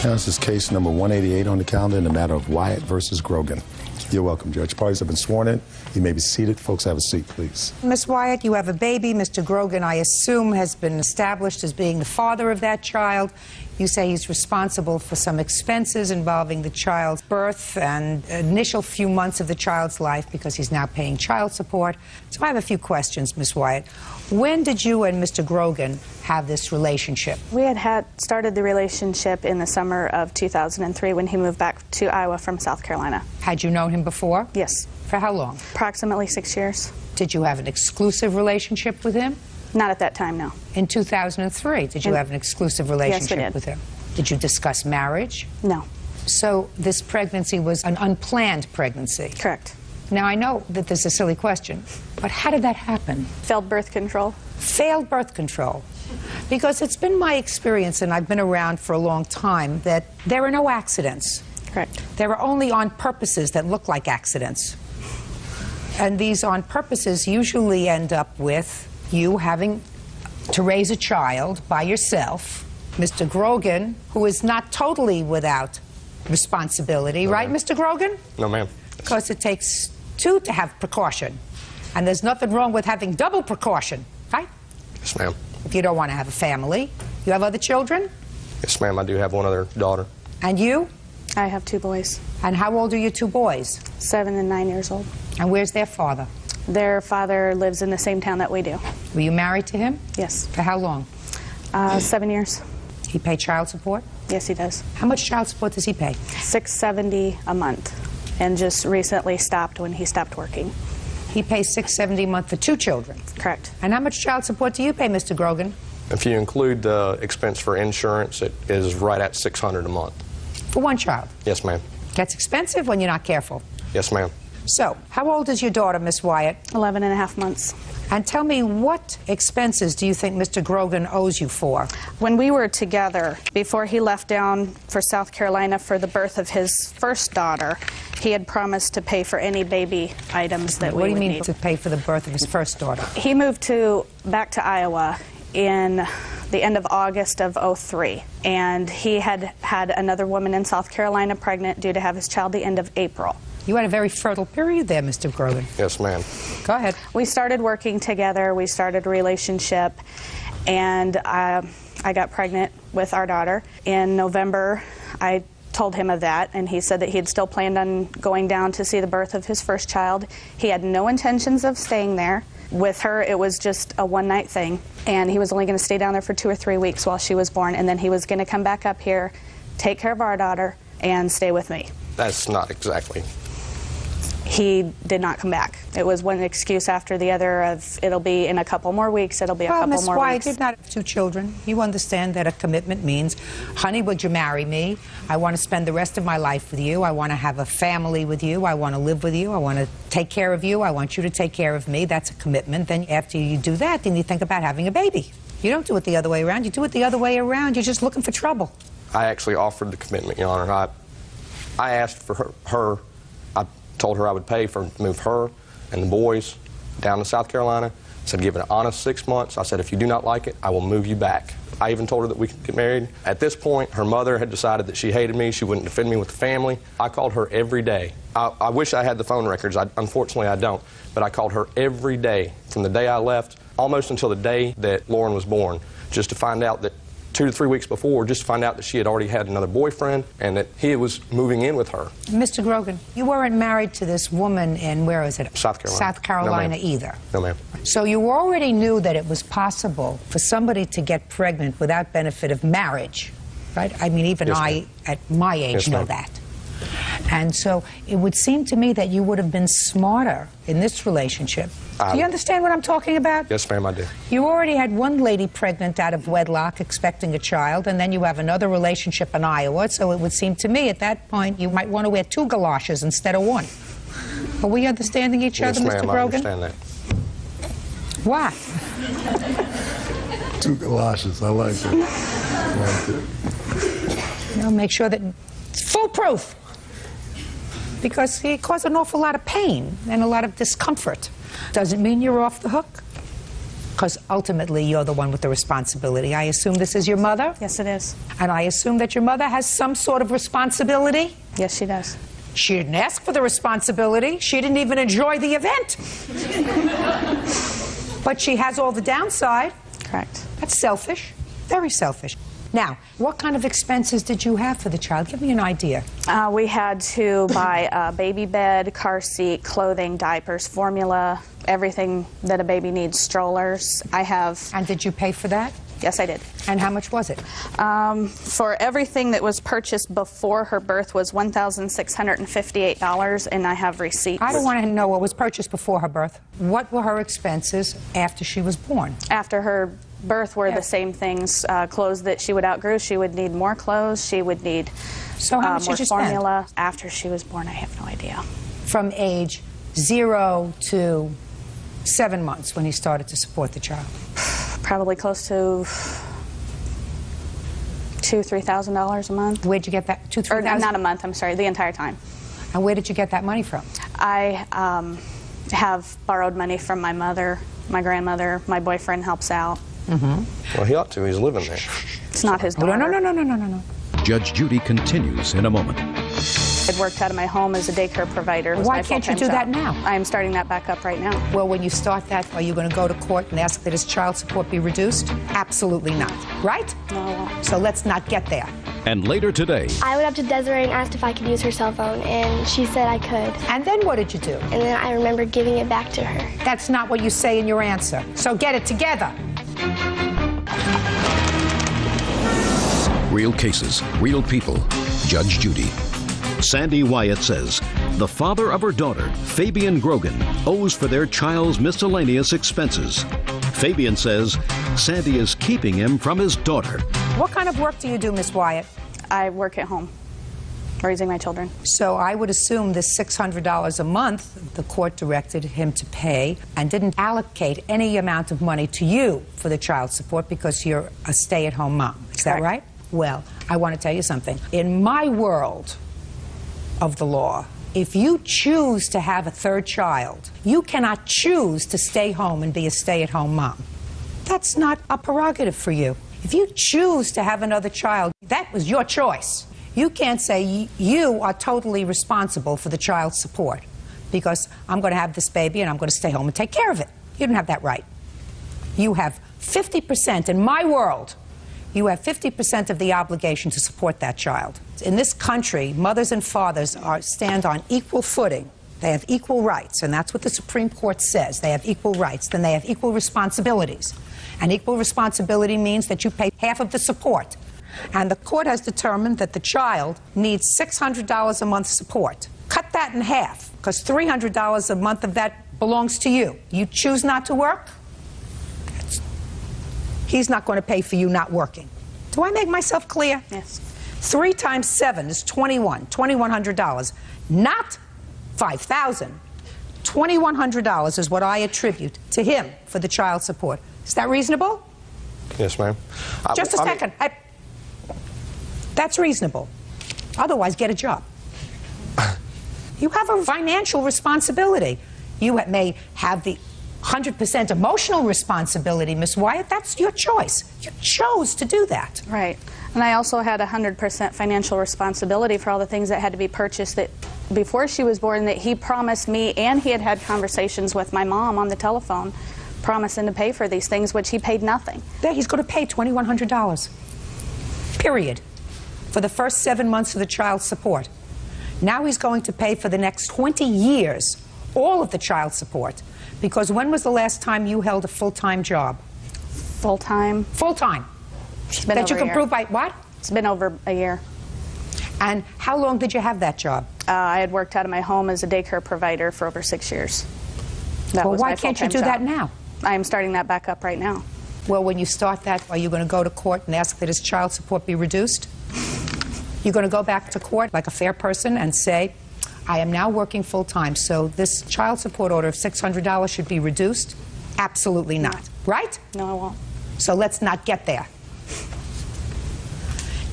Now, this is case number 188 on the calendar in the matter of Wyatt versus Grogan. You're welcome, Judge. Parties have been sworn in. You may be seated. Folks, have a seat, please. Miss Wyatt, you have a baby. Mr. Grogan, I assume, has been established as being the father of that child. You say he's responsible for some expenses involving the child's birth and initial few months of the child's life because he's now paying child support. So I have a few questions, Miss Wyatt. When did you and Mr. Grogan have this relationship? We had started the relationship in the summer of 2003 when he moved back to Iowa from South Carolina. Had you known him before? Yes. For how long? Approximately 6 years. Did you have an exclusive relationship with him? Not at that time, no. In 2003, did you have an exclusive relationship with him? Did you discuss marriage? No. So this pregnancy was an unplanned pregnancy? Correct. Now, I know that this is a silly question, but how did that happen? Failed birth control. Failed birth control. Because it's been my experience, and I've been around for a long time, that there are no accidents. Correct. There are only on purposes that look like accidents. And these on purposes usually end up with you having to raise a child by yourself. Mr. Grogan, who is not totally without responsibility, No, right, Mr. Grogan? No, ma'am. Because it takes two to have precaution. And there's nothing wrong with having double precaution, right? Yes, ma'am. If you don't want to have a family. You have other children? Yes, ma'am. I do have one other daughter. And you? I have 2 boys. And how old are your 2 boys? 7 and 9 years old. And where's their father? Their father lives in the same town that we do. Were you married to him? Yes. For how long? 7 years. He pay child support? Yes, he does. How much child support does he pay? $670 a month, and just recently stopped when he stopped working. He pays $670 a month for 2 children? Correct. And how much child support do you pay, Mr. Grogan? If you include the expense for insurance, it is right at $600 a month. For 1 child? Yes, ma'am. That's expensive when you're not careful. Yes, ma'am. So, how old is your daughter, Miss Wyatt? 11 and a half months. And tell me, what expenses do you think Mr. Grogan owes you for? When we were together, before he left down for South Carolina for the birth of his first daughter, he had promised to pay for any baby items that we would need. What do you mean to pay for the birth of his first daughter? He moved back to Iowa in the end of August of '03, and he had had another woman in South Carolina pregnant due to have his child the end of April. You had a very fertile period there, Mr. Grogan. Yes, ma'am. Go ahead. We started working together, we started a relationship, and I got pregnant with our daughter. In November, I told him of that, and he said that he had still planned on going down to see the birth of his first child. He had no intentions of staying there. With her, it was just a one-night thing, and he was only going to stay down there for 2 or 3 weeks while she was born, and then he was going to come back up here, take care of our daughter, and stay with me. That's not exactly. He did not come back. It was one excuse after the other of, it'll be in a couple more weeks, it'll be a couple more weeks. Well, Miss Wyatt, you've not have 2 children. You understand that a commitment means, honey, would you marry me? I want to spend the rest of my life with you. I want to have a family with you. I want to live with you. I want to take care of you. I want you to take care of me. That's a commitment. Then after you do that, then you think about having a baby. You don't do it the other way around. You do it the other way around. You're just looking for trouble. I actually offered the commitment, Your Honor. I asked for her. I told her I would pay for move her and the boys down to South Carolina. I said, give it an honest 6 months. I said, if you do not like it, I will move you back. I even told her that we could get married. At this point, her mother had decided that she hated me. She wouldn't defend me with the family. I called her every day. I wish I had the phone records. Unfortunately, I don't. But I called her every day from the day I left almost until the day that Lauren was born, just to find out that 2 to 3 weeks before, just to find out that she had already had another boyfriend and that he was moving in with her. Mr. Grogan, you weren't married to this woman in, where is it? South Carolina. South Carolina No, either. No, ma'am. So you already knew that it was possible for somebody to get pregnant without benefit of marriage, right? I mean, even Yes, I, at my age, know that. And so it would seem to me that you would have been smarter in this relationship. Do you understand what I'm talking about? Yes, ma'am, I do. You already had one lady pregnant out of wedlock expecting a child, and then you have another relationship in Iowa, so it would seem to me at that point you might want to wear 2 galoshes instead of 1. Are we understanding each other, Yes, Mr. ma'am, Grogan? I understand that. What? 2 galoshes. I like it. I like it. You know, make sure that it's foolproof. Because it caused an awful lot of pain and a lot of discomfort. Doesn't mean you're off the hook. Because ultimately you're the one with the responsibility. I assume this is your mother? Yes, it is. And I assume that your mother has some sort of responsibility? Yes, she does. She didn't ask for the responsibility. She didn't even enjoy the event. But she has all the downside. Correct. That's selfish. Very selfish. Now, what kind of expenses did you have for the child? Give me an idea. We had to buy a baby bed, car seat, clothing, diapers, formula, everything that a baby needs, strollers. And did you pay for that? Yes, I did. And how much was it? For everything that was purchased before her birth was $1,658, and I have receipts. I don't want to know what was purchased before her birth. What were her expenses after she was born? After her birth were the same things, clothes that she would outgrow. She would need more clothes. She would need So how much more did you spend? formula. After she was born, I have no idea. From age 0 to 7 months when he started to support the child. Probably close to $2,000–3,000 a month. Where'd you get that? Or not a month, I'm sorry, the entire time. And where did you get that money from? I have borrowed money from my mother, my grandmother. My boyfriend helps out. Well, he ought to. He's living there. It's not his daughter. No. Judge Judy continues in a moment. I'd worked out of my home as a daycare provider. It was Why my can't you full-time do that job. now? I am starting that back up right now. Well, when you start that, are you going to go to court and ask that his child support be reduced? Absolutely not. Right? No, I won't. So let's not get there. And later today, I went up to Desiree and asked if I could use her cell phone, and she said I could. And then what did you do? And then I remember giving it back to her. That's not what you say in your answer. So get it together. real cases, real people. Judge Judy. Sandy Wyatt says the father of her daughter, Fabian Grogan, owes for their child's miscellaneous expenses. Fabian says Sandy is keeping him from his daughter. What kind of work do you do, Miss Wyatt? I work at home, raising my children. So I would assume this $600 a month the court directed him to pay and didn't allocate any amount of money to you for the child support because you're a stay-at-home mom. Is that Correct. right? Well, I want to tell you something. In my world of the law, if you choose to have a third child, you cannot choose to stay home and be a stay-at-home mom. That's not a prerogative for you. If you choose to have another child, that was your choice. You can't say you are totally responsible for the child's support because I'm going to have this baby and I'm going to stay home and take care of it. You don't have that right. You have 50% in my world. You have 50% of the obligation to support that child. In this country, mothers and fathers stand on equal footing. They have equal rights, and that's what the Supreme Court says. They have equal rights, then they have equal responsibilities. And equal responsibility means that you pay half of the support. And the court has determined that the child needs $600 a month support. Cut that in half, because $300 a month of that belongs to you. You choose not to work? He's not going to pay for you not working. Do I make myself clear? Yes. 3 times 7 is $2,100, not $5,000. $2,100 is what I attribute to him for the child support. Is that reasonable? Yes, ma'am. Just a second. That's reasonable. Otherwise, get a job. You have a financial responsibility. You may have the 100% emotional responsibility, Miss Wyatt. That's your choice. You chose to do that. Right. And I also had 100% financial responsibility for all the things that had to be purchased that before she was born that he promised me, and he had had conversations with my mom on the telephone promising to pay for these things, which he paid nothing. There, he's going to pay $2,100. Period. For the first 7 months of the child's support. Now he's going to pay for the next 20 years all of the child support. Because when was the last time you held a full-time job? Full-time? Full-time. It's been That over you a can year. prove by what? It's been over a year. And how long did you have that job? I had worked out of my home as a daycare provider for over 6 years. That Well, was why my can't you full-time do that job. now? I am starting that back up right now. Well, when you start that, are you going to go to court and ask that his child support be reduced? You're going to go back to court like a fair person and say, I am now working full-time, so this child support order of $600 should be reduced? Absolutely not. Right? No, I won't. So let's not get there.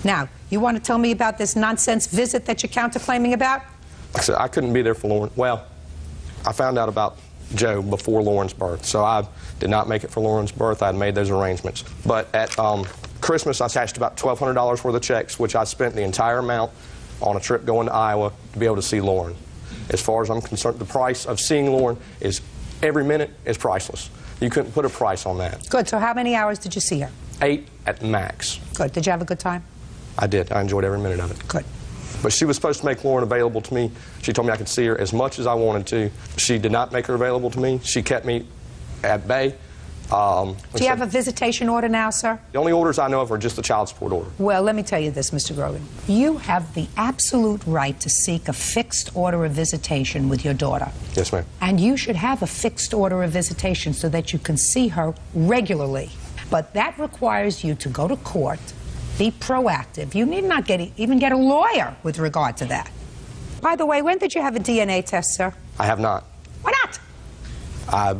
Now, you want to tell me about this nonsense visit that you're counterclaiming about? Like I said, I couldn't be there for Lauren. Well, I found out about Joe before Lauren's birth. So I did not make it for Lauren's birth. I had made those arrangements. But at Christmas, I cashed about $1,200 worth of checks, which I spent the entire amount on a trip going to Iowa to be able to see Lauren. As far as I'm concerned, the price of seeing Lauren is every minute is priceless. You couldn't put a price on that. Good. So how many hours did you see her? 8 at max. Good. Did you have a good time? I did. I enjoyed every minute of it. Good. But she was supposed to make Lauren available to me. She told me I could see her as much as I wanted to. She did not make her available to me. She kept me at bay. Do you have a visitation order now, sir? The only orders I know of are just the child support order. Well, let me tell you this, Mr. Grogan. You have the absolute right to seek a fixed order of visitation with your daughter. Yes, ma'am. And you should have a fixed order of visitation so that you can see her regularly. But that requires you to go to court, be proactive. You need not even get a lawyer with regard to that. By the way, when did you have a DNA test, sir? I have not. Why not? I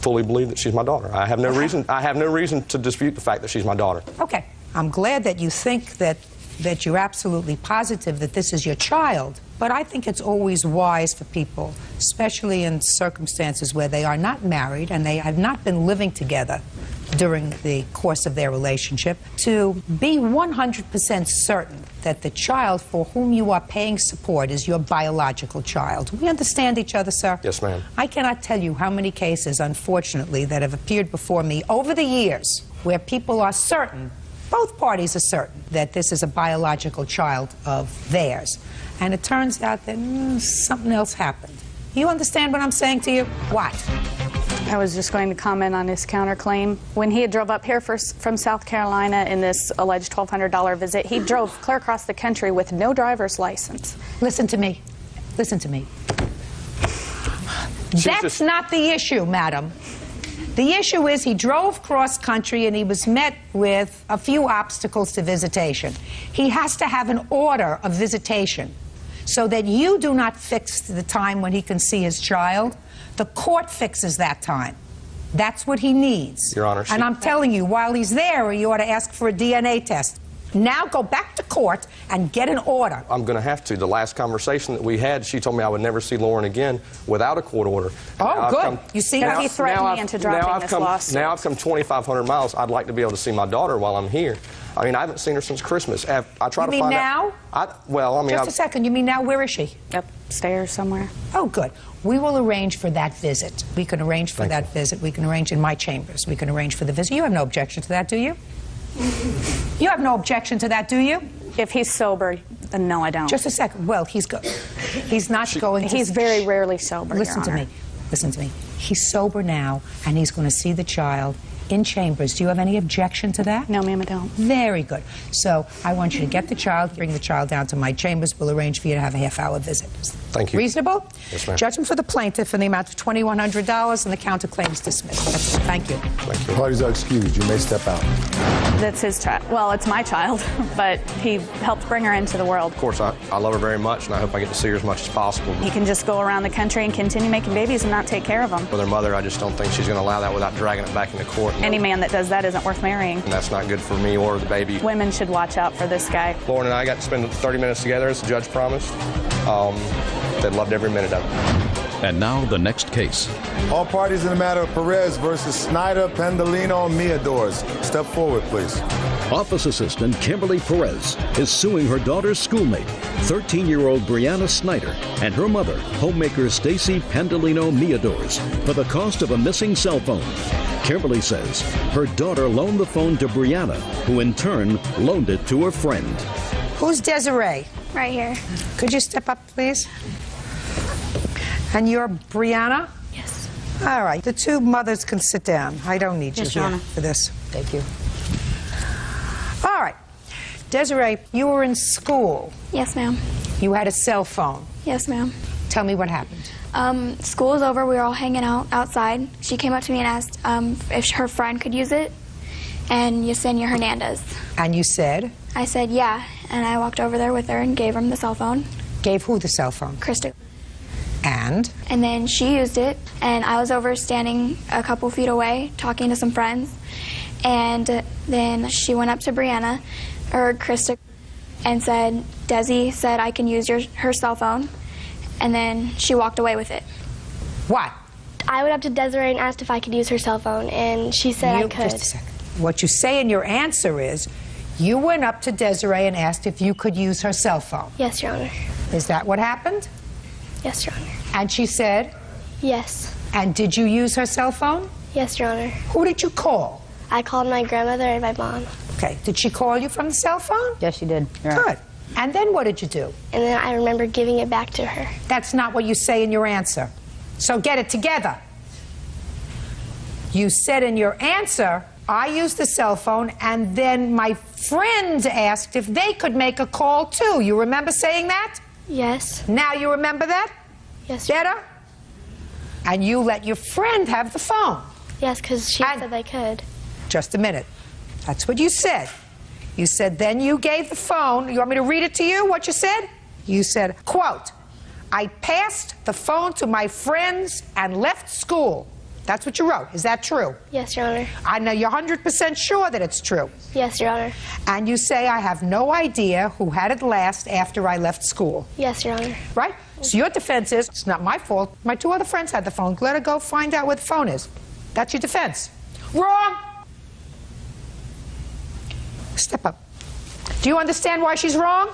fully believe that she's my daughter. I have no reason to dispute the fact that she's my daughter. Okay. I'm glad that you think that you're absolutely positive that this is your child. But I think it's always wise for people, especially in circumstances where they are not married and they have not been living together during the course of their relationship, to be 100% certain that the child for whom you are paying support is your biological child. We understand each other, sir? Yes, ma'am. I cannot tell you how many cases, unfortunately, that have appeared before me over the years where people are certain, both parties are certain, that this is a biological child of theirs. And it turns out that something else happened. You understand what I'm saying to you? What? I was just going to comment on his counterclaim. When he had drove up here from South Carolina in this alleged $1,200 visit, he drove clear across the country with no driver's license. Listen to me. Listen to me. That's not the issue, madam. The issue is he drove cross country and he was met with a few obstacles to visitation. He has to have an order of visitation so that you do not fix the time when he can see his child. The court fixes that time. That's what he needs. Your Honor. And I'm telling you, while he's there, you ought to ask for a DNA test. Now go back to court and get an order. I'm going to have to. The last conversation that we had, she told me I would never see Lauren again without a court order. Oh, good. You see how he threatened me into dropping this lawsuit. Now I've come 2,500 miles. I'd like to be able to see my daughter while I'm here. I mean, I haven't seen her since Christmas. I try You to mean find now? Well, Just a second. You mean now? Where is she? Upstairs somewhere. Oh, good. We will arrange for that visit. We can arrange for that visit. We can arrange in my chambers. We can arrange for the visit. You have no objection to that, do you? You have no objection to that, do you? If he's sober, then no, I don't. Just a second. Well, he's not going to... He's very rarely sober, Listen to Your Honor. me. Listen to me. He's sober now, and he's going to see the child in chambers. Do you have any objection to that? No, ma'am, I don't. Very good. So I want you to get the child, bring the child down to my chambers. We'll arrange for you to have a half-hour visit. Thank you. Reasonable? Yes, ma'am. Judgment for the plaintiff in the amount of $2,100, and the counterclaim is dismissed. That's it. Thank you. Thank you. Parties are excused. You may step out. That's his child. Well, it's my child, but he helped bring her into the world. Of course, I love her very much, and I hope I get to see her as much as possible. He can just go around the country and continue making babies and not take care of them. With her mother, I just don't think she's going to allow that without dragging it back into court. Any man that does that isn't worth marrying. And that's not good for me or the baby. Women should watch out for this guy. Lauren and I got to spend 30 minutes together, as the judge promised. They loved every minute of it. And now the next case. All parties in the matter of Perez versus Snyder, Pendolino, and Miadors. Step forward, please. Office Assistant Kimberly Perez is suing her daughter's schoolmate, 13-year-old Brianna Snyder, and her mother, homemaker Stacy Pendolino Miadors, for the cost of a missing cell phone. Kimberly says her daughter loaned the phone to Brianna, who in turn loaned it to her friend. Who's Desiree? Right here. Could you step up, please? And you're Brianna? Yes. All right. The two mothers can sit down. I don't need you Yes, Your here Honor. for this. Thank you. All right. Desiree, you were in school. Yes, ma'am. You had a cell phone. Yes, ma'am. Tell me what happened. School was over. We were all hanging out outside. She came up to me and asked if her friend could use it, and Yesenia Hernandez. And you said? I said, yeah, and I walked over there with her and gave him the cell phone. Gave who the cell phone? Krista. And? And then she used it, and I was over standing a couple feet away talking to some friends, and then she went up to Brianna, or Krista, and said, Desi said I can use her cell phone, and then she walked away with it. What? I went up to Desiree and asked if I could use her cell phone, and she said I could. Just a second. What you say in your answer is, you went up to Desiree and asked if you could use her cell phone. Yes, Your Honor. Is that what happened? Yes, Your Honor. And she said? Yes. And did you use her cell phone? Yes, Your Honor. Who did you call? I called my grandmother and my mom. Okay. Did she call you from the cell phone? Yes, she did. You're Good. right. And then what did you do? And then I remember giving it back to her. That's not what you say in your answer. So get it together. You said in your answer, I used the cell phone, and then my friend asked if they could make a call too. You remember saying that? Yes. Now you remember that? Yes, Your Honor. Better? And you let your friend have the phone. Yes, because she said they could. Just a minute. That's what you said. You said then you gave the phone. You want me to read it to you, what you said? You said, quote, I passed the phone to my friends and left school. That's what you wrote. Is that true? Yes, Your Honor. I know you're 100% sure that it's true. Yes, Your Honor. And you say, I have no idea who had it last after I left school. Yes, Your Honor. Right? So your defense is, it's not my fault. My two other friends had the phone. Let her go find out where the phone is. That's your defense. Wrong! Step up. Do you understand why she's wrong?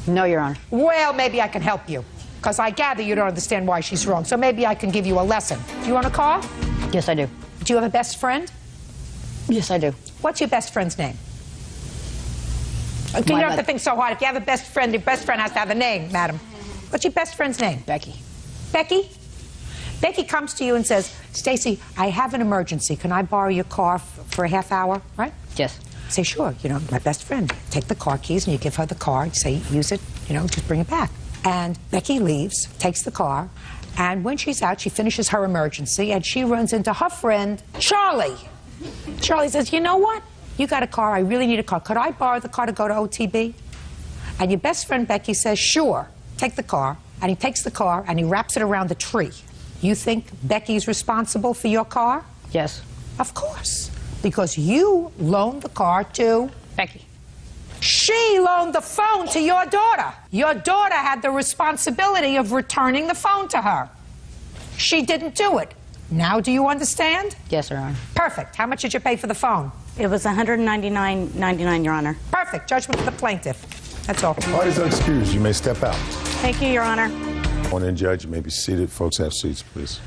No, Your Honor. Well, maybe I can help you, because I gather you don't understand why she's wrong. So maybe I can give you a lesson. Do you want to call? Yes, I do. Do you have a best friend? Yes, I do. What's your best friend's name? You don't have to think so hard. If you have a best friend, your best friend has to have a name, madam. What's your best friend's name? Becky. Becky? Becky comes to you and says, Stacy, I have an emergency. Can I borrow your car for a half hour? Right? Yes. Say, sure, you know, my best friend. Take the car keys and you give her the car. You say, use it, you know, just bring it back. And Becky leaves, takes the car, and when she's out, she finishes her emergency, and she runs into her friend, Charlie. Charlie says, you know what? You got a car, I really need a car. Could I borrow the car to go to OTB? And your best friend, Becky, says, sure, take the car. And he takes the car and he wraps it around the tree. You think Becky's responsible for your car? Yes. Of course. Because you loaned the car to Becky. She loaned the phone to your daughter. Your daughter had the responsibility of returning the phone to her. She didn't do it. Now do you understand? Yes, Your Honor. Perfect. How much did you pay for the phone? It was $199.99, Your Honor. Perfect. Judgment for the plaintiff. That's all. Parties are excused. You may step out. Thank you, Your Honor. Morning, Judge. You may be seated. Folks, have seats, please.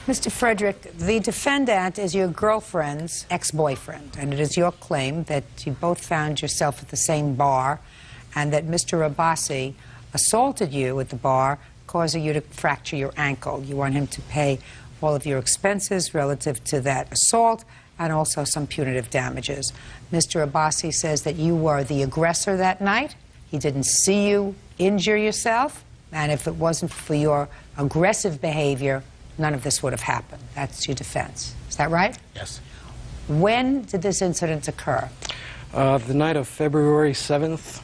Mr. Frederick, the defendant is your girlfriend's ex-boyfriend, and it is your claim that you both found yourself at the same bar and that Mr. Abbasi assaulted you at the bar, causing you to fracture your ankle. You want him to pay all of your expenses relative to that assault and also some punitive damages. Mr. Abbasi says that you were the aggressor that night. He didn't see you injure yourself, and if it wasn't for your aggressive behavior, none of this would have happened. That's your defense. Is that right? Yes. When did this incident occur? The night of February 7th,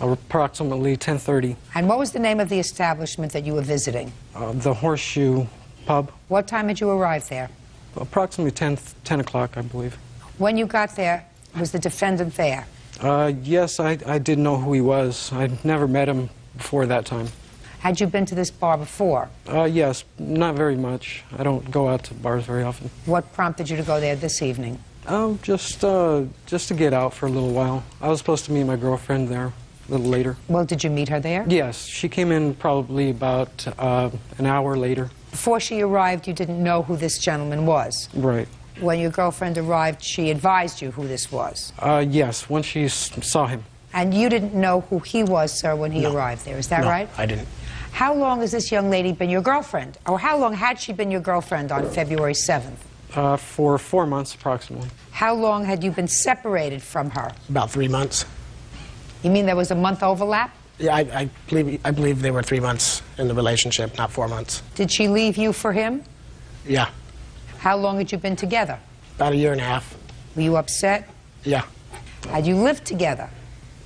approximately 10:30. And what was the name of the establishment that you were visiting? The Horseshoe Pub. What time did you arrive there? Approximately 10 o'clock, I believe. When you got there, was the defendant there? Yes, I did know who he was. I'd never met him before that time. Had you been to this bar before? Yes, not very much. I don't go out to bars very often. What prompted you to go there this evening? Just to get out for a little while. I was supposed to meet my girlfriend there a little later. Well, did you meet her there? Yes, she came in probably about an hour later. Before she arrived, you didn't know who this gentleman was? Right. When your girlfriend arrived, she advised you who this was? Yes, when she saw him. And you didn't know who he was, sir, when he arrived there, is that right? I didn't. How long has this young lady been your girlfriend? Or how long had she been your girlfriend on February 7th? For 4 months, approximately. How long had you been separated from her? About 3 months. You mean there was a month overlap? Yeah, I believe they were 3 months in the relationship, not 4 months. Did she leave you for him? Yeah, How long had you been together? about a year and a half. Were you upset? Yeah, Had you lived together?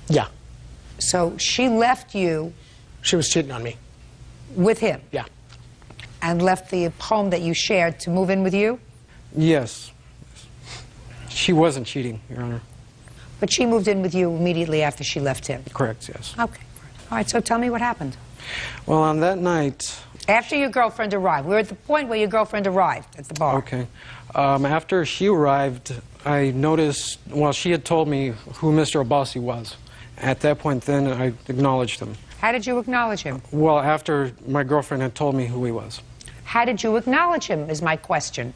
yeah. So she left you She was cheating on me. with him Yeah. and left the home that you shared to move in with you? Yes. She wasn't cheating, Your Honor. But she moved in with you immediately after she left him? Correct, yes. Okay. All right, so tell me what happened. Well, on that night, After your girlfriend arrived. We're at the point where your girlfriend arrived at the bar. Okay. After she arrived, I noticed, well, she had told me who Mr. Abbasi was. At that point then, I acknowledged him. How did you acknowledge him? Well, after my girlfriend had told me who he was. How did you acknowledge him, is my question.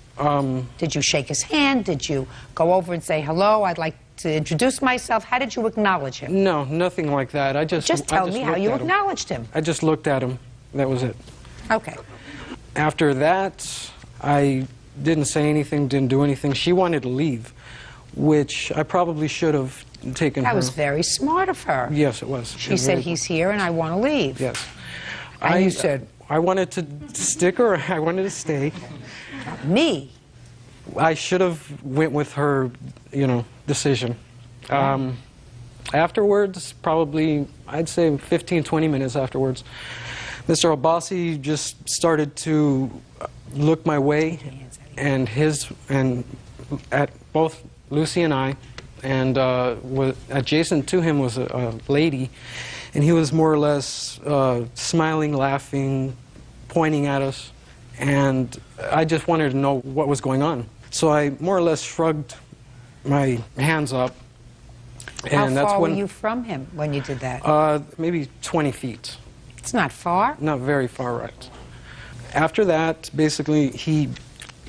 Did you shake his hand? Did you go over and say, hello, I'd like to introduce myself? How did you acknowledge him? No, nothing like that. Just tell me how you acknowledged him. I just looked at him. That was it. Okay. After that, I didn't say anything, didn't do anything. She wanted to leave, which I probably should have taken her. That was very smart of her. Yes, it was. She said, he's here and I want to leave. Yes. And you said? I wanted to stick or I wanted to stay. Me? I should have went with her, decision. Afterwards, probably, I'd say 15, 20 minutes afterwards, Mr. Abbasi just started to look my way, and at both Lucy and I, and adjacent to him was a lady, and he was more or less smiling, laughing, pointing at us, and I just wanted to know what was going on. So I more or less shrugged my hands up. And How far were you from him when you did that? Maybe 20 feet. It's not far. Not very far, right. After that, basically, he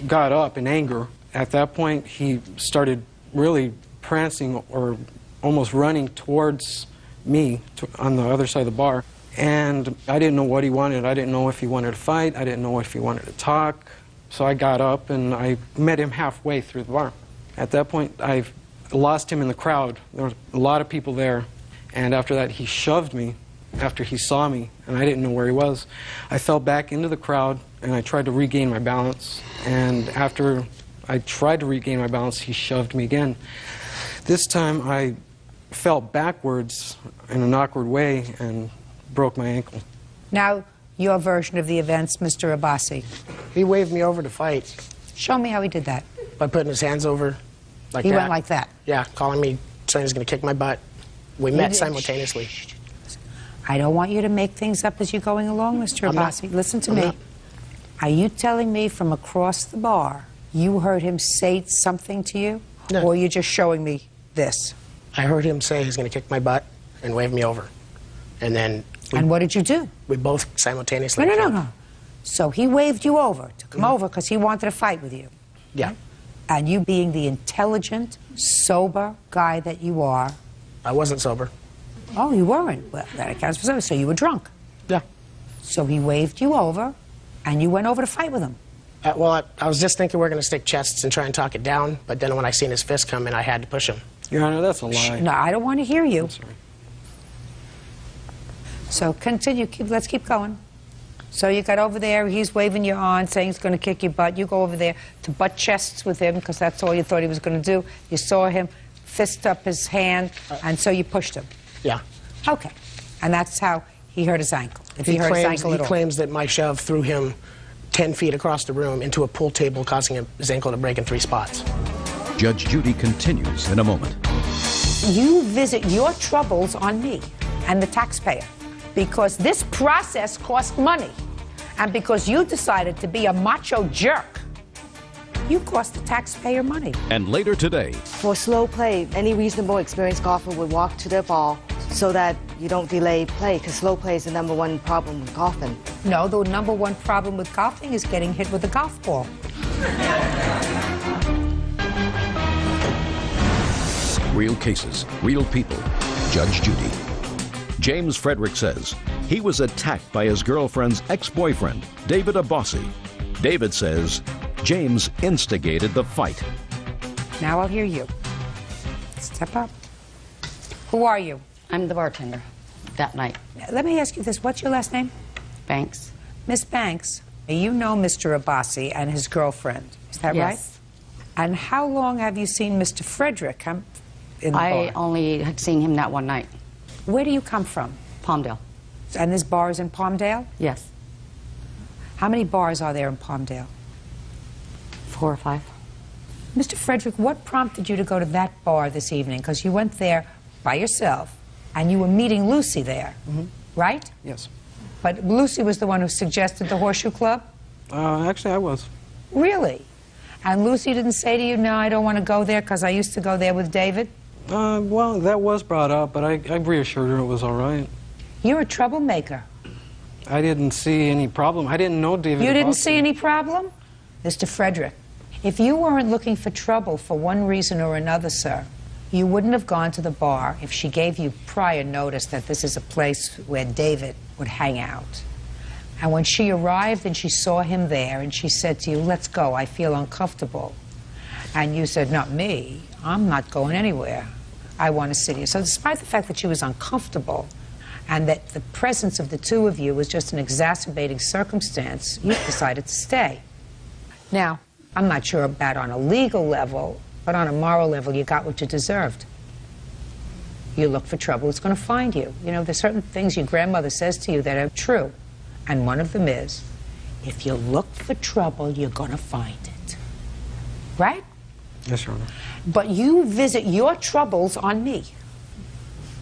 got up in anger. At that point, he started really prancing or almost running towards me on the other side of the bar. And I didn't know what he wanted. I didn't know if he wanted to fight. I didn't know if he wanted to talk. So I got up and I met him halfway through the bar. At that point, I lost him in the crowd. There were a lot of people there. And after that, he shoved me after he saw me, and I didn't know where he was. I fell back into the crowd, and I tried to regain my balance. And after I tried to regain my balance, he shoved me again. This time, I fell backwards in an awkward way and broke my ankle. Now, your version of the events, Mr. Abbasi. He waved me over to fight. Show me how he did that. By putting his hands over like that. He went like that? Yeah, calling me, saying he's going to kick my butt. We met simultaneously. I don't want you to make things up as you're going along, Mr. Abbasi. Listen to me. Are you telling me from across the bar you heard him say something to you? No. Or are you just showing me this? I heard him say he's going to kick my butt and wave me over. And then... And what did you do? We both simultaneously... No. So he waved you over to come over because he wanted to fight with you. Yeah. And you being the intelligent, sober guy that you are... I wasn't sober. Oh, you weren't? Well, that accounts for something. So you were drunk. Yeah. So he waved you over, and you went over to fight with him. Well, I was just thinking we were going to stick chests and try and talk it down, but then when I seen his fist come in, I had to push him. Your Honor, that's a lie. No, I don't want to hear you. I'm sorry. So continue. Let's keep going. So you got over there. He's waving you on, saying he's going to kick your butt. You go over there to butt chests with him because that's all you thought he was going to do. You saw him fist up his hand, and so you pushed him. Yeah. Okay. And that's how he hurt his ankle. If he hurt his ankle at all. He claims that my shove threw him 10 feet across the room into a pool table, causing his ankle to break in 3 spots. Judge Judy continues in a moment. You visit your troubles on me and the taxpayer because this process cost money. And because you decided to be a macho jerk, you cost the taxpayer money. And later today, for slow play, any reasonable experienced golfer would walk to the ball so that you don't delay play, because slow play is the #1 problem with golfing. No, the #1 problem with golfing is getting hit with a golf ball. real cases, real people. Judge Judy. James Frederick says he was attacked by his girlfriend's ex-boyfriend, David Abbasi. David says James instigated the fight. Now I'll hear you. Step up. Who are you? I'm the bartender that night. Let me ask you this. What's your last name? Banks. Miss Banks, you know Mr. Abbasi and his girlfriend. Is that right? Yes. And how long have you seen Mr. Frederick in the bar? I only had seen him that one night. Where do you come from? Palmdale. And this bar is in Palmdale? Yes. How many bars are there in Palmdale? 4 or 5. Mr. Frederick, what prompted you to go to that bar this evening? Because you went there by yourself, and you were meeting Lucy there, right? Yes. But Lucy was the one who suggested the Horseshoe Club? Actually, I was. Really? And Lucy didn't say to you, no, I don't want to go there because I used to go there with David? Well, that was brought up, but I reassured her it was all right. You're a troublemaker. I didn't see any problem. I didn't know David. You didn't see any problem? Mr. Frederick, if you weren't looking for trouble for one reason or another, sir, you wouldn't have gone to the bar if she gave you prior notice that this is a place where David would hang out. And when she arrived and she saw him there and she said to you, let's go, I feel uncomfortable. And you said, not me, I'm not going anywhere. I want to sit here. So despite the fact that she was uncomfortable and that the presence of the two of you was just an exacerbating circumstance, you decided to stay. Now, I'm not sure about on a legal level, but on a moral level, you got what you deserved. You look for trouble, it's going to find you. You know, there's certain things your grandmother says to you that are true. And one of them is, if you look for trouble, you're going to find it. Right? Yes, Your Honor. But you visit your troubles on me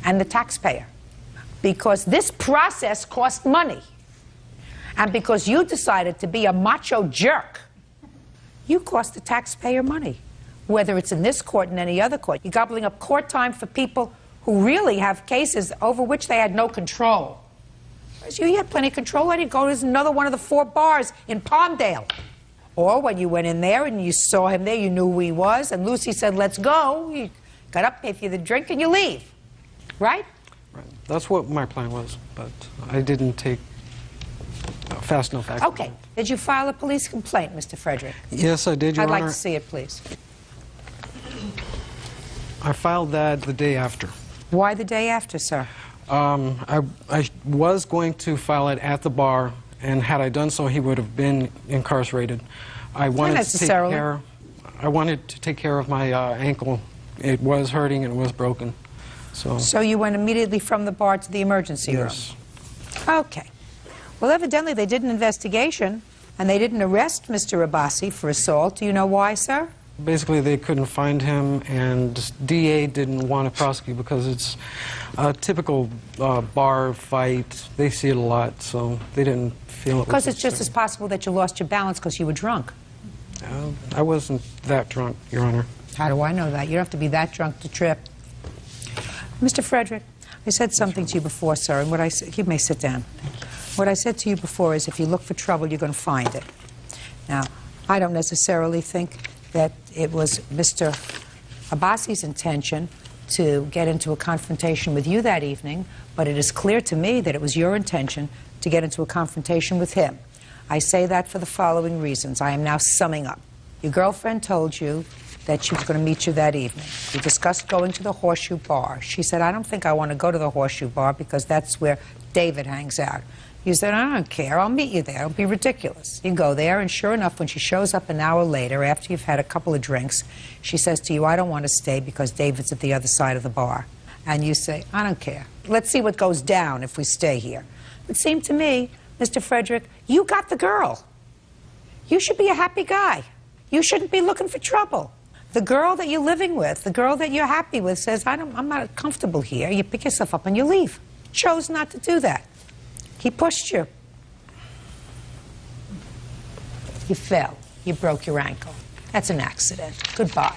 and the taxpayer because this process cost money. And because you decided to be a macho jerk, you cost the taxpayer money. Whether it's in this court and any other court. You're gobbling up court time for people who really have cases over which they had no control. Whereas you had plenty of control. Why didn't you go to another one of the 4 bars in Palmdale? Or when you went in there and you saw him there, you knew who he was, and Lucy said, let's go. You got up, paid for the drink, and you leave. Right? Right. That's what my plan was, but I didn't take fast enough action. Okay. Did you file a police complaint, Mr. Frederick? Yes, I did, Your Honor. I'd like to see it, please. I filed that the day after. Why the day after, sir? I was going to file it at the bar, and had I done so, he would have been incarcerated. I wanted to take care of my ankle. It was hurting and it was broken. So you went immediately from the bar to the emergency room? Yes. Okay. Well, evidently they did an investigation, and they didn't arrest Mr. Abbasi for assault. Do you know why, sir? Basically, they couldn't find him, and DA didn't want to prosecute because it's a typical bar fight. They see it a lot, so they didn't feel it was because it's just as possible that you lost your balance because you were drunk. I wasn't that drunk, Your Honor. How do I know that? You don't have to be that drunk to trip. Mr. Frederick, I said something to you before, sir, and what I said, you may sit down. What I said to you before is if you look for trouble, you're going to find it. Now, I don't necessarily think that it was Mr. Abbasi's intention to get into a confrontation with you that evening, but it is clear to me that it was your intention to get into a confrontation with him. I say that for the following reasons. I am now summing up. Your girlfriend told you that she was going to meet you that evening. You discussed going to the Horseshoe Bar. She said, I don't think I want to go to the Horseshoe Bar because that's where David hangs out. You said, I don't care, I'll meet you there, don't be ridiculous. You go there, and sure enough, when she shows up an hour later, after you've had a couple of drinks, she says to you, I don't want to stay because David's at the other side of the bar. And you say, I don't care. Let's see what goes down if we stay here. It seemed to me, Mr. Frederick, you got the girl. You should be a happy guy. You shouldn't be looking for trouble. The girl that you're living with, the girl that you're happy with says, I'm not comfortable here. You pick yourself up and you leave. Chose not to do that. He pushed you. You fell. You broke your ankle. That's an accident. Goodbye.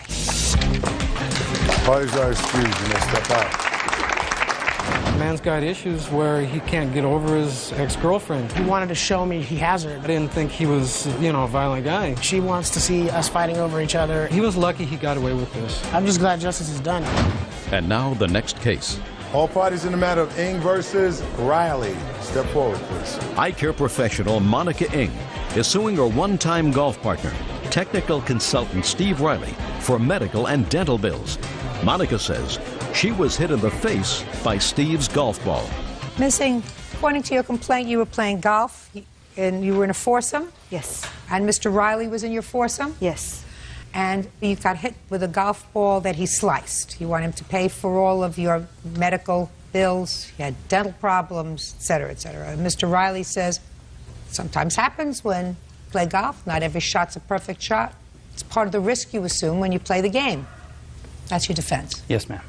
Parties are excused. You may step out. The man's got issues where he can't get over his ex-girlfriend. He wanted to show me he has her. I didn't think he was, a violent guy. She wants to see us fighting over each other. He was lucky he got away with this. I'm just glad justice is done. And now the next case. All parties in the matter of Ng versus Riley. Step forward, please. Eye care professional Monica Ng is suing her one-time golf partner, technical consultant Steve Riley, for medical and dental bills. Monica says she was hit in the face by Steve's golf ball. Missing, according to your complaint, you were playing golf and you were in a foursome? Yes. And Mr. Riley was in your foursome? Yes. And you got hit with a golf ball that he sliced. You want him to pay for all of your medical bills, you had dental problems, et cetera, et cetera. And Mr. Riley says, sometimes happens when you play golf. Not every shot's a perfect shot. It's part of the risk you assume when you play the game. That's your defense. Yes, ma'am.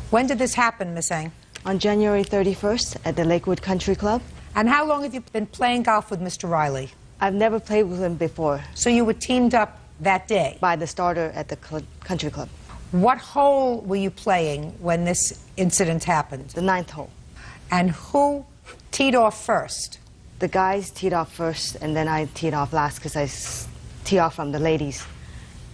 When did this happen, Miss Ng? On January 31st at the Lakewood Country Club. And how long have you been playing golf with Mr. Riley? I've never played with him before. So you were teamed up that day? By the starter at the country club. What hole were you playing when this incident happened? The 9th hole. And who teed off first? The guys teed off first, and then I teed off last because I tee off from the ladies'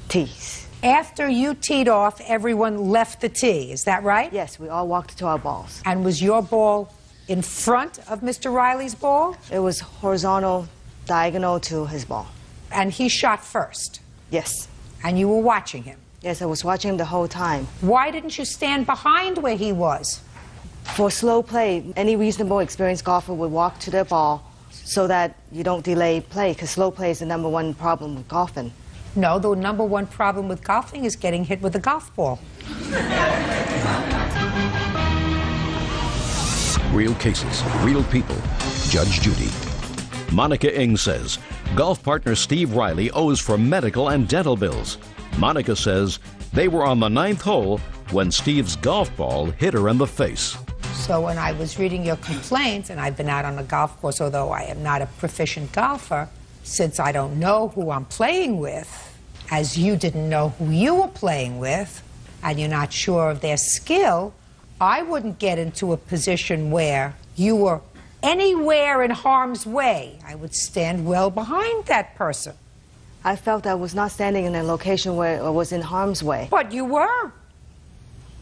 tees. After you teed off, everyone left the tee, is that right? Yes, we all walked to our balls. And was your ball in front of Mr. Riley's ball? It was horizontal, diagonal to his ball. And he shot first? Yes. And you were watching him? Yes, I was watching him the whole time. Why didn't you stand behind where he was? For slow play, any reasonable experienced golfer would walk to their ball so that you don't delay play, because slow play is the #1 problem with golfing. No, the #1 problem with golfing is getting hit with a golf ball. Real cases, real people. Judge Judy. Monica Ng says golf partner Steve Riley owes for medical and dental bills. Monica says they were on the 9th hole when Steve's golf ball hit her in the face. So when I was reading your complaint, and I've been out on a golf course, although I am not a proficient golfer, since I don't know who I'm playing with, as you didn't know who you were playing with, and you're not sure of their skill, I wouldn't get into a position where you were anywhere in harm's way. I would stand well behind that person. I felt I was not standing in a location where I was in harm's way. But you were,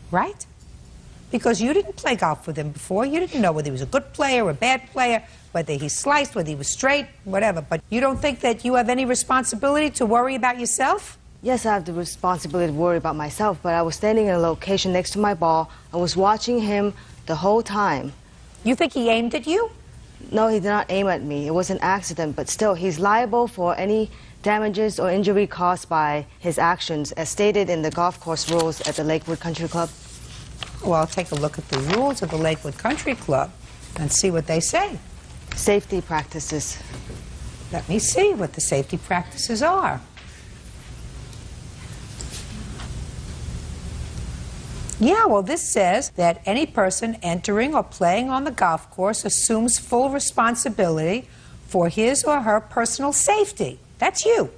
right? Because you didn't play golf with him before. You didn't know whether he was a good player or a bad player, whether he sliced, whether he was straight, whatever. But you don't think that you have any responsibility to worry about yourself? Yes, I have the responsibility to worry about myself, but I was standing in a location next to my ball. I was watching him the whole time. You think he aimed at you? No, he did not aim at me. It was an accident, but still, he's liable for any damages or injury caused by his actions, as stated in the golf course rules at the Lakewood Country Club. Well, I'll take a look at the rules of the Lakewood Country Club and see what they say. Safety practices. Let me see what the safety practices are. Yeah, well, this says that any person entering or playing on the golf course assumes full responsibility for his or her personal safety. That's you.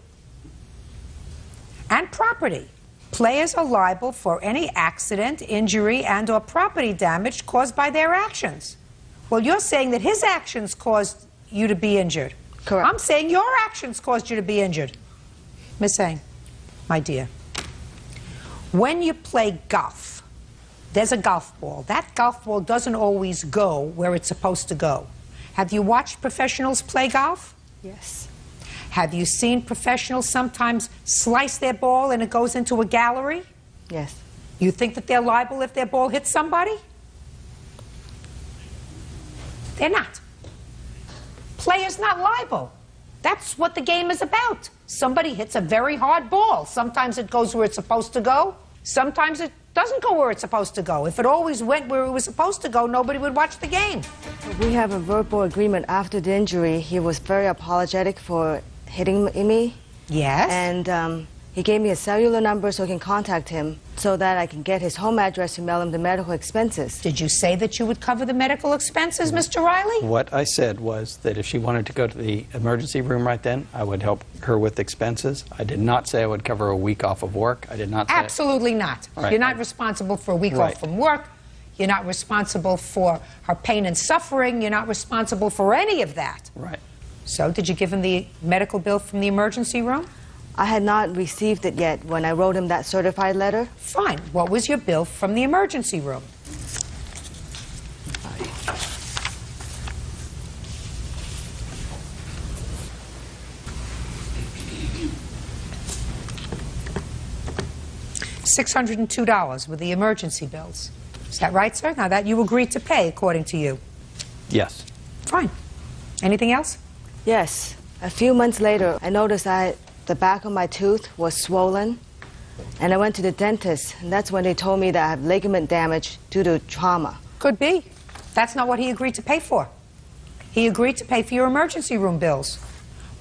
And property. Players are liable for any accident, injury, and or property damage caused by their actions. Well, you're saying that his actions caused you to be injured. Correct. I'm saying your actions caused you to be injured. Miss Ng, my dear, when you play golf, there's a golf ball. That golf ball doesn't always go where it's supposed to go. Have you watched professionals play golf? Yes. Have you seen professionals sometimes slice their ball and it goes into a gallery? Yes. You think that they're liable if their ball hits somebody? They're not. Players not liable. That's what the game is about. Somebody hits a very hard ball. Sometimes it goes where it's supposed to go. Sometimes it doesn't go where it's supposed to go. If it always went where it was supposed to go, nobody would watch the game. We have a verbal agreement after the injury. He was very apologetic for hitting me. Yes. And he gave me a cellular number so I can contact him so that I can get his home address to mail him the medical expenses. Did you say that you would cover the medical expenses, Mr. Riley? What I said was that if she wanted to go to the emergency room right then, I would help her with expenses. I did not say I would cover a week off of work. I did not say... Absolutely not. Right. You're not responsible for a week Right. off from work. You're not responsible for her pain and suffering. You're not responsible for any of that. Right. So did you give him the medical bill from the emergency room? I had not received it yet when I wrote him that certified letter. Fine. What was your bill from the emergency room? $602 with the emergency bills. Is that right, sir? Now that you agreed to pay, according to you. Yes. Fine. Anything else? Yes. A few months later, I noticed that the back of my tooth was swollen, and I went to the dentist, and that's when they told me that I have ligament damage due to trauma. Could be. That's not what he agreed to pay for. He agreed to pay for your emergency room bills.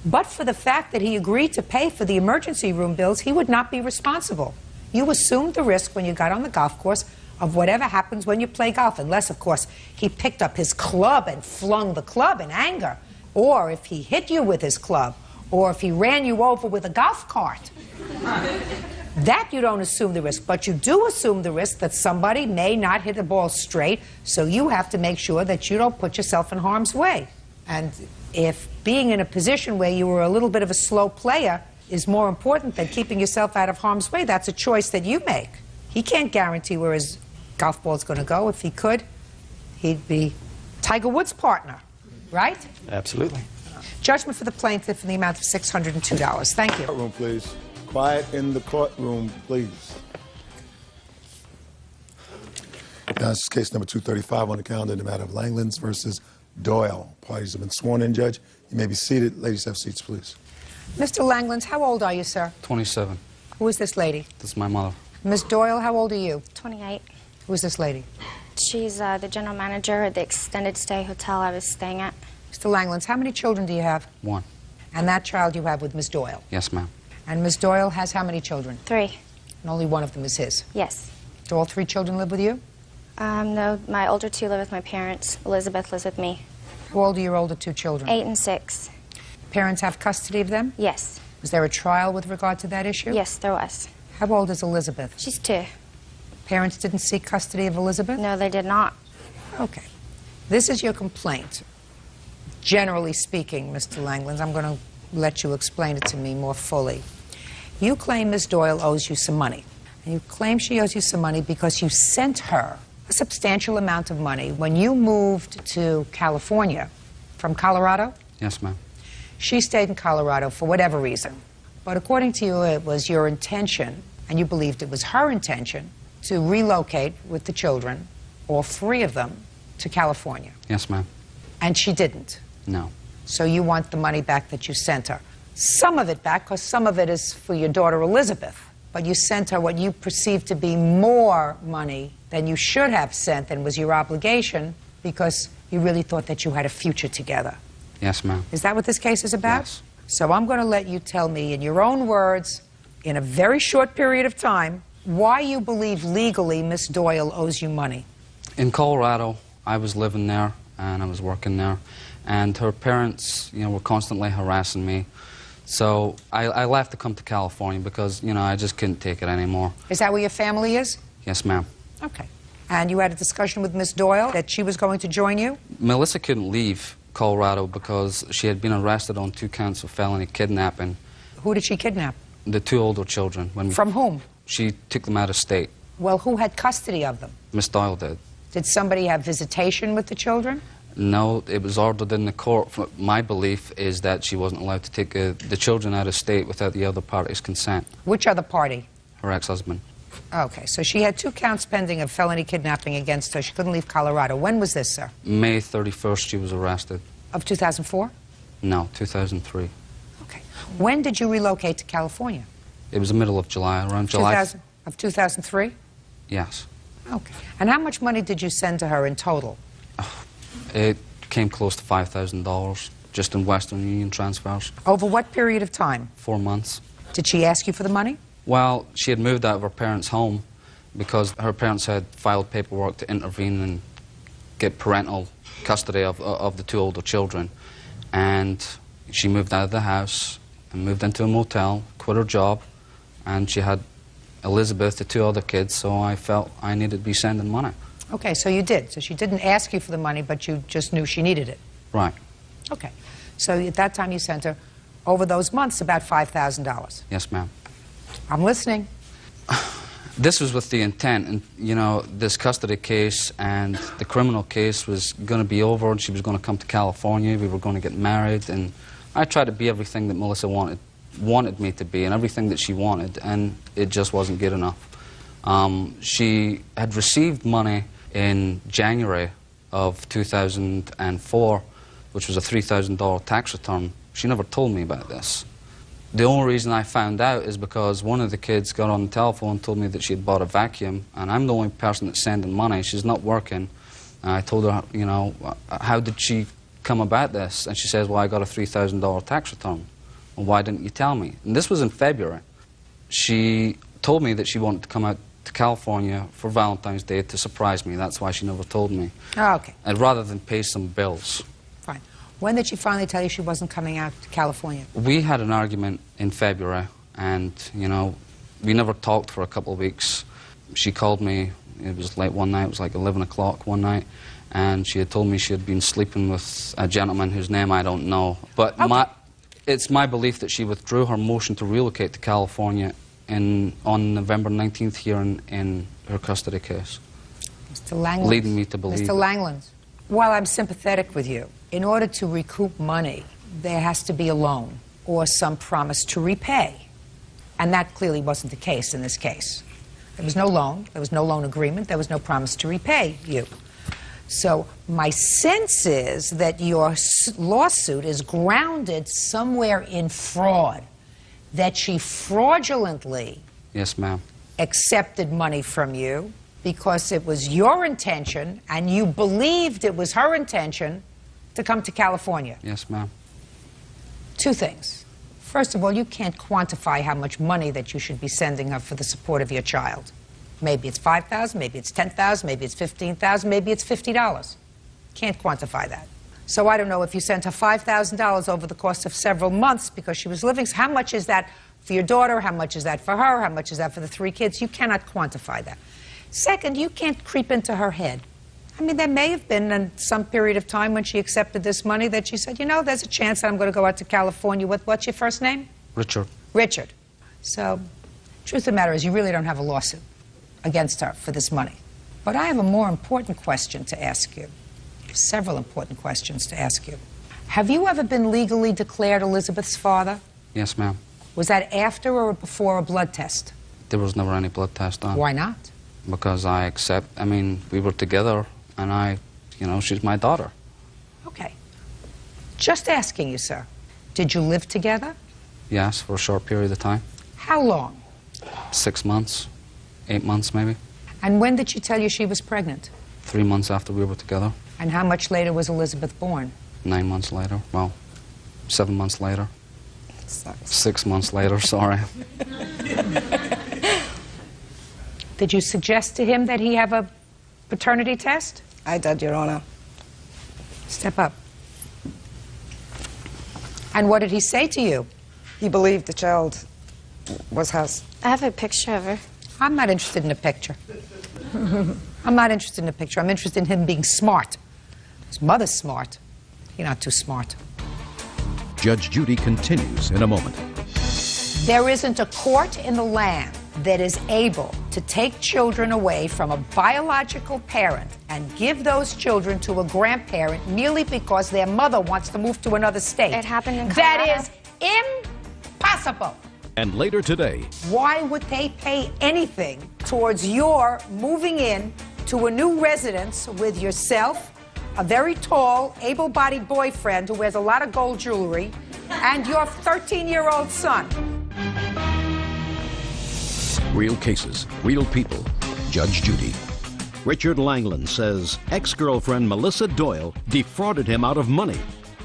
But for the fact that he agreed to pay for the emergency room bills, he would not be responsible. You assumed the risk when you got on the golf course of whatever happens when you play golf, unless, of course, he picked up his club and flung the club in anger, or if he hit you with his club, or if he ran you over with a golf cart. That you don't assume the risk, but you do assume the risk that somebody may not hit the ball straight, so you have to make sure that you don't put yourself in harm's way. And if being in a position where you were a little bit of a slow player is more important than keeping yourself out of harm's way, that's a choice that you make. He can't guarantee where his golf ball's going to go. If he could, he'd be Tiger Woods' partner, right? Absolutely. Judgment for the plaintiff in the amount of $602. Thank you. Courtroom, please. Quiet in the courtroom, please. Now, this is case number 235 on the calendar in the matter of Langlands versus Doyle. Parties have been sworn in, Judge. You may be seated. Ladies, have seats, please. Mr. Langlands, how old are you, sir? 27. Who is this lady? This is my mother. Miss Doyle, how old are you? 28. Who is this lady? She's the general manager at the extended stay hotel I was staying at. Mr. Langlands, how many children do you have? 1. And that child you have with Miss Doyle? Yes, ma'am. And Miss Doyle has how many children? 3. And only one of them is his? Yes. Do all 3 children live with you? No, my older 2 live with my parents. Elizabeth lives with me. How old are your older 2 children? 8 and 6. Parents have custody of them? Yes. Was there a trial with regard to that issue? Yes, there was. How old is Elizabeth? She's 2. Parents didn't seek custody of Elizabeth? No, they did not. Okay. This is your complaint. Generally speaking, Mr. Langlands, I'm going to let you explain it to me more fully. You claim Miss Doyle owes you some money. And you claim she owes you some money because you sent her a substantial amount of money when you moved to California from Colorado? Yes, ma'am. She stayed in Colorado for whatever reason. But according to you, it was your intention, and you believed it was her intention, to relocate with the children, all 3 of them, to California. Yes, ma'am. And she didn't. No. So you want the money back that you sent her. Some of it back, because some of it is for your daughter Elizabeth. But you sent her what you perceived to be more money than you should have sent and was your obligation because you really thought that you had a future together. Yes, ma'am. Is that what this case is about? Yes. So I'm going to let you tell me in your own words, in a very short period of time, why you believe legally Miss Doyle owes you money. In Colorado, I was living there and I was working there, and her parents, were constantly harassing me. So I left to come to California because, I just couldn't take it anymore. Is that where your family is? Yes, ma'am. Okay. And you had a discussion with Miss Doyle that she was going to join you? Melissa couldn't leave Colorado because she had been arrested on 2 counts of felony kidnapping. Who did she kidnap? The 2 older children. From whom? She took them out of state. Well, who had custody of them? Miss Doyle did. Did somebody have visitation with the children? No, it was ordered in the court. My belief is that she wasn't allowed to take the children out of state without the other party's consent. Which other party? Her ex-husband. Okay, so she had 2 counts pending of felony kidnapping against her. She couldn't leave Colorado. When was this, sir? May 31st, she was arrested. Of 2004? No, 2003. Okay. When did you relocate to California? It was the middle of July, around July. Of 2003? Yes. Okay. And how much money did you send to her in total? It came close to $5,000, just in Western Union transfers. Over what period of time? 4 months. Did she ask you for the money? Well, she had moved out of her parents' home because her parents had filed paperwork to intervene and get parental custody of the 2 older children. And she moved out of the house and moved into a motel, quit her job, and she had Elizabeth, the 2 other kids, so I felt I needed to be sending money. Okay, so you did. So she didn't ask you for the money, but you just knew she needed it. Right. Okay. So at that time you sent her, over those months, about $5,000. Yes, ma'am. I'm listening. This was with the intent, and, this custody case and the criminal case was going to be over, and she was going to come to California. We were going to get married, and I tried to be everything that Melissa wanted me to be and everything that she wanted, and it just wasn't good enough. She had received money in January of 2004, which was a $3,000 tax return. She never told me about this. The only reason I found out is because one of the kids got on the telephone and told me that she had bought a vacuum, and I'm the only person that's sending money. She's not working. I told her, how did she come about this? And she says, well, I got a $3,000 tax return. Well, why didn't you tell me? And this was in February. She told me that she wanted to come out to California for Valentine's Day to surprise me. That's why she never told me. Oh, okay. And rather than pay some bills. Fine. When did she finally tell you she wasn't coming out to California? We had an argument in February, and, you know, we never talked for a couple of weeks. She called me, it was late one night, it was like 11 o'clock one night, and she had told me she had been sleeping with a gentleman whose name I don't know. But Okay. It's my belief that she withdrew her motion to relocate to California on November 19th here in her custody case. Mr. Langlands. Leading me to believe Mr. Langlands, while I'm sympathetic with you, in order to recoup money, there has to be a loan or some promise to repay. And that clearly wasn't the case in this case. There was no loan, there was no loan agreement, there was no promise to repay you. So my sense is that your lawsuit is grounded somewhere in fraud, that she fraudulently Yes, ma'am. accepted money from you because it was your intention and you believed it was her intention to come to California. Yes, ma'am. Two things. First of all, you can't quantify how much money that you should be sending her for the support of your child. Maybe it's $5,000, maybe it's $10,000, maybe it's $15,000, maybe it's $50. Can't quantify that. So I don't know if you sent her $5,000 over the course of several months because she was living. So how much is that for your daughter? How much is that for her? How much is that for the 3 kids? You cannot quantify that. Second, you can't creep into her head. I mean, there may have been some period of time when she accepted this money that she said, you know, there's a chance that I'm going to go out to California with, what's your first name? Richard. Richard. So, truth of the matter is, you really don't have a lawsuit against her for this money. But I have a more important question to ask you. Several important questions to ask you. Have you ever been legally declared Elizabeth's father? Yes, ma'am. Was that after or before a blood test? There was never any blood test done. Why not? Because I mean, we were together, and she's my daughter. Okay. Just asking you, sir. Did you live together? Yes, for a short period of time. How long? 6 months, 8 months maybe. And when did she tell you she was pregnant? 3 months after we were together. And how much later was Elizabeth born? 9 months later. Well, 7 months later. 6 months later, sorry. Did you suggest to him that he have a paternity test? I did, Your Honor. Step up. And what did he say to you? He believed the child was his. I have a picture of her. I'm not interested in a picture. I'm not interested in a picture. I'm interested in him being smart. His mother's smart. You're not too smart. Judge Judy continues in a moment. There isn't a court in the land that is able to take children away from a biological parent and give those children to a grandparent merely because their mother wants to move to another state. It happened in Colorado. That is impossible. And later today, Why would they pay anything towards your moving in to a new residence with yourself, a very tall, able-bodied boyfriend who wears a lot of gold jewelry, and your 13-year-old son? real cases, real people. Judge Judy. Richard Langland says ex-girlfriend Melissa Doyle defrauded him out of money.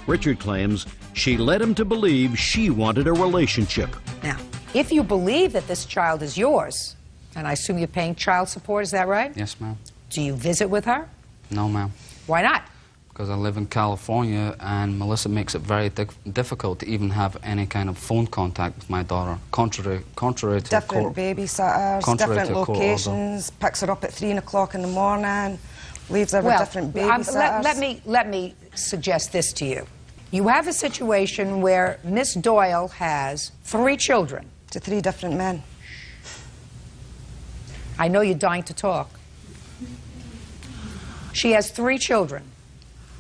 Richard claims she led him to believe she wanted a relationship. Now, if you believe that this child is yours, and I assume you're paying child support, is that right? Yes, ma'am. Do you visit with her? No, ma'am. Why not? Because I live in California, and Melissa makes it very difficult to even have any kind of phone contact with my daughter, contrary to different babysitters, different locations, picks her up at 3 o'clock in the morning, leaves her with different babysitters. Let me suggest this to you. You have a situation where Miss Doyle has 3 children. To 3 different men. I know you're dying to talk. She has 3 children.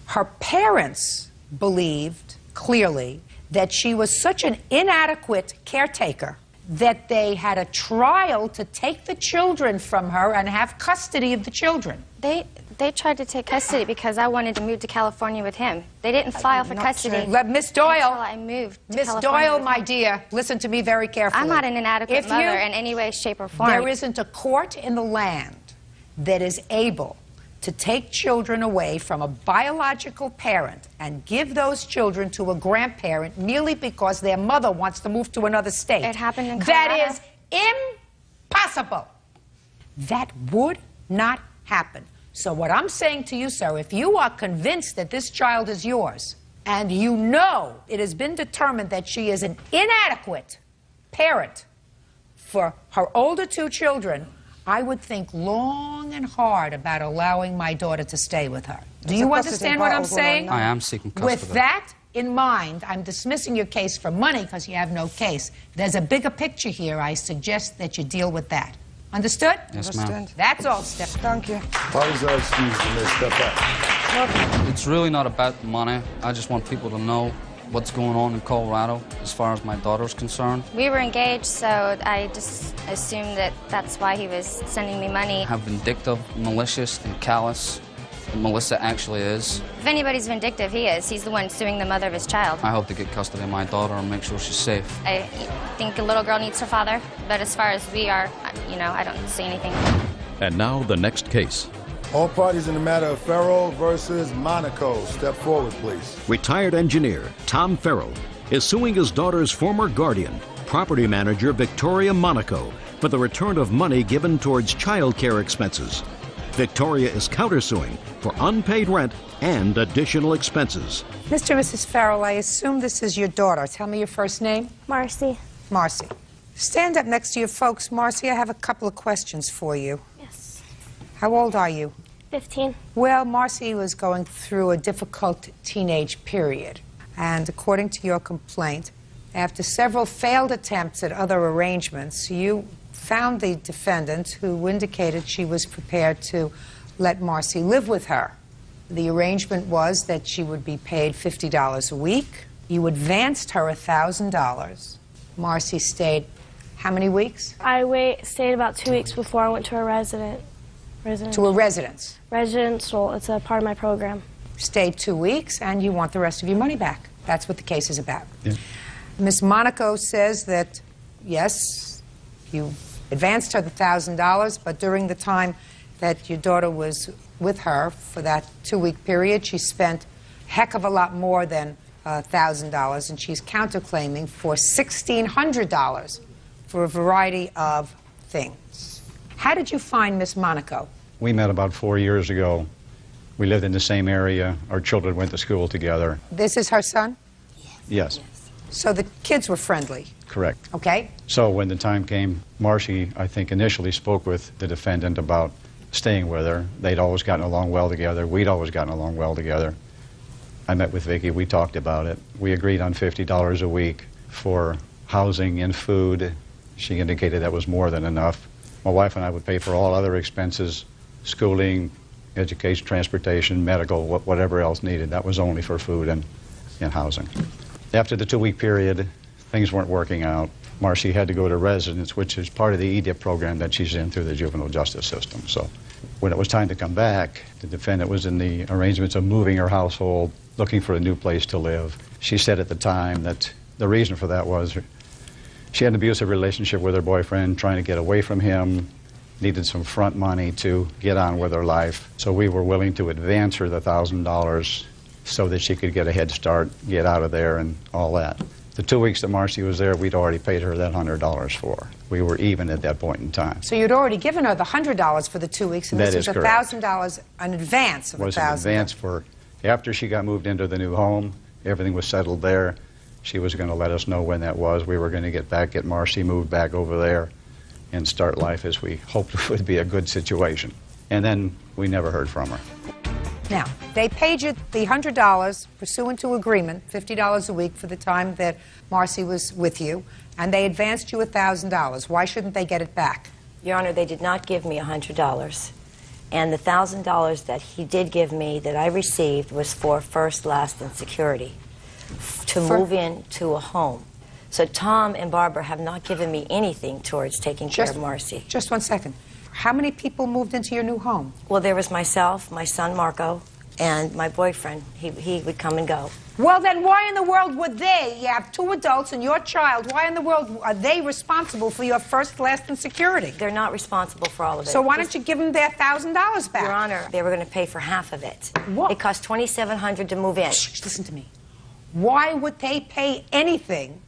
Her parents believed, clearly, that she was such an inadequate caretaker that they had a trial to take the children from her and have custody of the children. They tried to take custody because I wanted to move to California with him. They didn't file for custody. Miss Doyle. Until I moved to Miss California Doyle, with my him. dear, listen to me very carefully. I'm not an inadequate mother in any way, shape, or form. There isn't a court in the land that is able to take children away from a biological parent and give those children to a grandparent merely because their mother wants to move to another state. It happened in Colorado. That is impossible. That would not happen. So what I'm saying to you, sir, if you are convinced that this child is yours, and you know it has been determined that she is an inadequate parent for her older two children, I would think long and hard about allowing my daughter to stay with her. Do you understand what I'm saying? I am seeking custody. With that in mind, I'm dismissing your case for money because you have no case. There's a bigger picture here. I suggest that you deal with that. Understood? Yes, ma'am. That's all, Steph. Thank you. Parties are excused and they step back. It's really not about the money. I just want people to know what's going on in Colorado as far as my daughter's concerned. We were engaged, so I just assumed that that's why he was sending me money. How vindictive, malicious, and callous Melissa actually is. If anybody's vindictive, he is. He's the one suing the mother of his child. I hope to get custody of my daughter and make sure she's safe. I think a little girl needs her father, but as far as we are, you know, I don't see anything. And now the next case. All parties in the matter of Farrell versus Monaco. Step forward, please. Retired engineer Tom Farrell is suing his daughter's former guardian, property manager Victoria Monaco, for the return of money given towards child care expenses. Victoria is countersuing for unpaid rent and additional expenses. Mr. and Mrs. Farrell, I assume this is your daughter. Tell me your first name. Marcy. Marcy. Stand up next to your folks. Marcy, I have a couple of questions for you. Yes. How old are you? 15. Well, Marcy was going through a difficult teenage period. And according to your complaint, after several failed attempts at other arrangements, you found the defendant who indicated she was prepared to let Marcy live with her. The arrangement was that she would be paid $50 a week. You advanced her $1,000. Marcy stayed how many weeks? I stayed about 2 weeks before I went to a residence. To a residence? Residential. It's a part of my program. Stayed 2 weeks, and you want the rest of your money back. That's what the case is about. Yeah. Ms. Monaco says that, yes, you advanced her the $1,000, but during the time that your daughter was with her for that 2-week period, she spent a heck of a lot more than $1,000, and she's counterclaiming for $1,600 for a variety of things. How did you find Miss Monaco? We met about 4 years ago. We lived in the same area. Our children went to school together. This is her son? Yes. So the kids were friendly? Correct. Okay. So when the time came, Marcy, I think, initially spoke with the defendant about staying with her. They'd always gotten along well together. We'd always gotten along well together. I met with Vicki. We talked about it. We agreed on $50 a week for housing and food. She indicated that was more than enough. My wife and I would pay for all other expenses, schooling, education, transportation, medical, whatever else needed. That was only for food and housing. After the 2-week period, things weren't working out. Marcy had to go to residence, which is part of the EDIP program that she's in through the juvenile justice system. So when it was time to come back, the defendant was in the arrangements of moving her household, looking for a new place to live. She said at the time that the reason for that was she had an abusive relationship with her boyfriend, trying to get away from him, needed some front money to get on with her life. So we were willing to advance her the $1,000 so that she could get a head start, get out of there and all that. The 2 weeks that Marcy was there, we'd already paid her that $100 for. We were even at that point in time. So you'd already given her the $100 for the 2 weeks, and That this was is correct. $1,000, an advance of $1,000. Was an advance for, after she got moved into the new home, everything was settled there. She was going to let us know when that was. We were going to get Marcy moved back over there and start life as we hoped would be a good situation. And then we never heard from her. Now, they paid you the $100 pursuant to agreement, $50 a week for the time that Marcy was with you, and they advanced you $1,000. Why shouldn't they get it back? Your Honor, they did not give me $100. And the $1,000 that he did give me that I received was for first, last, and security to move into a home. So Tom and Barbara have not given me anything towards taking care of Marcy. Just 1 second. How many people moved into your new home? Well, there was myself, my son Marco, and my boyfriend. He would come and go. Well, then why in the world would they? You have 2 adults and your child. Why in the world are they responsible for your first, last, and security? They're not responsible for all of it. So why don't you give them their $1,000 back? Your Honor, they were going to pay for half of it. What? It cost $2,700 to move in. Shh, listen to me. Why would they pay anything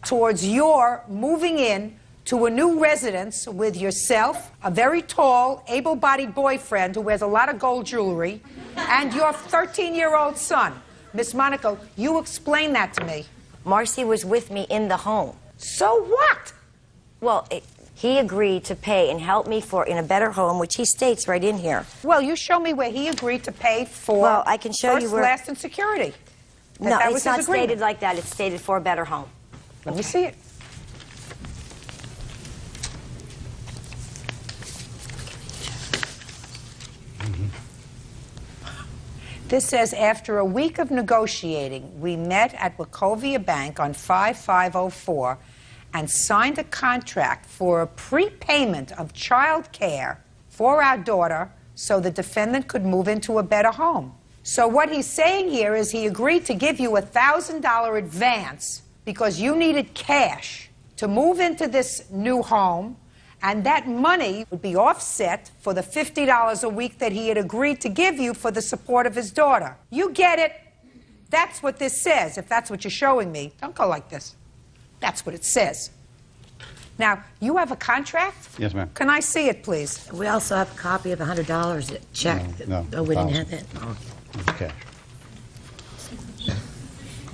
towards your moving in to a new residence with yourself, a very tall, able-bodied boyfriend who wears a lot of gold jewelry, and your 13-year-old son. Miss Monaco, you explain that to me. Marcy was with me in the home. So what? Well, he agreed to pay and help me in a better home, which he states right in here. Well, you show me where he agreed to pay for well, I can show first, you where... last, and security. No, it's not stated like that. It's stated for a better home. Let me see it. This says, after a week of negotiating, we met at Wachovia Bank on 5504 and signed a contract for a prepayment of child care for our daughter so the defendant could move into a better home. So what he's saying here is he agreed to give you a $1,000 advance because you needed cash to move into this new home, and that money would be offset for the $50 a week that he had agreed to give you for the support of his daughter. You get it? That's what this says, if that's what you're showing me. Don't go like this. That's what it says. Now, you have a contract? Yes, ma'am. Can I see it, please? We also have a copy of $100 check. No, Oh, we didn't have that? Oh. Okay.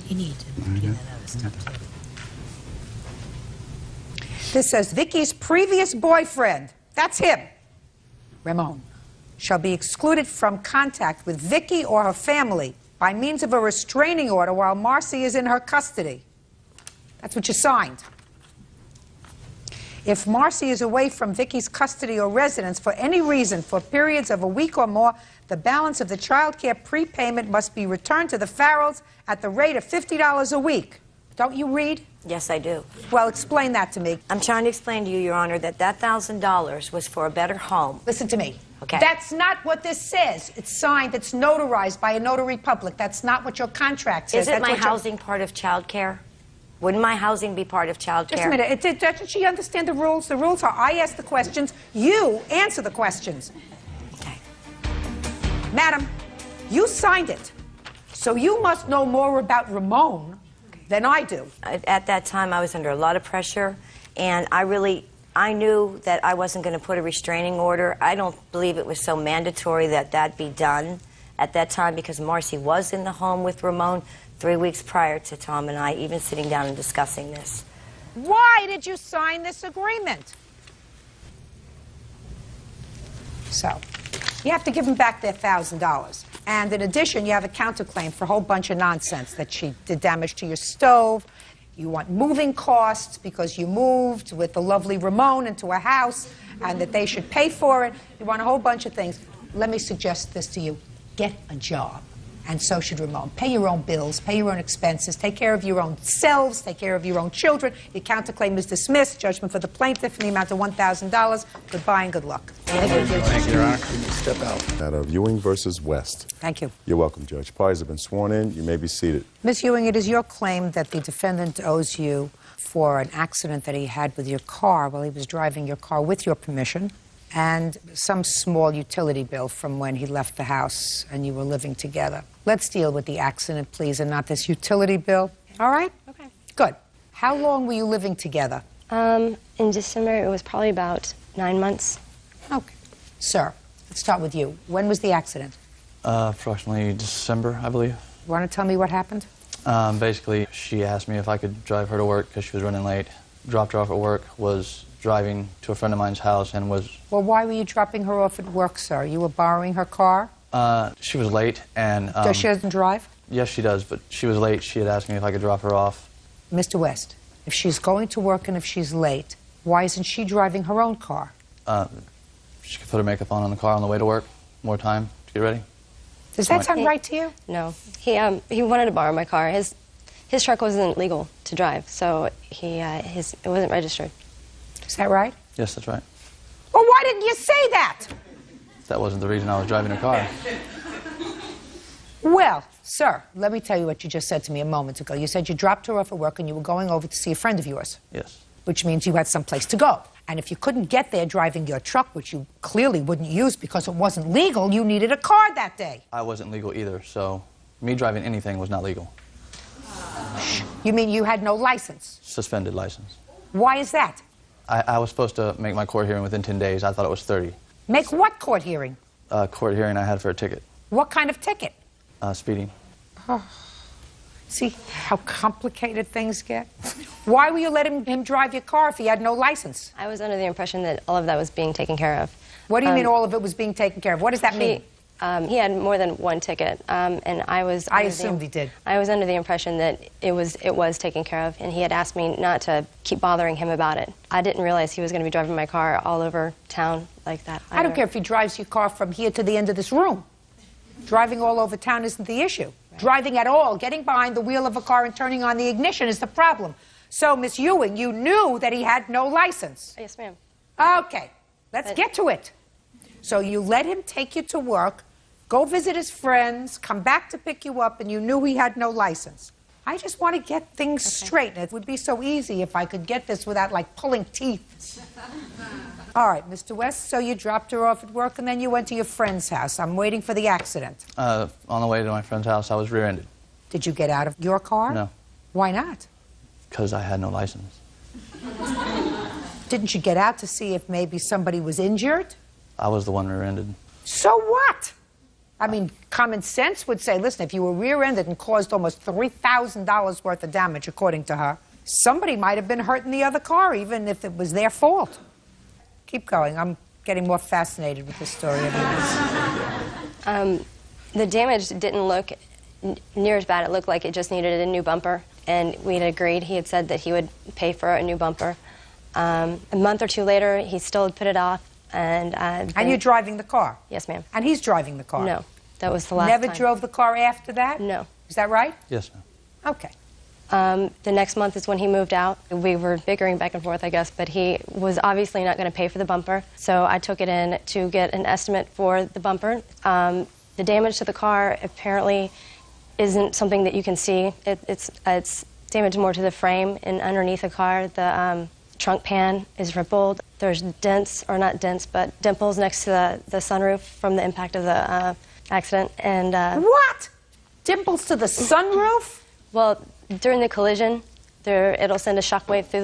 You need to give that other stuff too. This says, Vicky's previous boyfriend, that's him, Ramon, shall be excluded from contact with Vicky or her family by means of a restraining order while Marcy is in her custody. That's what you signed. If Marcy is away from Vicky's custody or residence for any reason for periods of a week or more, the balance of the child care prepayment must be returned to the Farrells at the rate of $50 a week. Don't you read? Yes, I do. Well, explain that to me. I'm trying to explain to you, Your Honor, that $1,000 was for a better home. Listen to me. Okay. That's not what this says. It's signed, it's notarized by a notary public. That's not what your contract says. Isn't my housing part of child care? Wouldn't my housing be part of child care? Just a minute. Doesn't she understand the rules? The rules are I ask the questions, you answer the questions. Okay. Madam, you signed it. So you must know more about Ramon than I do. At that time, I was under a lot of pressure, and I knew that I wasn't going to put a restraining order. I don't believe it was so mandatory that that be done at that time because Marcy was in the home with Ramon 3 weeks prior to Tom and I even sitting down and discussing this. Why did you sign this agreement? So, you have to give them back their $1,000. And in addition, you have a counterclaim for a whole bunch of nonsense, that she did damage to your stove. You want moving costs because you moved with the lovely Ramon into a house and that they should pay for it. You want a whole bunch of things. Let me suggest this to you. Get a job. And so should Ramon. Pay your own bills, pay your own expenses, take care of your own selves, take care of your own children. Your counterclaim is dismissed. Judgment for the plaintiff in the amount of $1,000. Goodbye and good luck. Thank you, Your Honor. Step out. Out of Ewing versus West. Thank you. You're welcome, Judge. Parties have been sworn in. You may be seated. Ms. Ewing, it is your claim that the defendant owes you for an accident that he had with your car while he was driving your car with your permission, and some small utility bill from when he left the house and you were living together. Let's deal with the accident, please, and not this utility bill. All right? Okay. Good. How long were you living together? In December, it was probably about 9 months. Okay. Sir, let's start with you. When was the accident? Approximately December, I believe. You want to tell me what happened? Basically, she asked me if I could drive her to work because she was running late. Dropped her off at work, was driving to a friend of mine's house and was... Well, why were you dropping her off at work, sir? You were borrowing her car? She was late and... She doesn't drive? Yes, she does, but she was late. She had asked me if I could drop her off. Mr. West, if she's going to work and if she's late, why isn't she driving her own car? She could put her makeup on the car on the way to work. More time to get ready. Does that sound right to you? No. He wanted to borrow my car. His truck wasn't legal to drive, so it wasn't registered. Is that right? Yes, that's right. Well, why didn't you say that? That wasn't the reason I was driving her car. Well, sir, let me tell you what you just said to me a moment ago. You said you dropped her off at work and you were going over to see a friend of yours. Yes. Which means you had someplace to go. And if you couldn't get there driving your truck, which you clearly wouldn't use because it wasn't legal, you needed a car that day. I wasn't legal either, so me driving anything was not legal. You mean you had no license? Suspended license. Why is that? I was supposed to make my court hearing within 10 days. I thought it was 30. Make what court hearing? Court hearing I had for a ticket. What kind of ticket? Speeding. Oh. See how complicated things get? Why will you let him drive your car if he had no license? I was under the impression that all of that was being taken care of. What do you mean all of it was being taken care of? What does that mean? He had more than one ticket, and I assumed he did. I was under the impression that it was taken care of, and he had asked me not to keep bothering him about it. I didn't realize he was going to be driving my car all over town like that. I don't care if he drives your car from here to the end of this room. Driving all over town isn't the issue. Right. Driving at all, getting behind the wheel of a car and turning on the ignition is the problem. So, Miss Ewing, you knew that he had no license. Yes, ma'am. Okay, let's get to it. So you let him take you to work, go visit his friends, come back to pick you up, and you knew he had no license. I just want to get things straight. It would be so easy if I could get this without, like, pulling teeth. All right, Mr. West, so you dropped her off at work, and then you went to your friend's house. I'm waiting for the accident. On the way to my friend's house, I was rear-ended. Did you get out of your car? No. Why not? Because I had no license. Didn't you get out to see if maybe somebody was injured? I was the one rear-ended. So what? I mean, common sense would say, listen, if you were rear-ended and caused almost $3,000 worth of damage, according to her, somebody might have been hurt in the other car, even if it was their fault. Keep going. I'm getting more fascinated with this story. The damage didn't look near as bad. It looked like it just needed a new bumper, and we had agreed. He had said that he would pay for a new bumper. A month or two later, he still had put it off. And you're driving the car? Yes, ma'am. And he's driving the car? No, that was the last time. Never time. drove the car after that? No. Is that right? Yes, ma'am. Okay. The next month is when he moved out. We were bickering back and forth, I guess, but he was obviously not going to pay for the bumper. So I took it in to get an estimate for the bumper. The damage to the car apparently isn't something that you can see. It's damage more to the frame and underneath the car. The trunk pan is rippled. There's dents, or not dents, but dimples next to the sunroof from the impact of the accident. And what? Dimples to the sunroof? Well, during the collision, it'll send a shockwave through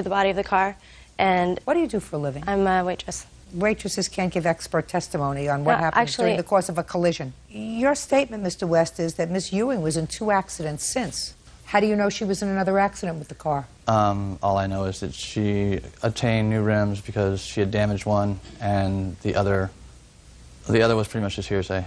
the body of the car. And what do you do for a living? I'm a waitress. Waitresses can't give expert testimony on what happens during the course of a collision. Your statement, Mr. West, is that Miss Ewing was in 2 accidents since. How do you know she was in another accident with the car? All I know is that she obtained new rims because she had damaged one, and the other was pretty much just hearsay.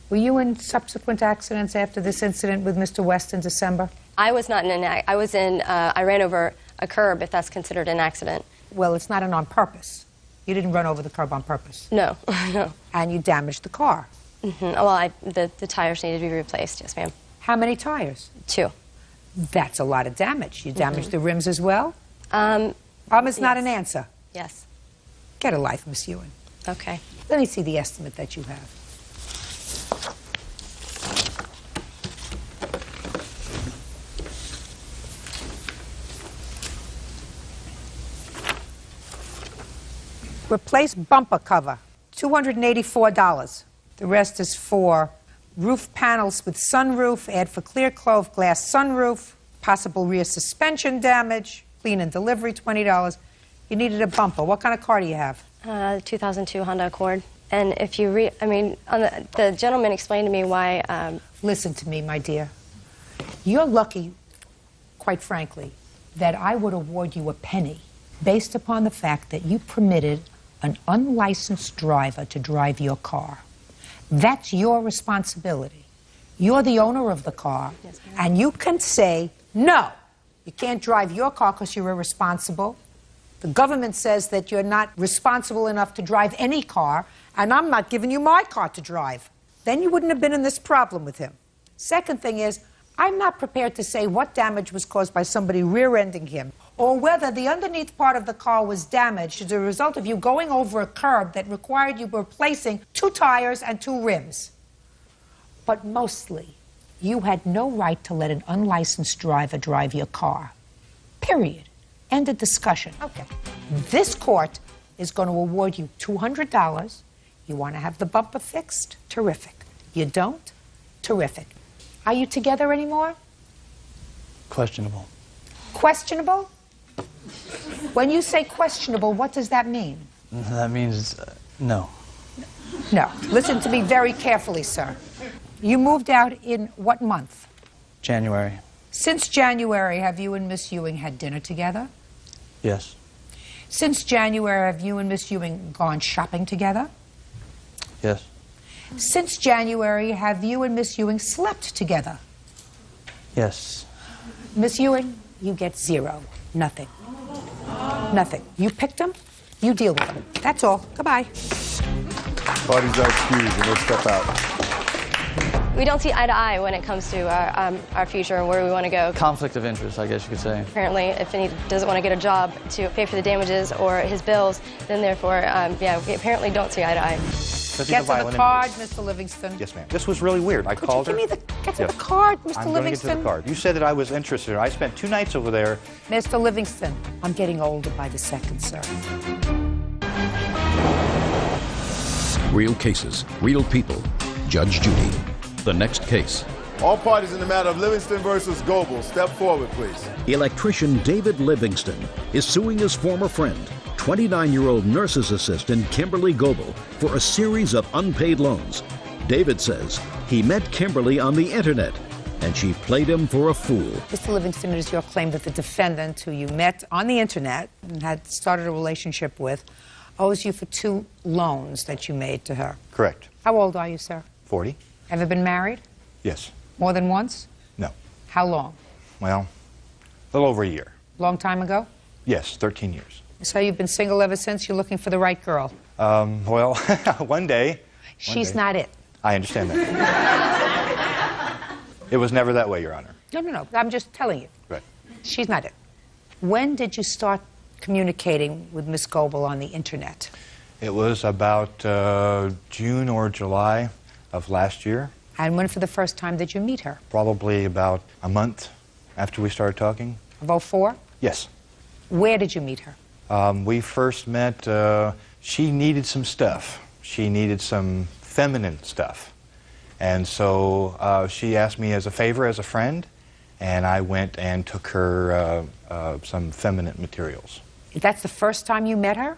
Were you in subsequent accidents after this incident with Mr. West in December? I was not in an I was in, I ran over a curb, if that's considered an accident. Well, it's not an on purpose. You didn't run over the curb on purpose. No, no. And you damaged the car. Mm-hmm. Well, the tires needed to be replaced, yes, ma'am. How many tires? 2. That's a lot of damage. You damaged the rims as well? Is Yes. not an answer. Yes. Get a life, Miss Ewing. Okay. Let me see the estimate that you have. Replace bumper cover, $284. The rest is for roof panels with sunroof, add for clear clove glass sunroof, possible rear suspension damage, clean and delivery, $20. You needed a bumper. What kind of car do you have? 2002 Honda Accord. And if you read, I mean, the gentleman explained to me why... Listen to me, my dear. You're lucky, quite frankly, that I would award you a penny based upon the fact that you permitted an unlicensed driver to drive your car. That's your responsibility. You're the owner of the car, yes, and you can say, no, you can't drive your car because you're irresponsible. The government says that you're not responsible enough to drive any car, and I'm not giving you my car to drive. Then you wouldn't have been in this problem with him. Second thing is, I'm not prepared to say what damage was caused by somebody rear-ending him, or whether the underneath part of the car was damaged as a result of you going over a curb that required you replacing 2 tires and 2 rims. But mostly, you had no right to let an unlicensed driver drive your car. Period. End of discussion. Okay. This court is going to award you $200. You want to have the bumper fixed? Terrific. You don't? Terrific. Are you together anymore? Questionable. Questionable? When you say questionable, what does that mean? That means no. No. Listen to me very carefully, sir. You moved out in what month? January. Since January, have you and Miss Ewing had dinner together? Yes. Since January, have you and Miss Ewing gone shopping together? Yes. Since January, have you and Miss Ewing slept together? Yes. Miss Ewing, you get 0. Nothing. Nothing. You picked them, you deal with them. That's all. Goodbye. Parties are excused and we'll step out. We don't see eye to eye when it comes to our future and where we want to go. Conflict of interest, I guess you could say. Apparently, if he doesn't want to get a job to pay for the damages or his bills, then therefore, yeah, we apparently don't see eye to eye. Get to the card, Mr. Livingston. Yes, ma'am. This was really weird. I called her. Get to the card, Mr. I'm going to get to Livingston. the card. You said that I was interested. I spent 2 nights over there. Mr. Livingston, I'm getting older by the second, sir. Real cases, real people. Judge Judy. The next case. All parties in the matter of Livingston versus Goebel, step forward, please. Electrician David Livingston is suing his former friend, 29-year-old nurse's assistant Kimberly Goebel, for a series of unpaid loans. David says he met Kimberly on the internet and she played him for a fool. Mr. Livingston, it is your claim that the defendant who you met on the internet and had started a relationship with owes you for 2 loans that you made to her. Correct. How old are you, sir? 40. Ever been married? Yes. More than once? No. How long? Well, a little over a year. Long time ago? Yes, 13 years. So you've been single ever since? You're looking for the right girl? Well, one day. She's not it. I understand that. It was never that way, Your Honor. No. I'm just telling you. Right. She's not it. When did you start communicating with Miss Goebel on the internet? It was about June or July of last year. And when for the first time did you meet her? Probably about a month after we started talking. Of 04? Yes. Where did you meet her? We first met, she needed some stuff. She needed some feminine stuff. And so she asked me as a favor, as a friend, and I went and took her some feminine materials. That's the first time you met her?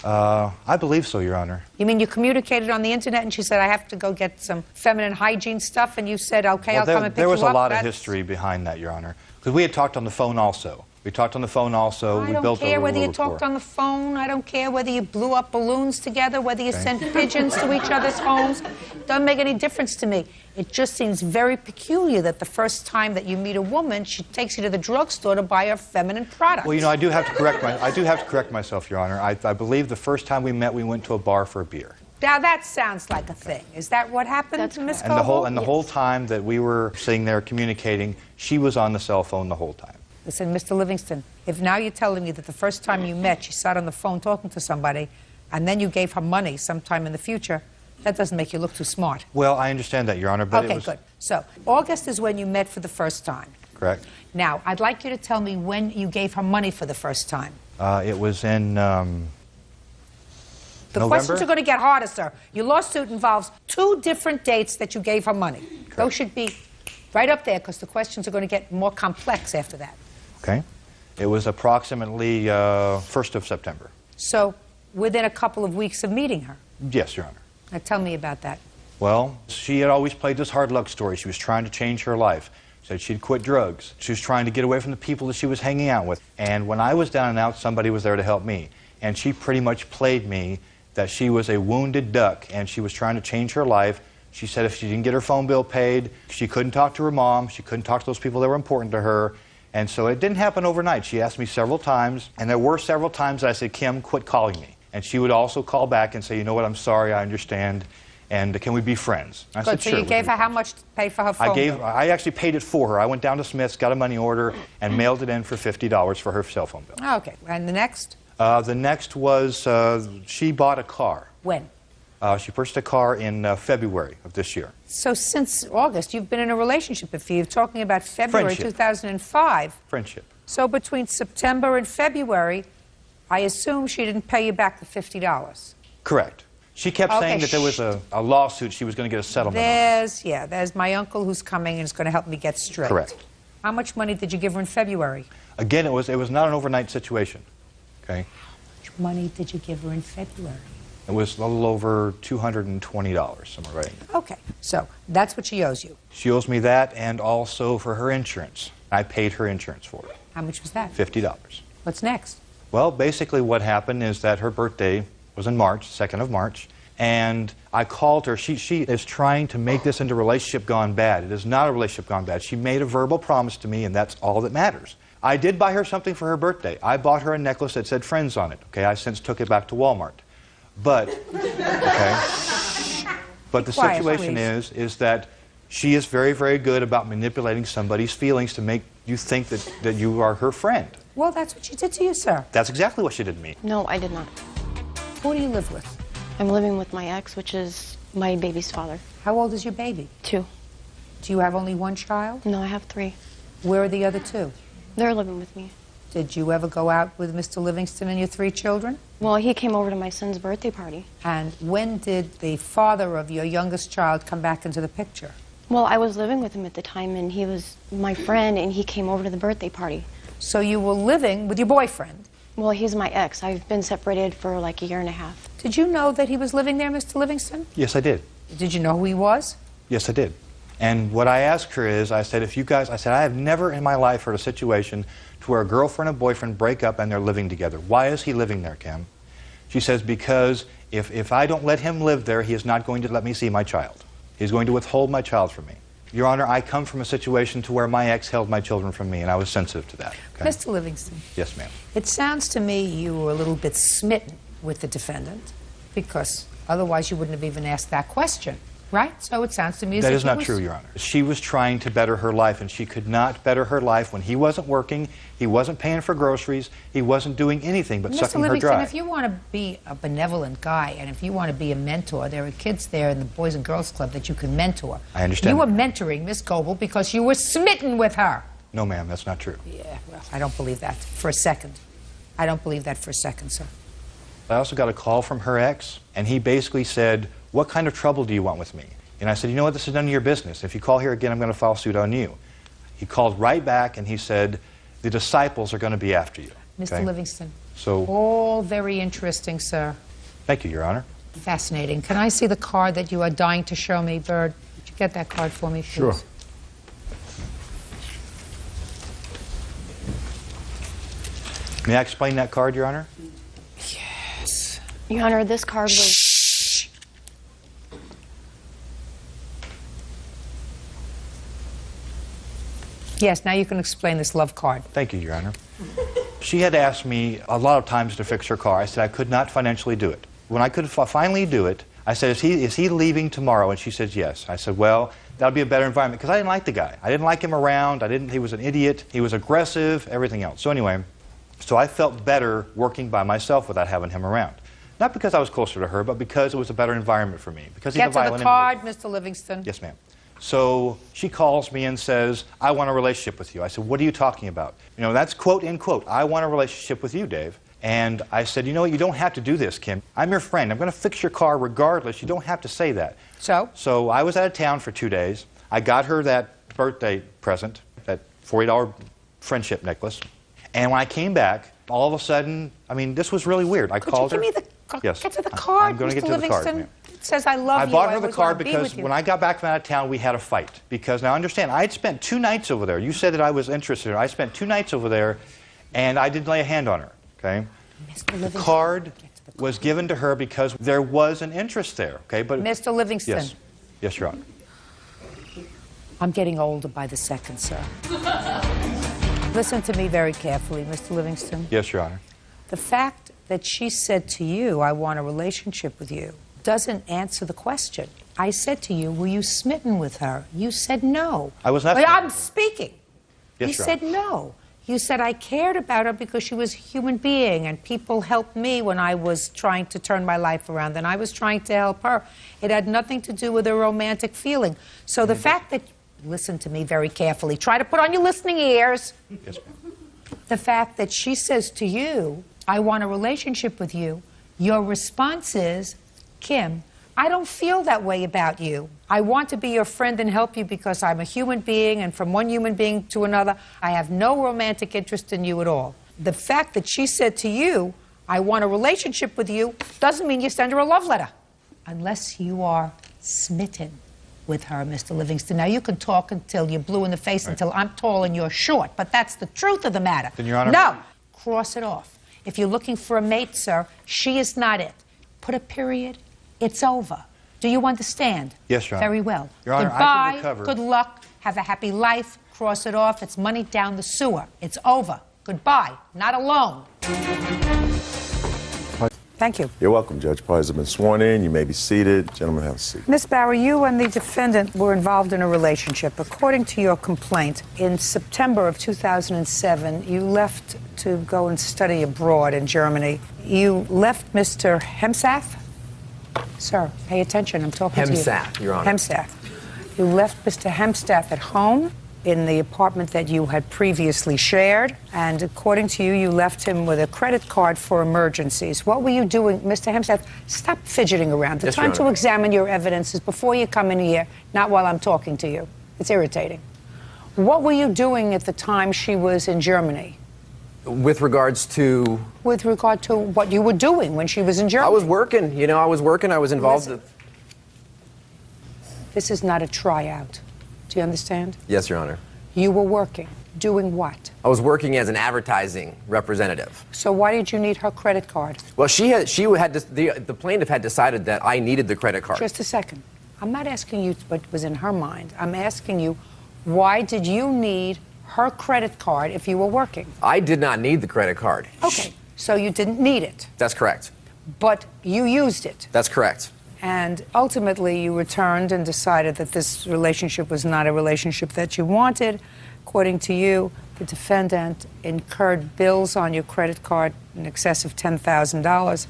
I believe so, Your Honor. You mean you communicated on the internet and she said, I have to go get some feminine hygiene stuff, and you said, okay, Well, I'll come and pick you up? there was a lot of history behind that, Your Honor. Because we had talked on the phone also. We talked on the phone also. I don't care whether you talked on the phone. I don't care whether you blew up balloons together, whether you sent pigeons to each other's homes. Doesn't make any difference to me. It just seems very peculiar that the first time that you meet a woman, she takes you to the drugstore to buy her feminine products. Well, you know, I do have to correct myself, Your Honor. I believe the first time we met, we went to a bar for a beer. Now that sounds like a thing. Is that what happened to Miss Goebel? And the whole time that we were sitting there communicating, she was on the cell phone the whole time. Listen, Mr. Livingston, if now you're telling me that the first time you met, she sat on the phone talking to somebody, and then you gave her money sometime in the future, that doesn't make you look too smart. Well, I understand that, Your Honor, but okay, it was... good. So, August is when you met for the first time. Correct. Now, I'd like you to tell me when you gave her money for the first time. It was in The November? questions are going to get harder, sir. Your lawsuit involves 2 different dates that you gave her money. Correct. Those should be right up there, because the questions are going to get more complex after that. Okay. It was approximately 1st of September. So, within a couple of weeks of meeting her. Yes, Your Honor. Now, tell me about that. Well, she had always played this hard luck story. She was trying to change her life. Said she'd quit drugs. She was trying to get away from the people that she was hanging out with. And when I was down and out, somebody was there to help me. And she pretty much played me that she was a wounded duck and she was trying to change her life. She said if she didn't get her phone bill paid, she couldn't talk to her mom, she couldn't talk to those people that were important to her. And so it didn't happen overnight. She asked me several times, and there were several times that I said, Kim, quit calling me. And she would also call back and say, you know what, I'm sorry, I understand, and can we be friends? I said, so sure. you gave her how much to pay for her phone bill? I actually paid it for her. I went down to Smith's, got a money order, and mailed it in for $50 for her cell phone bill. Okay, and the next? The next was she bought a car. When? She purchased a car in February of this year. So since August, you've been in a relationship with you. You're talking about February Friendship. 2005. Friendship. So between September and February, I assume she didn't pay you back the $50. Correct. She kept saying that there was a lawsuit she was going to get a settlement on. There's my uncle who's coming and is going to help me get straight. Correct. How much money did you give her in February? Again, it was not an overnight situation. Okay? How much money did you give her in February? It was a little over $220, am I right? Okay, so that's what she owes you. She owes me that and also for her insurance. I paid her insurance for it. How much was that? $50. What's next? Well, basically what happened is that her birthday was in March, 2nd of March, and I called her. She is trying to make this into a relationship gone bad. It is not a relationship gone bad. She made a verbal promise to me, and that's all that matters. I did buy her something for her birthday. I bought her a necklace that said Friends on it. Okay, I since took it back to Walmart. But, okay, but the situation is that she is very, very good about manipulating somebody's feelings to make you think that you are her friend. Well, that's what she did to you, sir. That's exactly what she did to me. No, I did not. Who do you live with? I'm living with my ex, which is my baby's father. How old is your baby? 2. Do you have only one child? No, I have 3. Where are the other 2? They're living with me. Did you ever go out with Mr. Livingston and your 3 children? Well, he came over to my son's birthday party. And when did the father of your youngest child come back into the picture? Well, I was living with him at the time, and he was my friend, and he came over to the birthday party. So you were living with your boyfriend? Well, he's my ex. I've been separated for like a year and a half. Did you know that he was living there, Mr. Livingston? Yes, I did. Did you know who he was? Yes, I did. And what I asked her is, I said, I have never in my life heard a situation to where a girlfriend and boyfriend break up and they're living together. Why is he living there, Kim? She says, because if I don't let him live there, he is not going to let me see my child. He's going to withhold my child from me. Your Honor, I come from a situation to where my ex held my children from me, and I was sensitive to that. Okay? Mr. Livingston. Yes, ma'am. It sounds to me you were a little bit smitten with the defendant, because otherwise you wouldn't have even asked that question, right? So it sounds to me as if that is not true, Your Honor. She was trying to better her life, and she could not better her life when he wasn't working, he wasn't paying for groceries, he wasn't doing anything but sucking her dry. Mr. Livingston, if you want to be a benevolent guy, and if you want to be a mentor, there are kids there in the Boys and Girls Club that you can mentor. I understand. You were mentoring Miss Goebel because you were smitten with her. No, ma'am, that's not true. Yeah, well, I don't believe that for a second. I don't believe that for a second, sir. I also got a call from her ex, and he basically said, what kind of trouble do you want with me? And I said, you know what, this is none of your business. If you call here again, I'm going to file suit on you. He called right back, and he said, the disciples are going to be after you. Mr. Okay? Livingston. So, all very interesting, sir. thank you, Your Honor. Fascinating. Can I see the card that you are dying to show me, Bird? Would you get that card for me, please? Sure. May I explain that card, Your Honor? Yes. Your Honor, this card was... Yes, now you can explain this love card. Thank you, Your Honor. She had asked me a lot of times to fix her car. I said I could not financially do it. When I could finally do it, I said, is he leaving tomorrow? And she said, yes. I said, well, that would be a better environment, because I didn't like the guy. I didn't like him around. He was an idiot. He was aggressive, everything else. So anyway, so I felt better working by myself without having him around. Not because I was closer to her, but because it was a better environment for me. Because he's a violent Get to the card, Mr. Livingston. Yes, ma'am. So she calls me and says, I want a relationship with you. I said, what are you talking about? You know, that's quote, end quote. I want a relationship with you, Dave. And I said, you know what, you don't have to do this, Kim. I'm your friend. I'm going to fix your car regardless. You don't have to say that. So? So I was out of town for 2 days. I got her that birthday present, that $40 friendship necklace. And when I came back, all of a sudden, I mean, this was really weird. I called her. Could you give me the yes. Get to the card, I'm going to Mr. get to the card. Livingston. It says, I love you. I bought her the always card wanna be because with you. when I got back from out of town, we had a fight. Because, now understand, I had spent 2 nights over there. You said that I was interested in her. I spent 2 nights over there, and I didn't lay a hand on her, okay? The card was given to her because there was an interest there, okay? But Mr. Livingston. Yes. Yes, Your Honor. I'm getting older by the second, sir. Listen to me very carefully, Mr. Livingston. Yes, Your Honor. The fact that she said to you, I want a relationship with you, doesn't answer the question. I said to you, were you smitten with her? You said no. I was not. But I'm speaking. Yes, you Your said Honor. no. You said I cared about her because she was a human being and people helped me when I was trying to turn my life around and I was trying to help her. It had nothing to do with a romantic feeling. So the fact that, listen to me very carefully, try to put on your listening ears. Yes, ma'am. The fact that she says to you, I want a relationship with you, your response is, Kim, I don't feel that way about you. I want to be your friend and help you because I'm a human being, and from one human being to another, I have no romantic interest in you at all. The fact that she said to you, I want a relationship with you, doesn't mean you send her a love letter. Unless you are smitten with her, Mr. Livingston. Now, you can talk until you're blue in the face, until I'm tall and you're short, but that's the truth of the matter. Then, Your Honor... No! Cross it off. If you're looking for a mate, sir, she is not it. Put a period. It's over. Do you understand? Yes, Your Honor. Very well. Your Honor, Goodbye. I can recover. Good luck. Have a happy life. Cross it off. It's money down the sewer. It's over. Goodbye. Not alone. Thank you. You're welcome, Judge. Parties have been sworn in. You may be seated. Gentlemen, have a seat. Ms. Bauer, you and the defendant were involved in a relationship. According to your complaint, in September of 2007, you left to go and study abroad in Germany. You left Mr. Hemsath? Sir, pay attention. I'm talking to you. Hemsath, Your Honor. Hemsath. You left Mr. Hemsath at home in the apartment that you had previously shared, and according to you, you left him with a credit card for emergencies. What were you doing? Mr. Hemsath, stop fidgeting around. The Yes, time Your to Honor. examine your evidence is before you come in here, not while I'm talking to you. It's irritating. What were you doing at the time she was in Germany? With regards to... With regard to what you were doing when she was in Germany? I was working, you know, I was working, I was involved... This is not a tryout. Do you understand? Yes, Your Honor. You were working. Doing what? I was working as an advertising representative. So why did you need her credit card? Well, the plaintiff had decided that I needed the credit card. Just a second. I'm not asking you what was in her mind. I'm asking you, why did you need her credit card if you were working? I did not need the credit card. Okay, so you didn't need it. That's correct. But you used it. That's correct. And ultimately, you returned and decided that this relationship was not a relationship that you wanted. According to you, the defendant incurred bills on your credit card in excess of $10,000,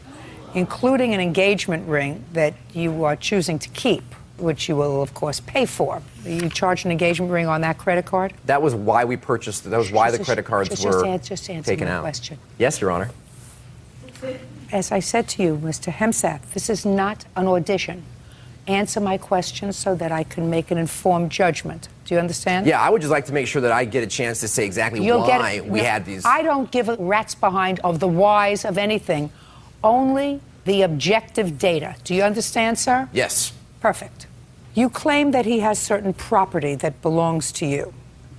including an engagement ring that you are choosing to keep, which you will, of course, pay for. You charged an engagement ring on that credit card? That was why we purchased, that was why the credit cards were just answer taken my out. question. Yes, Your Honor. As I said to you, Mr. Hemsath, this is not an audition. Answer my questions so that I can make an informed judgment. Do you understand? Yeah, I would just like to make sure that I get a chance to say exactly why we had these. I don't give a rat's behind of the whys of anything, only the objective data. Do you understand, sir? Yes. Perfect. You claim that he has certain property that belongs to you.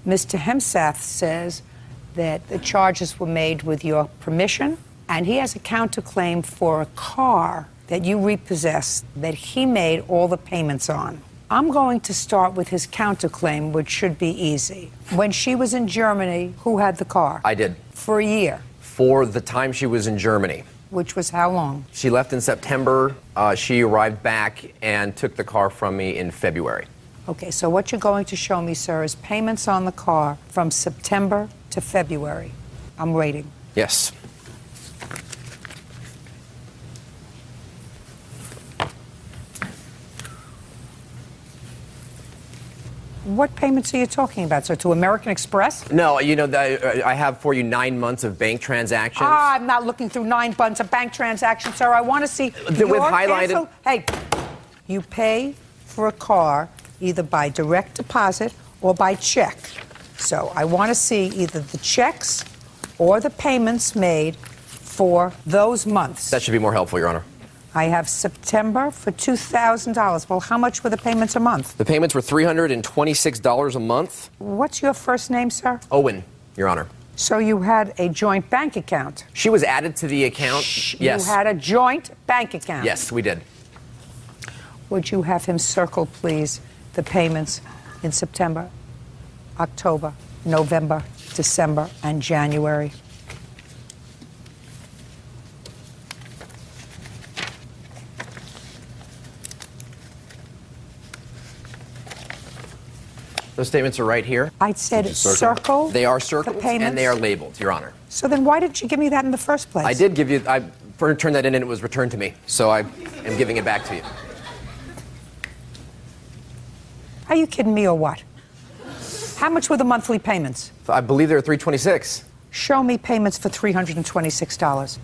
Mr. Hemsath says that the charges were made with your permission, and he has a counterclaim for a car that you repossessed that he made all the payments on. I'm going to start with his counterclaim, which should be easy. When she was in Germany, who had the car? I did. For a year. For the time she was in Germany. Which was how long? She left in September. She arrived back and took the car from me in February. Okay, so what you're going to show me, sir, is payments on the car from September to February. I'm waiting. Yes. What payments are you talking about, sir? To American Express? No, you know, I have for you 9 months of bank transactions. I'm not looking through 9 months of bank transactions, sir. I want to see With your highlighted- Hey, you pay for a car either by direct deposit or by check. So I want to see either the checks or the payments made for those months. That should be more helpful, Your Honor. I have September for $2,000. Well, how much were the payments a month? The payments were $326 a month. What's your first name, sir? Owen, Your Honor. So you had a joint bank account? She was added to the account. Yes. You had a joint bank account? Yes, we did. Would you have him circle, please, the payments in September, October, November, December, and January? Those statements are right here. I said circle. They are circled the payments. and they are labeled, Your Honor. So then why didn't you give me that in the first place? I did give you, I turned that in and it was returned to me. So I am giving it back to you. Are you kidding me or what? How much were the monthly payments? I believe they were $326. Show me payments for $326.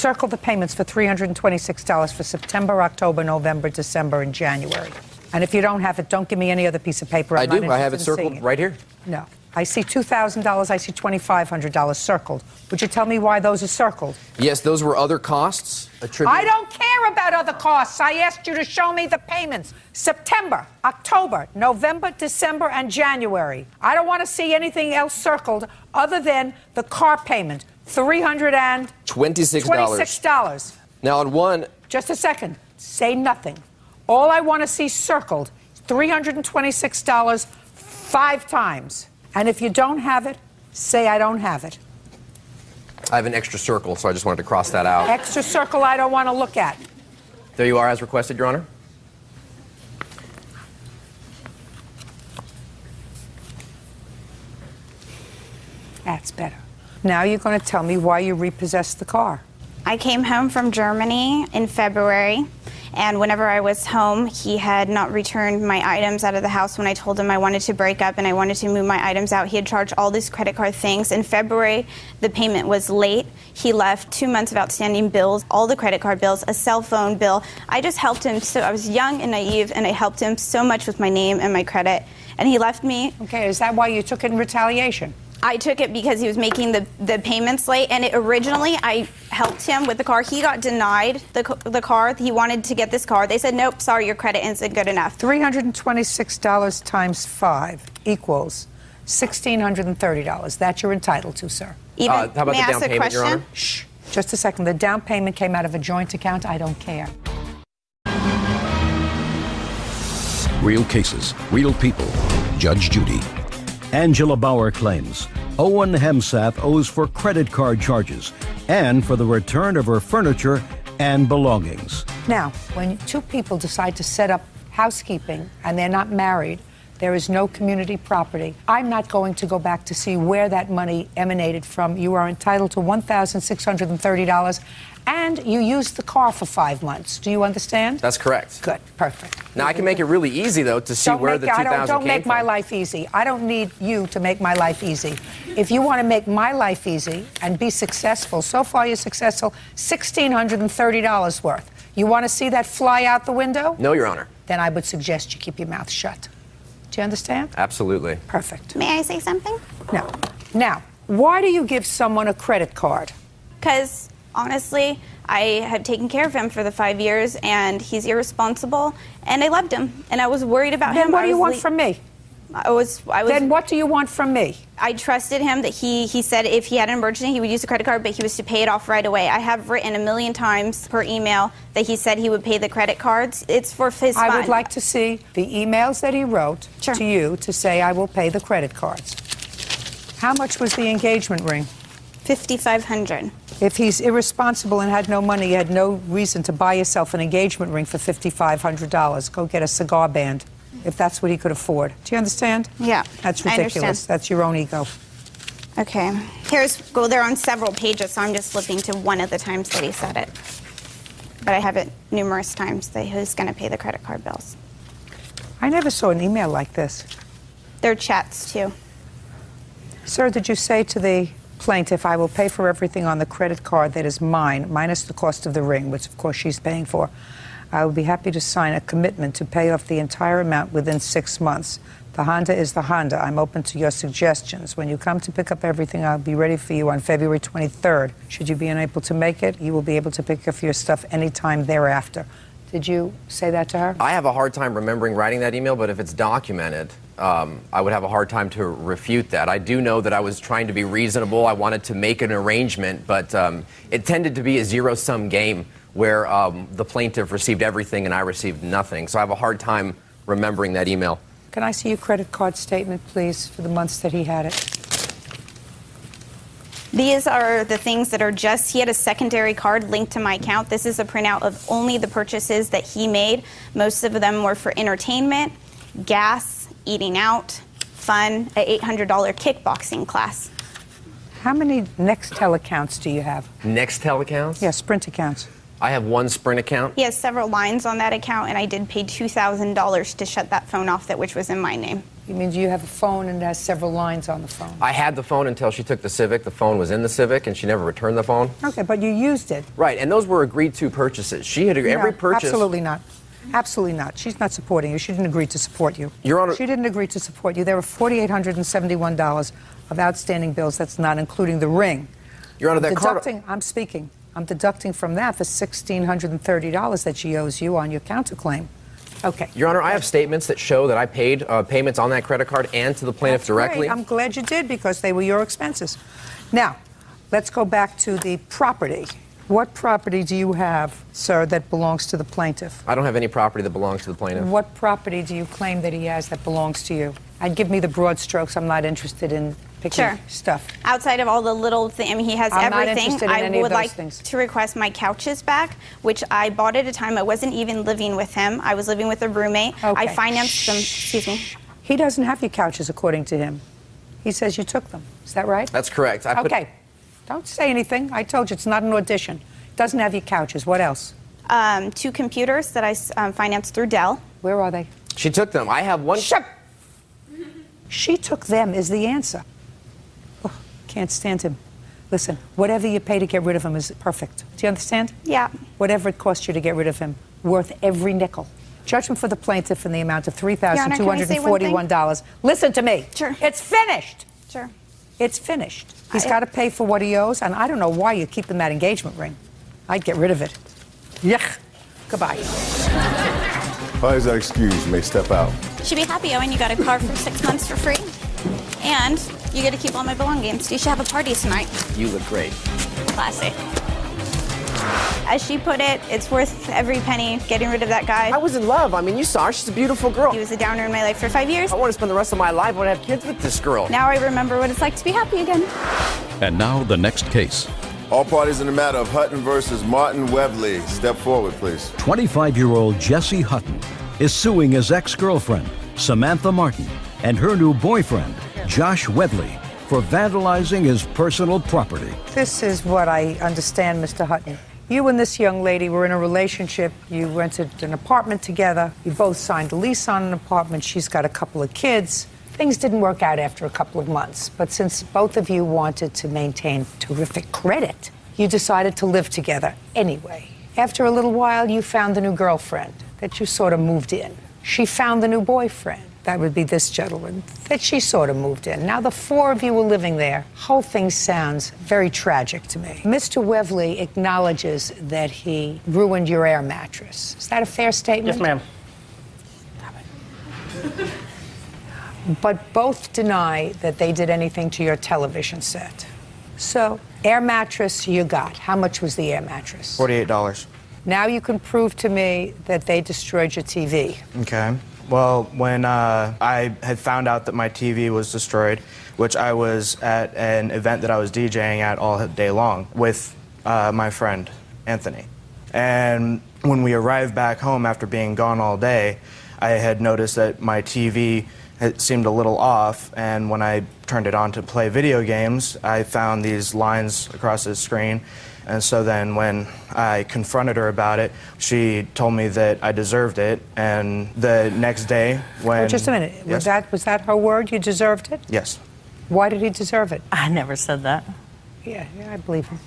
circle the payments for $326 for September, October, November, December, and January. And if you don't have it, don't give me any other piece of paper. I do. I have it circled right here. No. I see $2,000. I see $2,500 circled. Would you tell me why those are circled? Yes, those were other costs attributed. I don't care about other costs. I asked you to show me the payments. September, October, November, December, and January. I don't want to see anything else circled other than the car payment, $326. Now, on one... Just a second. Say nothing. All I want to see circled is $326 5 times. And if you don't have it, say I don't have it. I have an extra circle, so I just wanted to cross that out. Extra circle I don't want to look at. There you are, as requested, Your Honor. That's better. Now you're going to tell me why you repossessed the car. I came home from Germany in February, and whenever I was home, he had not returned my items out of the house when I told him I wanted to break up and I wanted to move my items out. He had charged all these credit card things. In February, the payment was late. He left 2 months of outstanding bills, all the credit card bills, a cell phone bill. I just helped him. So I was young and naive, and I helped him so much with my name and my credit. And he left me. Okay, is that why you took it in retaliation? I took it because he was making the payments late, and originally I helped him with the car. He got denied the car. He wanted to get this car. They said, nope, sorry, your credit isn't good enough. $326 times 5 equals $1,630. That you're entitled to, sir. How about the down payment, Your Honor? Shh, just a second. The down payment came out of a joint account. I don't care. Real cases, real people. Judge Judy. Angela Bauer claims Owen Hemsath owes for credit card charges and for the return of her furniture and belongings. Now, when 2 people decide to set up housekeeping and they're not married, there is no community property. I'm not going to go back to see where that money emanated from. You are entitled to $1,630, and you used the car for 5 months. Do you understand? That's correct. Good. Perfect. Now, I can make it really easy, though, to see where the $2,000 came from. Don't make my life easy. I don't need you to make my life easy. If you want to make my life easy and be successful, so far you're successful, $1,630 worth. You want to see that fly out the window? No, Your Honor. Then I would suggest you keep your mouth shut. Do you understand? Absolutely. Perfect. May I say something? No. Now, why do you give someone a credit card? Because, honestly, I had taken care of him for the 5 years, and he's irresponsible, and I loved him, and I was worried about him. Then what do you want from me? Then what do you want from me? I trusted him that he said if he had an emergency, he would use a credit card, but he was to pay it off right away. I have written 1,000,000 times per email that he said he would pay the credit cards. It's for his fun. I would like to see the emails that he wrote to you to say, I will pay the credit cards. How much was the engagement ring? $5,500. If he's irresponsible and had no money, you had no reason to buy yourself an engagement ring for $5,500. Go get a cigar band, if that's what he could afford. Do you understand? Yeah. That's I ridiculous. understand. That's your own ego. Okay. They're on several pages, so I'm just flipping to one of the times that he said it. But I have it numerous times that he was going to pay the credit card bills. I never saw an email like this. They're chats, too. Sir, did you say to the plaintiff, I will pay for everything on the credit card that is mine, minus the cost of the ring, which of course she's paying for. I will be happy to sign a commitment to pay off the entire amount within 6 months. The Honda is the Honda. I'm open to your suggestions. When you come to pick up everything, I'll be ready for you on February 23rd. Should you be unable to make it, you will be able to pick up your stuff anytime thereafter. Did you say that to her? I have a hard time remembering writing that email, but if it's documented, I would have a hard time to refute that. I do know that I was trying to be reasonable. I wanted to make an arrangement, but it tended to be a zero-sum game where the plaintiff received everything and I received nothing. So I have a hard time remembering that email. Can I see your credit card statement, please, for the months that he had it? These are the things that are he had a secondary card linked to my account. This is a printout of only the purchases that he made. Most of them were for entertainment, gas, eating out, fun, an $800 kickboxing class. How many Nextel accounts do you have? Nextel accounts? Yeah, Sprint accounts. I have one Sprint account. He has several lines on that account, and I did pay $2,000 to shut that phone off, which was in my name. You mean you have a phone and it has several lines on the phone? I had the phone until she took the Civic. The phone was in the Civic, and she never returned the phone. Okay, but you used it. Right, and those were agreed-to purchases. She had every purchase. Absolutely not. Absolutely not. She's not supporting you. She didn't agree to support you. Your Honor. She didn't agree to support you. There were $4,871 of outstanding bills. That's not including the ring. Your Honor, that card. I'm speaking. I'm deducting from that the $1,630 that she owes you on your counterclaim. Okay. Your Honor, I have statements that show that I paid payments on that credit card and to the plaintiff That's directly. Great. I'm glad you did because they were your expenses. Now, let's go back to the property. What property do you have, sir, that belongs to the plaintiff? I don't have any property that belongs to the plaintiff. What property do you claim that he has that belongs to you? I'd give me the broad strokes. I'm not interested in picking stuff. Outside of all the little things, I mean, he has I'm not everything. interested in any I of would those like things. to request my couches back, which I bought at a time I wasn't even living with him. I was living with a roommate. Okay. I financed them. Excuse me. He doesn't have your couches, according to him. He says you took them. Is that right? That's correct. Okay. Don't say anything. I told you it's not an audition. Doesn't have your couches. What else? 2 computers that I financed through Dell. Where are they? She took them. I have one. Shut. She took them is the answer. Oh, can't stand him. Listen, whatever you pay to get rid of him is perfect. Do you understand? Yeah. Whatever it costs you to get rid of him, worth every nickel. Judgment for the plaintiff in the amount of $3,241. Listen to me. Sure. It's finished. Sure. It's finished. He's got to pay for what he owes, and I don't know why you keep him that engagement ring. I'd get rid of it. Yuck. Goodbye. Parties are excused. You may step out. Should be happy, Owen. You got a car for 6 months for free. And you get to keep all my belongings. You should have a party tonight. You look great. Classy. As she put it, it's worth every penny getting rid of that guy. I was in love. I mean, you saw her. She's a beautiful girl. He was a downer in my life for 5 years. I want to spend the rest of my life. I want to have kids with this girl. Now I remember what it's like to be happy again. And now the next case. All parties in the matter of Hutton versus Martin Webley. Step forward, please. 25-year-old Jesse Hutton is suing his ex-girlfriend, Samantha Martin, and her new boyfriend, Josh Webley, for vandalizing his personal property. This is what I understand, Mr. Hutton. You and this young lady were in a relationship. You rented an apartment together. You both signed a lease on an apartment. She's got a couple of kids. Things didn't work out after a couple of months. But since both of you wanted to maintain terrific credit, you decided to live together anyway. After a little while, you found the new girlfriend that you sort of moved in. She found the new boyfriend. That would be this gentleman that she sort of moved in. Now the 4 of you were living there. Whole thing sounds very tragic to me. Mr. Webley acknowledges that he ruined your air mattress. Is that a fair statement? Yes, ma'am. But both deny that they did anything to your television set. So, air mattress you got. How much was the air mattress? $48. Now you can prove to me that they destroyed your TV. Okay. Well, when I had found out that my TV was destroyed, which I was at an event that I was DJing at all day long with my friend, Anthony. And when we arrived back home after being gone all day, I had noticed that my TV it seemed a little off, and when I turned it on to play video games, I found these lines across the screen. And so then when I confronted her about it, she told me that I deserved it. And the next day when... Oh, just a minute. Yes. Was that her word? You deserved it? Yes. Why did he deserve it? I never said that. Yeah, I believe him.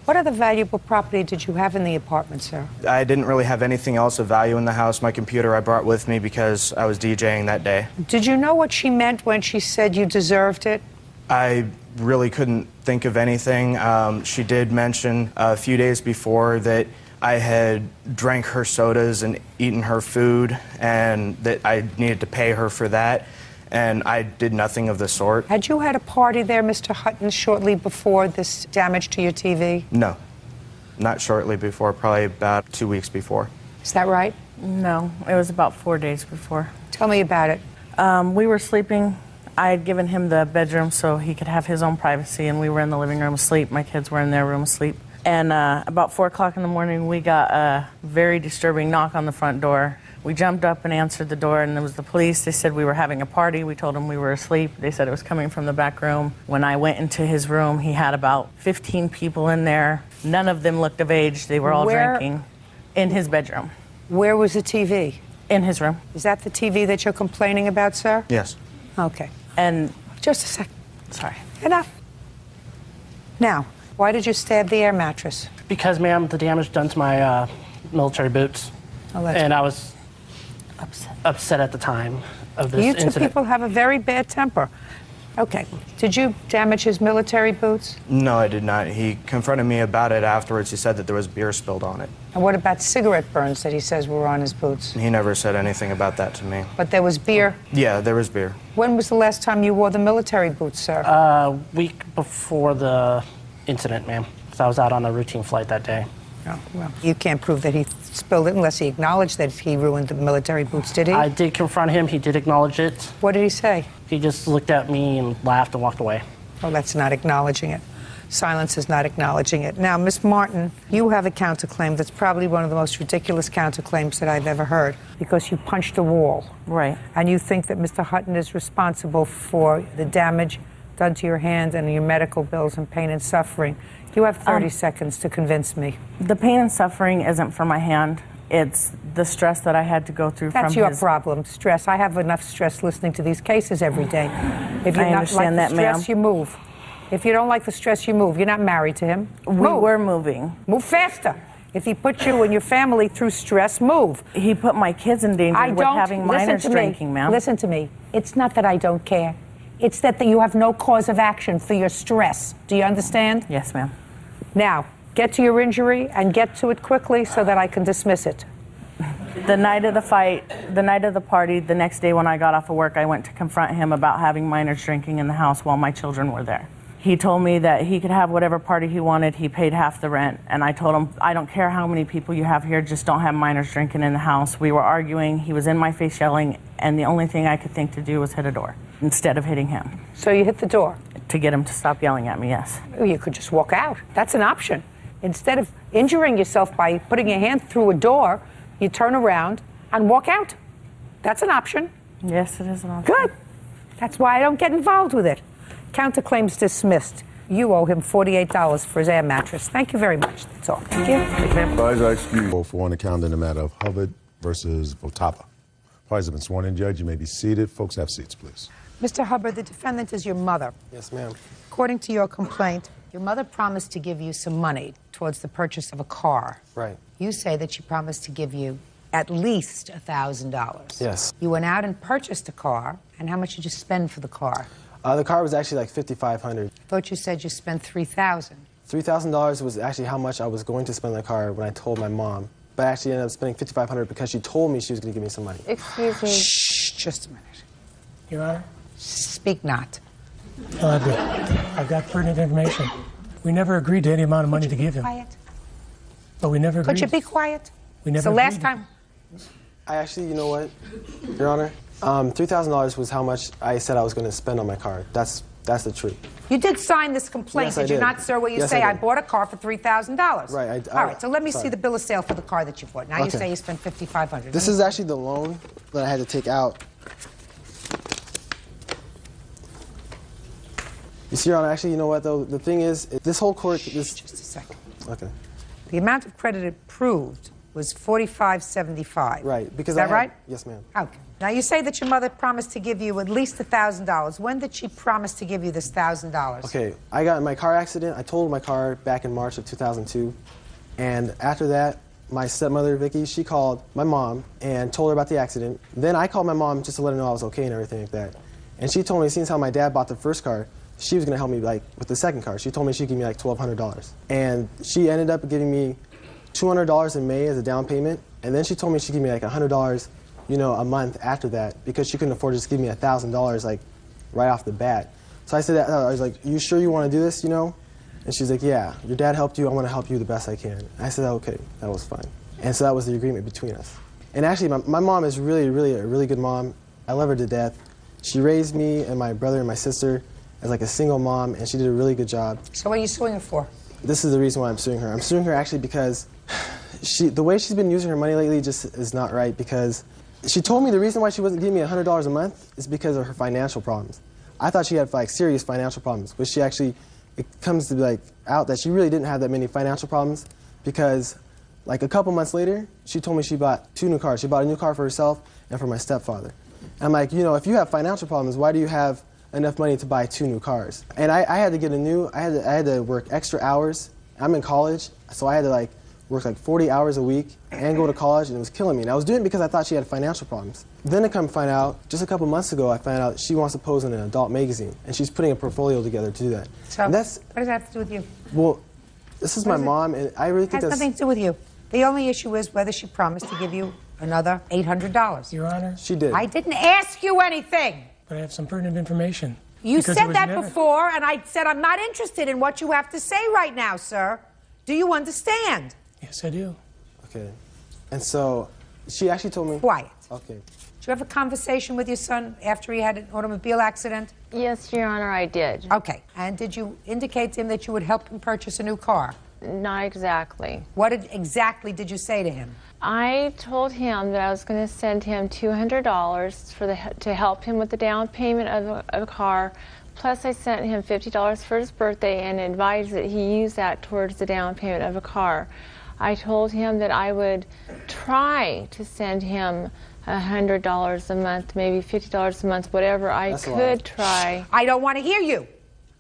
What other valuable property did you have in the apartment, sir? I didn't really have anything else of value in the house. My computer I brought with me because I was DJing that day. Did you know what she meant when she said you deserved it? I really couldn't think of anything. She did mention a few days before that I had drank her sodas and eaten her food and that I needed to pay her for that. And I did nothing of the sort. Had you had a party there, Mr. Hutton, shortly before this damage to your TV? No, not shortly before, probably about 2 weeks before. Is that right? No, it was about 4 days before. Tell me about it. We were sleeping. I had given him the bedroom so he could have his own privacy, and we were in the living room asleep. My kids were in their room asleep. And about 4 o'clock in the morning, we got a very disturbing knock on the front door. We jumped up and answered the door, and it was the police. They said we were having a party. We told them we were asleep. They said it was coming from the back room. When I went into his room, he had about 15 people in there. None of them looked of age. They were all drinking in his bedroom. Where was the TV? In his room. Is that the TV that you're complaining about, sir? Yes. Okay. And just a second. Sorry. Enough. Now, why did you stab the air mattress? Because, ma'am, the damage done to my military boots. Oh, that's and I was upset at the time of this You two incident. people have a very bad temper. Okay. Did you damage his military boots? No, I did not. He confronted me about it afterwards. He said that there was beer spilled on it. And what about cigarette burns that he says were on his boots? He never said anything about that to me. But there was beer? Yeah, there was beer. When was the last time you wore the military boots, sir? Week before the incident, ma'am. So I was out on a routine flight that day. Oh, well, you can't prove that he spilled it unless he acknowledged that he ruined the military boots, did he? I did confront him. He did acknowledge it. What did he say? He just looked at me and laughed and walked away. Oh, that's not acknowledging it. Silence is not acknowledging it. Now, Miss Martin, you have a counterclaim that's probably one of the most ridiculous counterclaims that I've ever heard, because you punched a wall. Right. And you think that Mr. Hutton is responsible for the damage done to your hand and your medical bills and pain and suffering. You have 30 seconds to convince me. The pain and suffering isn't for my hand. It's the stress that I had to go through That's from your his... problem, stress. I have enough stress listening to these cases every day. If you're I not understand like that, the stress, ma'am. you move. If you don't like the stress, you move. You're not married to him. We Move. were moving. Move faster. If he put you and your family through stress, move. He put my kids in danger with having minors drinking, ma'am. Listen to me. It's not that I don't care. It's that you have no cause of action for your stress. Do you understand? Yes, ma'am. Now, get to your injury and get to it quickly so that I can dismiss it. The night of the fight, the night of the party, the next day when I got off of work, I went to confront him about having minors drinking in the house while my children were there. He told me that he could have whatever party he wanted. He paid half the rent. And I told him, I don't care how many people you have here, just don't have minors drinking in the house. We were arguing. He was in my face yelling, and the only thing I could think to do was hit a door instead of hitting him. So you hit the door? To get him to stop yelling at me, yes. You could just walk out. That's an option. Instead of injuring yourself by putting your hand through a door, you turn around and walk out. That's an option. Yes, it is an option. Good. That's why I don't get involved with it. Counterclaims dismissed. You owe him $48 for his air mattress. Thank you very much. That's all. Thank you. Parties are excused. Vote for on the calendar in the matter of Hubbard versus Votava. Parties have been sworn in, Judge. You may be seated. Folks, have seats, please. Mr. Hubbard, the defendant is your mother. Yes, ma'am. According to your complaint, your mother promised to give you some money towards the purchase of a car. Right. You say that she promised to give you at least $1,000. Yes. You went out and purchased a car, and how much did you spend for the car? The car was actually like $5,500. I thought you said you spent $3,000. $3,000 was actually how much I was going to spend on the car when I told my mom. But I actually ended up spending $5,500 because she told me she was going to give me some money. Excuse me. Shh, just a minute. Your Honor? Speak not. I've got pertinent information. We never agreed to any amount of money to give him. Quiet. But we never agreed. Could you be quiet? We never It's the last agreed. time. I actually, you know what, Your Honor? $3,000 was how much I said I was going to spend on my car. That's the truth. You did sign this complaint, Yes, I did you did. not, sir, where you Yes, say I I did. bought a car for $3,000? Right. All right, so let me sorry. see the bill of sale for the car that you bought. Now you Okay. say you spent $5,500. This is actually the loan that I had to take out. You see, Your Honor, actually, you know what, though? The thing is, this whole court... Just a second. Okay. The amount of credit approved was $45.75. Right, because Is that right? Yes, ma'am. Okay. Now you say that your mother promised to give you at least $1,000. When did she promise to give you this $1,000? Okay, I got in my car accident. I totaled my car back in March of 2002. And after that, my stepmother, Vicky, she called my mom and told her about the accident. Then I called my mom just to let her know I was okay and everything like that. And she told me, since how my dad bought the first car, she was going to help me like with the second car. She told me she'd give me like $1,200. And she ended up giving me $200 in May as a down payment. And then she told me she'd give me like $100, you know, a month after that because she couldn't afford to just give me $1,000 like right off the bat. So I said, I was like, you sure you want to do this, you know? And she's like, yeah, your dad helped you. I want to help you the best I can. And I said, okay, that was fine. And so that was the agreement between us. And actually, my mom is really a really good mom. I love her to death. She raised me and my brother and my sister as like a single mom, and she did a really good job. So what are you suing her for? This is the reason why I'm suing her. I'm suing her actually because The way she's been using her money lately just is not right, because she told me the reason why she wasn't giving me $100 a month is because of her financial problems. I thought she had like serious financial problems, but she actually, it comes to like out that she really didn't have that many financial problems, because like a couple months later, she told me she bought 2 new cars. She bought a new car for herself and for my stepfather. And I'm like, you know, if you have financial problems, why do you have enough money to buy 2 new cars? And I had to get I had to work extra hours. I'm in college, so I had to like work like 40 hours a week and go to college, and it was killing me. And I was doing it because I thought she had financial problems. Then to come find out, just a couple months ago, I found out she wants to pose in an adult magazine, and she's putting a portfolio together to do that. So, what does that have to do with you? Well, this is my mom, and I really think it has nothing to do with you. The only issue is whether she promised to give you another $800. Your Honor? She did. I didn't ask you anything. But I have some pertinent information. You said that before, and I said I'm not interested in what you have to say right now, sir. Do you understand? Yes, I do. Okay. And so, she actually told me... Quiet. Okay. Did you have a conversation with your son after he had an automobile accident? Yes, Your Honor, I did. Okay. And did you indicate to him that you would help him purchase a new car? Not exactly. What exactly did you say to him? I told him that I was going to send him $200 to help him with the down payment of a car. Plus, I sent him $50 for his birthday and advised that he use that towards the down payment of a car. I told him that I would try to send him $100 a month, maybe $50 a month, whatever I could try. I don't want to hear you.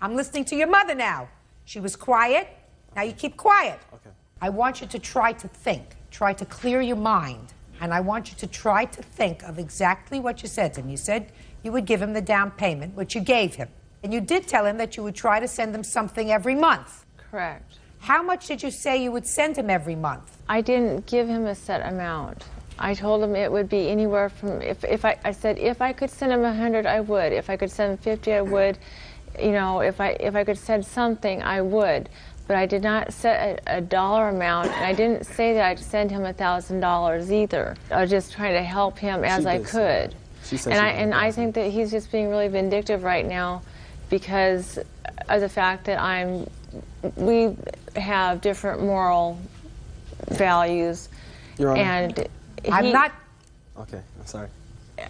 I'm listening to your mother now. She was quiet. Now you keep quiet. Okay. I want you to try to think. Try to clear your mind. And I want you to try to think of exactly what you said to him. You said you would give him the down payment, which you gave him. And you did tell him that you would try to send him something every month. Correct. How much did you say you would send him every month? I didn't give him a set amount. I told him it would be anywhere from, I said if I could send him 100, I would. If I could send him 50, I would. You know, if I could send something, I would. But I did not set a dollar amount, and I didn't say that I'd send him $1,000 either. I was just trying to help him as I could. And I think that he's just being really vindictive right now because of the fact that we have different moral values. Your Honor. And I'm not. Okay, I'm sorry.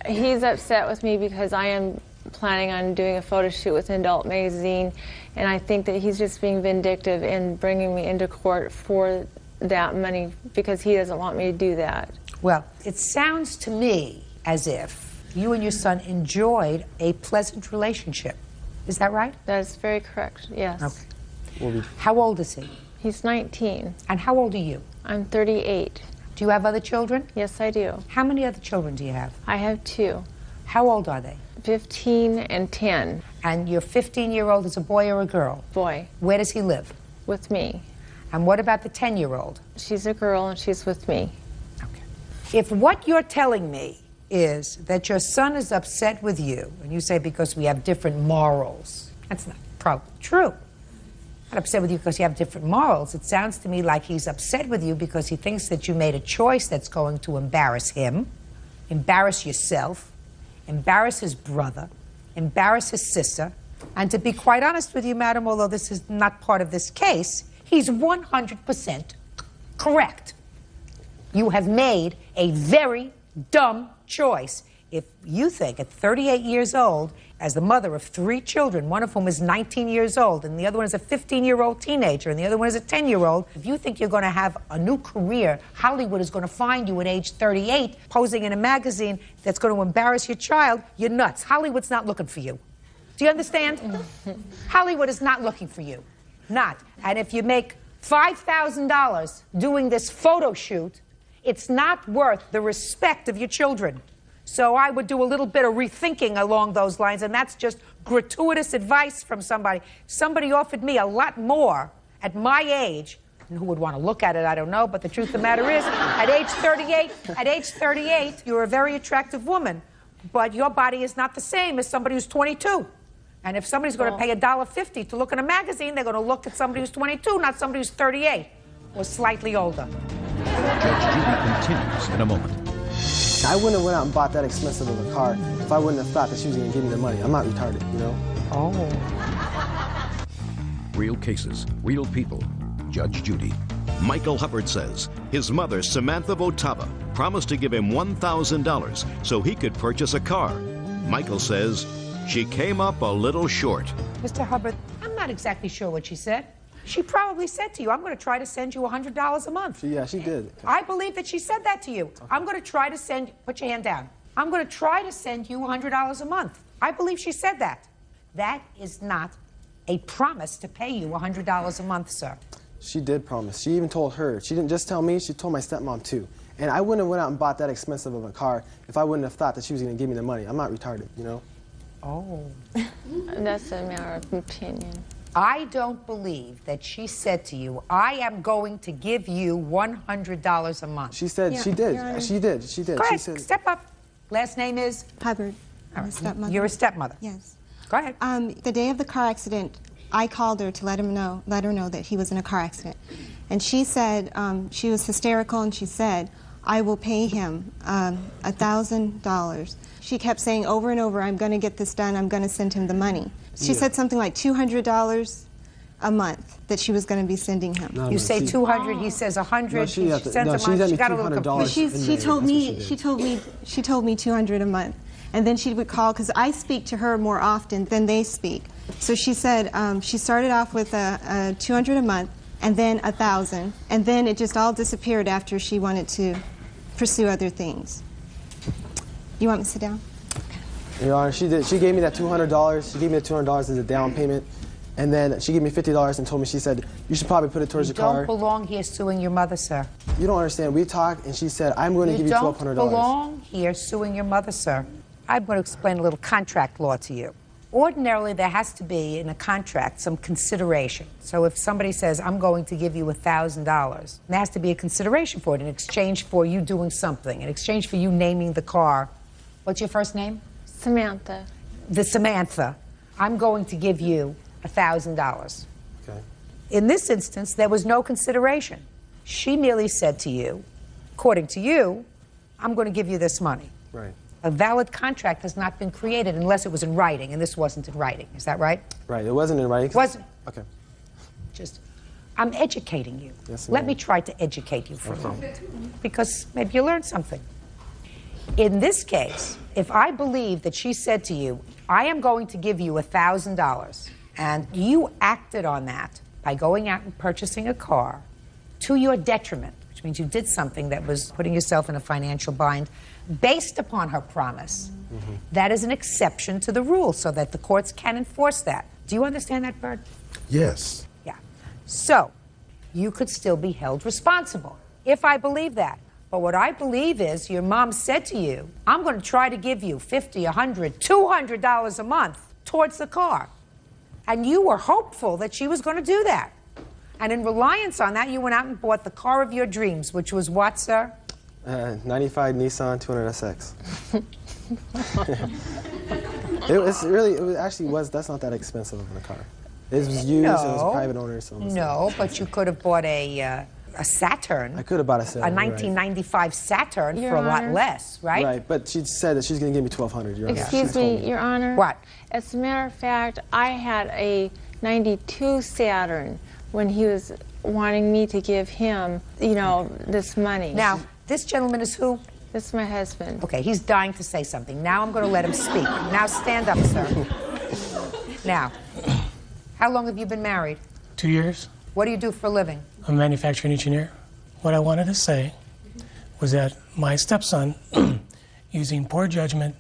He's upset with me because I am planning on doing a photo shoot with an adult magazine, and I think that he's just being vindictive in bringing me into court for that money because he doesn't want me to do that. Well, it sounds to me as if you and your son enjoyed a pleasant relationship. Is that right? That is very correct, yes. Okay. How old is he? He's 19. And how old are you? I'm 38. Do you have other children? Yes, I do. How many other children do you have? I have 2. How old are they? 15 and 10. And your 15-year-old is a boy or a girl? Boy. Where does he live? With me. And what about the 10-year-old? She's a girl and she's with me. Okay. If what you're telling me is that your son is upset with you, and you say because we have different morals, that's not probably true. Not upset with you because you have different morals. It sounds to me like he's upset with you because he thinks that you made a choice that's going to embarrass him, embarrass yourself, embarrass his brother, embarrass his sister, and to be quite honest with you, madam, although this is not part of this case, he's 100% correct. You have made a very dumb choice. If you think at 38 years old, as the mother of 3 children, one of whom is 19 years old, and the other one is a 15-year-old teenager, and the other one is a 10-year-old, if you think you're going to have a new career, Hollywood is going to find you at age 38 posing in a magazine that's going to embarrass your child, you're nuts. Hollywood's not looking for you. Do you understand? Hollywood is not looking for you. Not. And if you make $5,000 doing this photo shoot, it's not worth the respect of your children. So I would do a little bit of rethinking along those lines, and that's just gratuitous advice from somebody. Somebody offered me a lot more at my age, and who would want to look at it, I don't know, but the truth of the matter is, at age 38, you're a very attractive woman, but your body is not the same as somebody who's 22. And if somebody's going to pay $1.50 to look in a magazine, they're going to look at somebody who's 22, not somebody who's 38 or slightly older. Judge Judy continues in a moment. I wouldn't have went out and bought that expensive of a car if I wouldn't have thought that she was going to give me the money. I'm not retarded, you know? Oh. Real cases, real people. Judge Judy. Michael Hubbard says his mother, Samantha Votava, promised to give him $1,000 so he could purchase a car. Michael says she came up a little short. Mr. Hubbard, I'm not exactly sure what she said. She probably said to you, I'm going to try to send you $100 a month. Yeah, she did. Okay. I believe that she said that to you. Okay. I'm going to try to send, put your hand down. I'm going to try to send you $100 a month. I believe she said that. That is not a promise to pay you $100 a month, sir. She did promise. She even told her. She didn't just tell me, she told my stepmom too. And I wouldn't have went out and bought that expensive of a car if I wouldn't have thought that she was going to give me the money. I'm not retarded, you know? Oh. That's a matter of opinion. I don't believe that she said to you, I am going to give you $100 a month. She said she did. She did. She did. Go ahead, she said, step up. Last name is? Hubbard. I'm a stepmother. You're a stepmother? Yes. Go ahead. The day of the car accident, I called her to let her know that he was in a car accident. And she said, she was hysterical, and she said, I will pay him $1,000. She kept saying over and over, I'm going to get this done, I'm going to send him the money. She said something like $200 a month that she was going to be sending him. You say 200, he says 100. No, she sends a month. She got a little confused. She told me $200 a month. And then she would call, because I speak to her more often than they speak. So she said she started off with a $200 a month, and then $1,000, and then it just all disappeared after she wanted to pursue other things. You want me to sit down? Your Honor, she did. She gave me that $200. She gave me the $200 as a down payment, and then she gave me $50 and told me, she said, you should probably put it towards your car. You don't belong here suing your mother, sir. You don't understand. We talked, and she said, I'm going to give you $1,200. You don't belong here suing your mother, sir. I'm going to explain a little contract law to you. Ordinarily, there has to be in a contract some consideration. So if somebody says, I'm going to give you $1,000, there has to be a consideration for it in exchange for you doing something, in exchange for you naming the car. What's your first name? Samantha. The Samantha. I'm going to give you $1,000. Okay. In this instance, there was no consideration. She merely said to you, according to you, I'm going to give you this money. Right. A valid contract has not been created unless it was in writing, and this wasn't in writing. Is that right? Right. It wasn't in writing. It wasn't. Okay. Just, I'm educating you. Yes, Let me try to educate you for a moment, because maybe you learned something. In this case, if I believe that she said to you, I am going to give you $1,000, and you acted on that by going out and purchasing a car to your detriment, which means you did something that was putting yourself in a financial bind, based upon her promise, that is an exception to the rule so that the courts can enforce that. Do you understand that, Bert? Yes. Yeah. So, you could still be held responsible, if I believe that. But what I believe is your mom said to you, I'm going to try to give you $50, $100, $200 a month towards the car. And you were hopeful that she was going to do that. And in reliance on that, you went out and bought the car of your dreams, which was what, sir? 95 Nissan 200SX. It actually was, that's not that expensive of a car. It was used, it was a private owner. So no, but you could have bought a Saturn. I could have bought a Saturn. A 1995 Saturn for a lot less, right? Right, but she said that she's going to give me $1,200, Your Honor. Excuse me, Your Honor. What? As a matter of fact, I had a 92 Saturn when he was wanting me to give him, you know, this money. Now, this gentleman is who? This is my husband. Okay, he's dying to say something. Now I'm going to let him speak. Now stand up, sir. Now, how long have you been married? 2 years. What do you do for a living? I'm a manufacturing engineer. What I wanted to say was that my stepson, using poor judgment,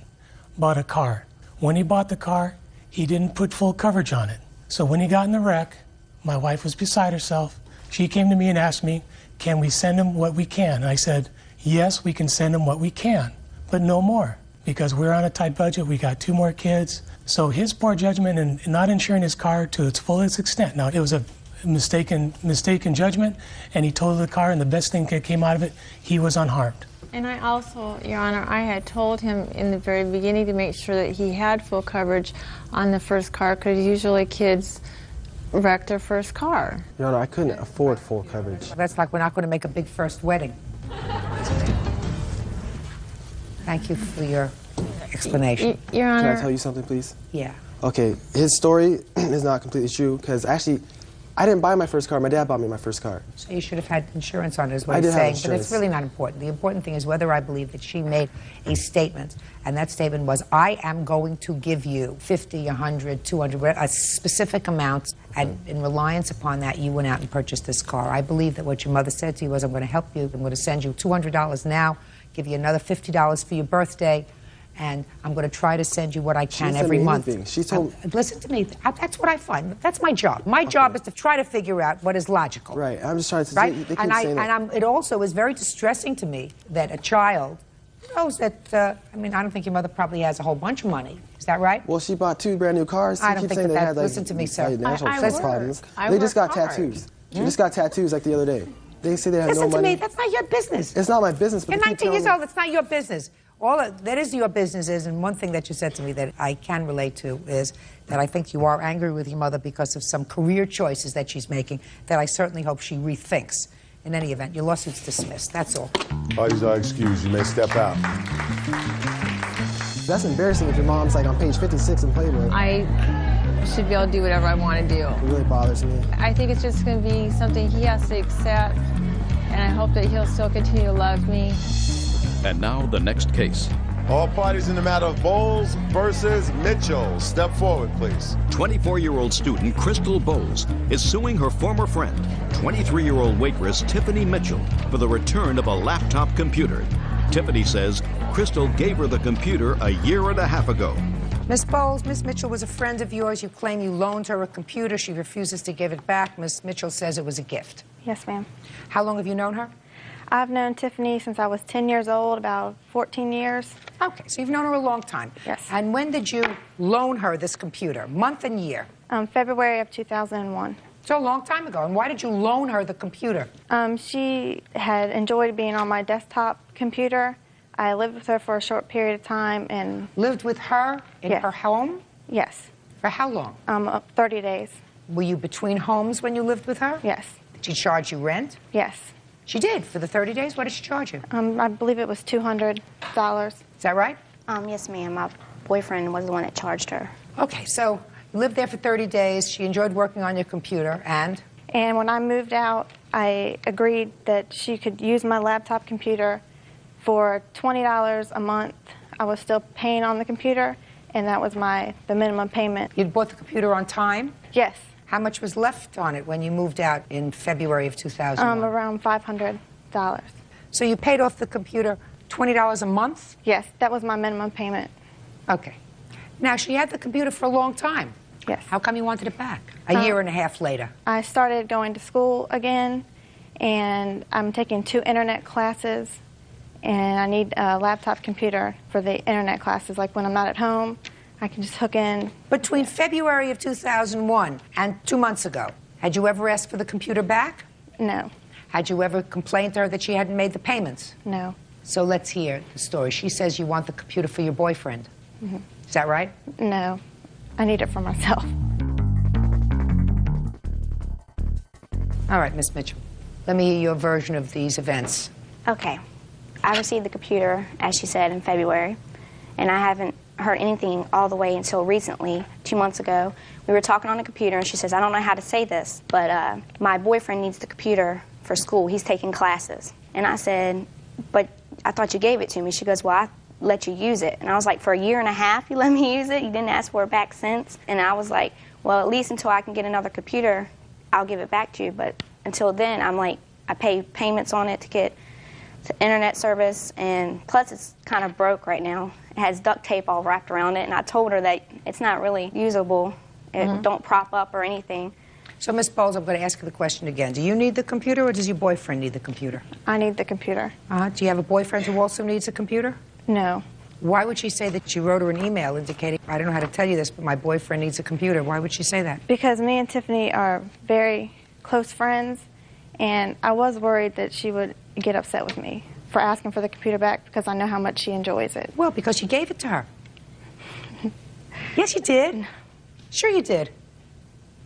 bought a car. When he bought the car, he didn't put full coverage on it. So when he got in the wreck, my wife was beside herself. She came to me and asked me, can we send him what we can? And I said, yes, we can send him what we can, but no more, because we're on a tight budget. We got 2 more kids. So his poor judgment in not insuring his car to its fullest extent. Now, it was a mistaken judgment, and he totaled the car, and the best thing that came out of it, he was unharmed. And I also, Your Honor, I had told him in the very beginning to make sure that he had full coverage on the first car, because usually kids wreck their first car. Your Honor, I couldn't afford full coverage. That's like we're not going to make a big first wedding. Thank you for your explanation. Your Honor. Can I tell you something, please? Yeah. Okay, his story is not completely true, because actually, I didn't buy my first car. My dad bought me my first car. So you should have had insurance on it, is what I he's did have saying. But insurance. it's really not important. The important thing is whether I believe that she made a statement, and that statement was, I am going to give you 50, 100, 200, a specific amount, and in reliance upon that, you went out and purchased this car. I believe that what your mother said to you was, I'm going to help you. I'm going to send you $200 now, give you another $50 for your birthday, and I'm going to try to send you what I can every month. She told listen to me. That's what I find. That's my job. My job is to try to figure out what is logical. Right. I'm just trying to. Right. They keep And saying that. it also is very distressing to me that a child knows that. I mean, I don't think your mother probably has a whole bunch of money. Is that right? Well, she bought 2 brand new cars. I She don't keep think saying that they that- had, like, listen to me, sir. financial I work. problems. I They just work got hard. tattoos. She just got tattoos like the other day. They say they have Listen no money. to me. That's not your business. It's not my business. But You're they keep 19 years telling me- old. It's not your business. That is your business is, and one thing that you said to me that I can relate to is that I think you are angry with your mother because of some career choices that she's making that I certainly hope she rethinks. In any event, your lawsuit's dismissed. That's all. Parties are excused. You may step out. That's embarrassing if your mom's like on page 56 in Playboy. I should be able to do whatever I want to do. It really bothers me. I think it's just going to be something he has to accept, and I hope that he'll still continue to love me. And now the next case. All parties in the matter of Bowles versus Mitchell. Step forward, please. 24-year-old student Crystal Bowles is suing her former friend, 23-year-old waitress Tiffany Mitchell, for the return of a laptop computer. Tiffany says Crystal gave her the computer a year and a half ago. Miss Bowles, Miss Mitchell was a friend of yours. You claim you loaned her a computer. She refuses to give it back. Miss Mitchell says it was a gift. Yes, ma'am. How long have you known her? I've known Tiffany since I was 10 years old, about 14 years. Okay, so you've known her a long time. Yes. And when did you loan her this computer? Month and year? February of 2001. So a long time ago. And why did you loan her the computer? She had enjoyed being on my desktop computer. I lived with her for a short period of time and... Lived with her in Yes. her home? Yes. For how long? 30 days. Were you between homes when you lived with her? Yes. Did she charge you rent? Yes. She did, for the 30 days? What did she charge you? I believe it was $200. Is that right? Yes, ma'am. My boyfriend was the one that charged her. Okay, so you lived there for 30 days. She enjoyed working on your computer, and? And when I moved out, I agreed that she could use my laptop computer for $20 a month. I was still paying on the computer, and that was the minimum payment. You'd bought the computer on time? Yes. How much was left on it when you moved out in February of 2001? Around $500. So you paid off the computer $20 a month? Yes, that was my minimum payment. Okay. Now, she had the computer for a long time. Yes. How come you wanted it back a year and a half later? I started going to school again, and I'm taking 2 internet classes, and I need a laptop computer for the internet classes. Like when I'm not at home, I can just hook in. Between February of 2001 and 2 months ago, had you ever asked for the computer back? No. Had you ever complained to her that she hadn't made the payments? No. So let's hear the story. She says you want the computer for your boyfriend. Mm-hmm. Is that right? No. I need it for myself. All right, Miss Mitchell. Let me hear your version of these events. Okay. I received the computer, as she said, in February, and I haven't heard anything all the way until recently, 2 months ago. We were talking on the computer, and she says, I don't know how to say this, but my boyfriend needs the computer for school. He's taking classes. And I said, but I thought you gave it to me. She goes, well, I let you use it. And I was like, for a year and a half you let me use it? You didn't ask for it back since? And I was like, well, at least until I can get another computer, I'll give it back to you. But until then, I'm like, I pay payments on it to get the internet service, and plus it's kind of broke right now. It has duct tape all wrapped around it, and I told her that it's not really usable. It don't prop up or anything. So, Miss Bowles, I'm going to ask you the question again. Do you need the computer, or does your boyfriend need the computer? I need the computer. Do you have a boyfriend who also needs a computer? No. Why would she say that you wrote her an email indicating, I don't know how to tell you this, but my boyfriend needs a computer? Why would she say that? Because me and Tiffany are very close friends, and I was worried that she would get upset with me for asking for the computer back because I know how much she enjoys it. Well, because you gave it to her. Yes, you did. Sure you did.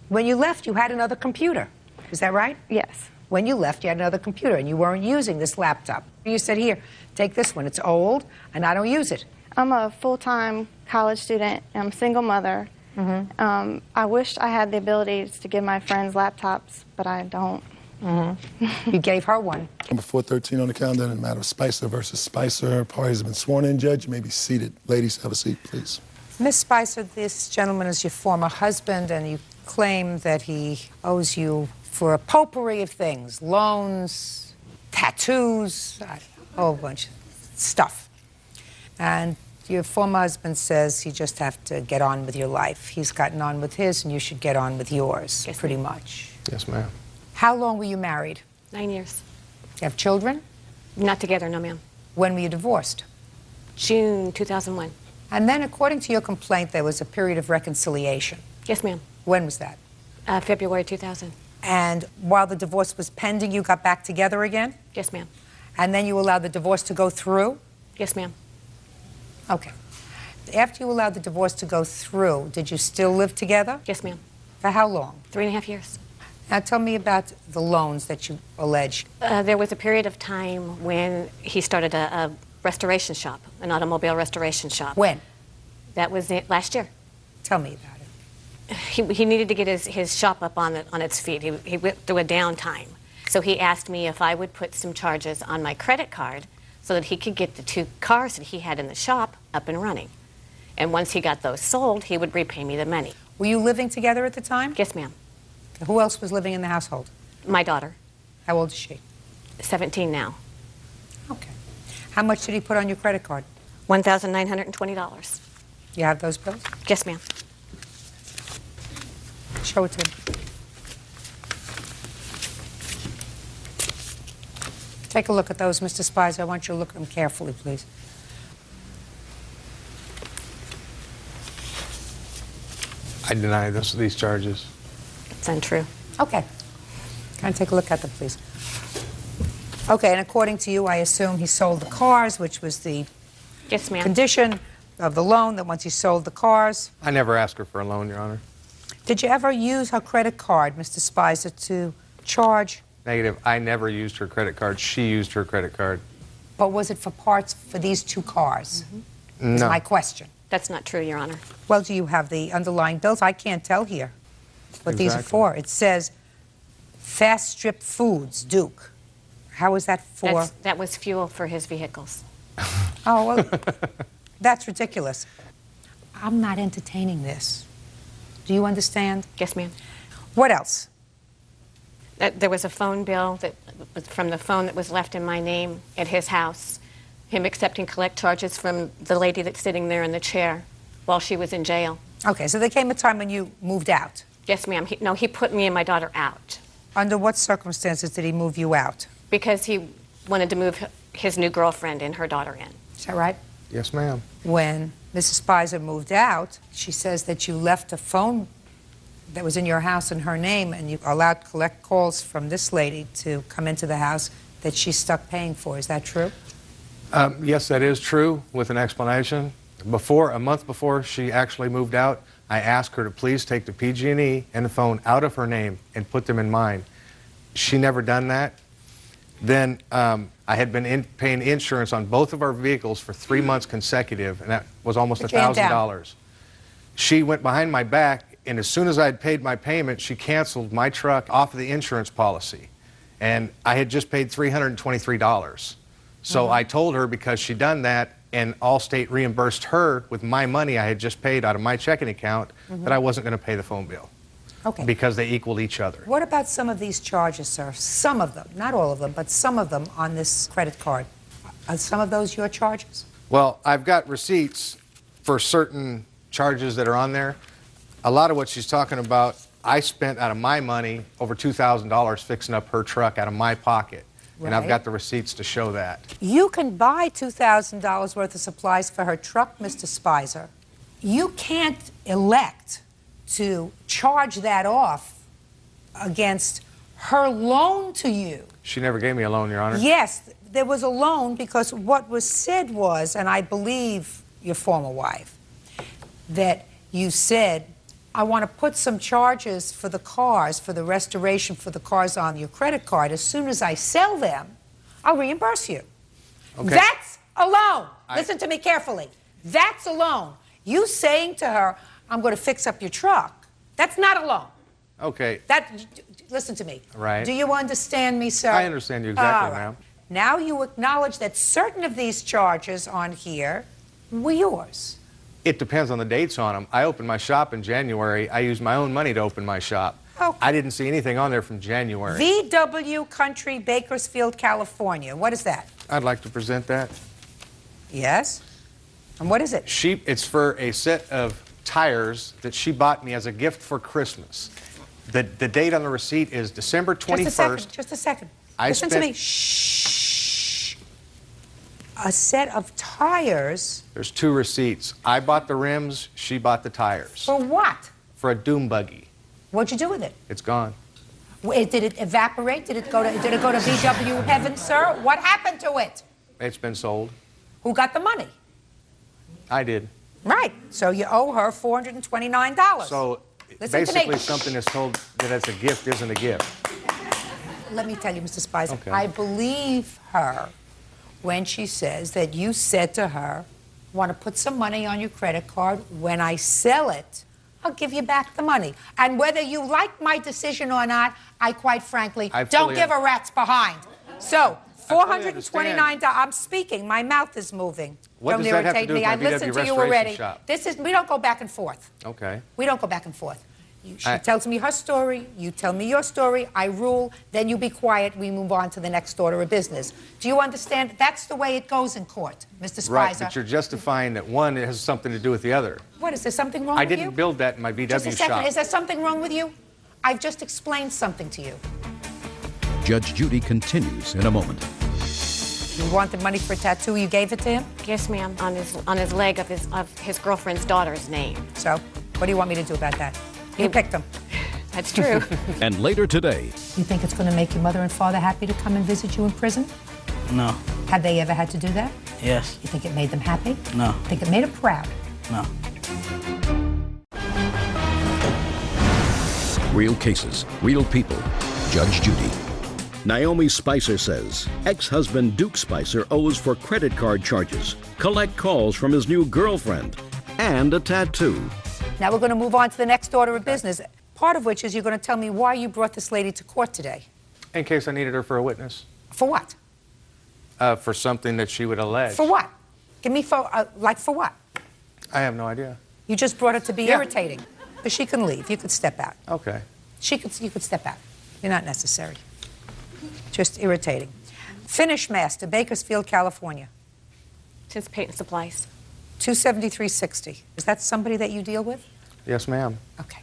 When you left, you had another computer. Is that right? Yes. When you left, you had another computer, and you weren't using this laptop. You said, here, take this one. It's old, and I don't use it. I'm a full-time college student, and I'm a single mother, I wish I had the ability to give my friends laptops, but I don't. You gave her one. Number 413 on the calendar in the matter of Spicer versus Spicer. Parties have been sworn in. Judge, you may be seated. Ladies, have a seat, please. Miss Spicer, this gentleman is your former husband, and you claim that he owes you for a potpourri of things, loans, tattoos, a whole bunch of stuff. And your former husband says you just have to get on with your life. He's gotten on with his, and you should get on with yours, pretty much. Yes, ma'am. How long were you married? 9 years. You have children? Not together, no, ma'am. When were you divorced? June 2001. And then, according to your complaint, there was a period of reconciliation. Yes, ma'am. When was that? February 2000. And while the divorce was pending, you got back together again? Yes, ma'am. And then you allowed the divorce to go through? Yes, ma'am. Okay. After you allowed the divorce to go through, did you still live together? Yes, ma'am. For how long? 3.5 years. Now tell me about the loans that you allege. There was a period of time when he started a restoration shop, an automobile restoration shop. When? That was last year. Tell me about it. He needed to get his shop up on its feet. He went through a downtime. So he asked me if I would put some charges on my credit card so that he could get the 2 cars that he had in the shop up and running. And once he got those sold, he would repay me the money. Were you living together at the time? Yes, ma'am. Who else was living in the household? My daughter. How old is she? 17 now. Okay. How much did he put on your credit card? $1,920. You have those bills? Yes, ma'am. Show it to him. Take a look at those, Mr. Spicer. I want you to look at them carefully, please. I deny these charges. It's untrue. Okay. Can I take a look at them, please? Okay, and according to you, I assume he sold the cars, which was the yes, ma'am. Condition of the loan, that once he sold the cars. I never asked her for a loan, Your Honor. Did you ever use her credit card, Mr. Spicer, to charge? Negative. I never used her credit card. She used her credit card. But was it for parts for these 2 cars? No. Is my question. That's not true, Your Honor. Well, do you have the underlying bills? I can't tell here what these are for. It says Fast Strip Foods, Duke. How is that for? That was fuel for his vehicles. Oh, well, that's ridiculous. I'm not entertaining this. Do you understand? Yes, ma'am. What else? There was a phone bill that was from the phone that was left in my name at his house. Him accepting collect charges from the lady that's sitting there in the chair while she was in jail. Okay, so there came a time when you moved out. Yes, ma'am. He put me and my daughter out. Under what circumstances did he move you out? Because he wanted to move his new girlfriend and her daughter in. Is that right? Yes, ma'am. When Mrs. Spicer moved out, she says that you left a phone that was in your house in her name, and you allowed collect calls from this lady to come into the house that she stuck paying for. Is that true? Yes, that is true, with an explanation. A month before she actually moved out, I asked her to please take the PG&E and the phone out of her name and put them in mine. She never done that. Then I had been paying insurance on both of our vehicles for 3 months consecutive, and that was almost $1,000. She went behind my back, and as soon as I had paid my payment, she canceled my truck off of the insurance policy. And I had just paid $323. So I told her, because she'd done that and Allstate reimbursed her with my money I had just paid out of my checking account, that I wasn't going to pay the phone bill. Okay. Because they equaled each other. What about some of these charges, sir? Some of them, not all of them, but some of them on this credit card. Are some of those your charges? Well, I've got receipts for certain charges that are on there. A lot of what she's talking about, I spent out of my money over $2,000 fixing up her truck out of my pocket. Right. And I've got the receipts to show that. You can buy $2,000 worth of supplies for her truck, Mr. Spicer. You can't elect to charge that off against her loan to you. She never gave me a loan, Your Honor. Yes, there was a loan, because what was said was, and I believe your former wife, that you said, I want to put some charges for the cars, for the restoration for the cars on your credit card. As soon as I sell them, I'll reimburse you. Okay. That's a loan. Listen to me carefully. That's a loan. You saying to her, I'm going to fix up your truck. That's not a loan. Okay. Listen to me. Right. Do you understand me, sir? I understand you exactly, All right. ma'am. Now you acknowledge that certain of these charges on here were yours. It depends on the dates on them. I opened my shop in January. I used my own money to open my shop. Okay. I didn't see anything on there from January. VW Country, Bakersfield, California. What is that? I'd like to present that. Yes? And what is it? It's for a set of tires that she bought me as a gift for Christmas. The date on the receipt is December 21st. Just a second. I Listen to me. Shh. A set of tires. There's 2 receipts. I bought the rims, she bought the tires. For what? For a doom buggy. What'd you do with it? It's gone. Did it evaporate? Did it go to VW heaven, sir? What happened to it? It's been sold. Who got the money? I did. Right. So you owe her $429. So Listen basically to me. something that's told that it's a gift isn't a gift. Let me tell you, Mr. Spicer, Okay. I believe her when she says that you said to her, want to put some money on your credit card. When I sell it, I'll give you back the money. And whether you like my decision or not, I quite frankly don't give a rat's behind. So, $429. I'm speaking. My mouth is moving. What don't does that have to irritate do me. with my I listened VW to you restoration already. shop? We don't go back and forth. Okay. We don't go back and forth. She tells me her story, you tell me your story, I rule, then you be quiet, we move on to the next order of business. Do you understand? That's the way it goes in court, Mr. Spicer. Right, but you're justifying that one has something to do with the other. What, is there something wrong with you? I didn't build that in my VW Just a second, shop. is there something wrong with you? I've just explained something to you. Judge Judy continues in a moment. You wanted money for a tattoo, you gave it to him? Yes, ma'am. On his leg of his girlfriend's daughter's name. So, what do you want me to do about that? You picked them. That's true. And later today, You think it's going to make your mother and father happy to come and visit you in prison? No. Have they ever had to do that? Yes. You think it made them happy? No. Think it made them proud? No. real cases, real people. Judge Judy. Naomi Spicer says ex-husband Duke Spicer owes for credit card charges, collect calls from his new girlfriend, and a tattoo. Now we're going to move on to the next order of business, part of which is you're going to tell me why you brought this lady to court today. In case I needed her for a witness. For what? For something that she would allege. For what? Give me for what? I have no idea. You just brought her to be irritating. But she can leave. You could step out. Okay. You could step out. You're not necessary. Just irritating. Finish Master, Bakersfield, California. Just paint supplies. 27360. Is that somebody that you deal with? Yes, ma'am. Okay.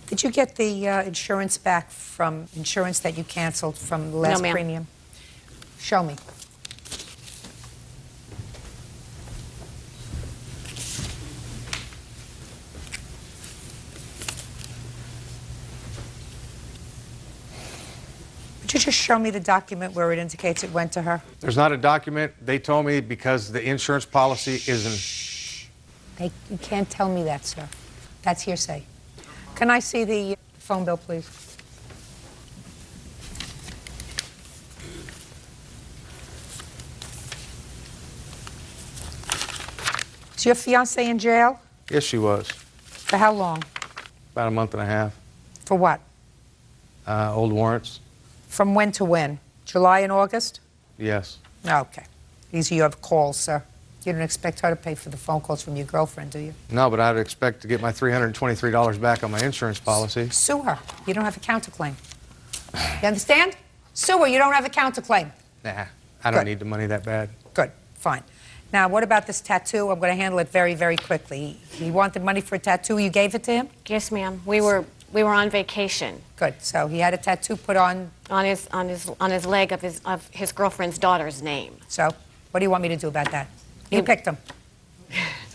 Did you get the insurance back from insurance that you canceled from the last No, ma'am. premium? Show me. Would you just show me the document where it indicates it went to her? There's not a document. They told me because the insurance policy isn't. You can't tell me that, sir. That's hearsay. Can I see the phone bill, please? Is your fiancée in jail? Yes, she was. For how long? About a month and a half. For what? Old warrants. From when to when? July and August? Yes. Okay. These are your calls, sir. You don't expect her to pay for the phone calls from your girlfriend, do you? No, but I'd expect to get my $323 back on my insurance policy. Sue her. You don't have a counterclaim. You understand? Sue her. You don't have a counterclaim. Nah, I don't Good. need the money that bad. Good. Fine. Now, what about this tattoo? I'm going to handle it very, very quickly. He wanted money for a tattoo. You gave it to him? Yes, ma'am. We were on vacation. Good. So he had a tattoo put on his leg of his girlfriend's daughter's name. So, what do you want me to do about that? You picked him.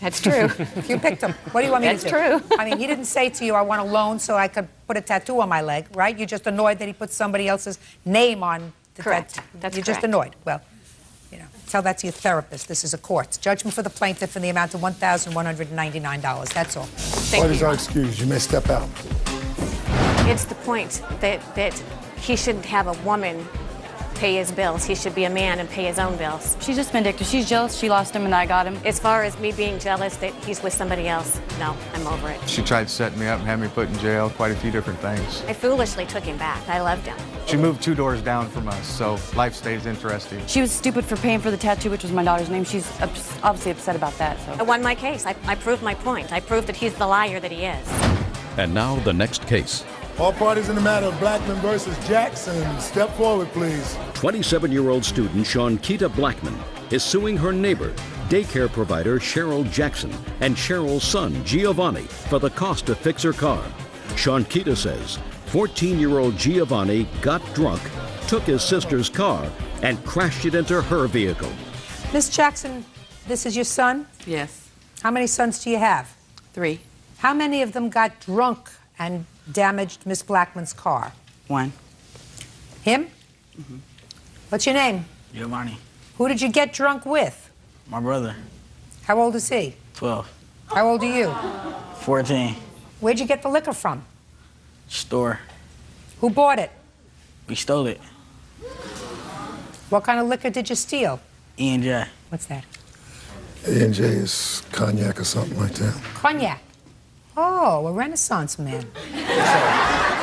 That's true. You picked him. What do you want me to do? That's true. I mean, he didn't say to you, I want a loan so I could put a tattoo on my leg, right? You're just annoyed that he put somebody else's name on the Correct. tattoo. That's You're correct. just annoyed. Well, you know, tell that to your therapist. This is a court. Judgment for the plaintiff in the amount of $1,199. That's all. What is our excuse? You may step out. It's the point that he shouldn't have a woman pay his bills. He should be a man and pay his own bills. She's just vindictive. She's jealous. She lost him and I got him. As far as me being jealous that he's with somebody else, no, I'm over it. She tried setting me up and had me put in jail, quite a few different things. I foolishly took him back. I loved him. She moved 2 doors down from us, so life stays interesting. She was stupid for paying for the tattoo, which was my daughter's name. She's obviously upset about that. So I won my case. I proved my point. I proved that he's the liar that he is. And now the next case. All parties in the matter of Blackman versus Jackson, step forward, please. 27-year-old student Shawnkeeta Blackman is suing her neighbor, daycare provider Cheryl Jackson, and Cheryl's son Giovanni for the cost to fix her car. Shawnkeeta says 14-year-old Giovanni got drunk, took his sister's car, and crashed it into her vehicle. Miss Jackson, this is your son? Yes. How many sons do you have? 3. How many of them got drunk and damaged Miss Blackman's car? 1. Him? Mm-hmm. What's your name? Giovanni. Who did you get drunk with? My brother. How old is he? 12. How old are you? 14. Where'd you get the liquor from? Store. Who bought it? We stole it. What kind of liquor did you steal? E&J. What's that? A&J is cognac or something like that. Cognac. Oh, a Renaissance man.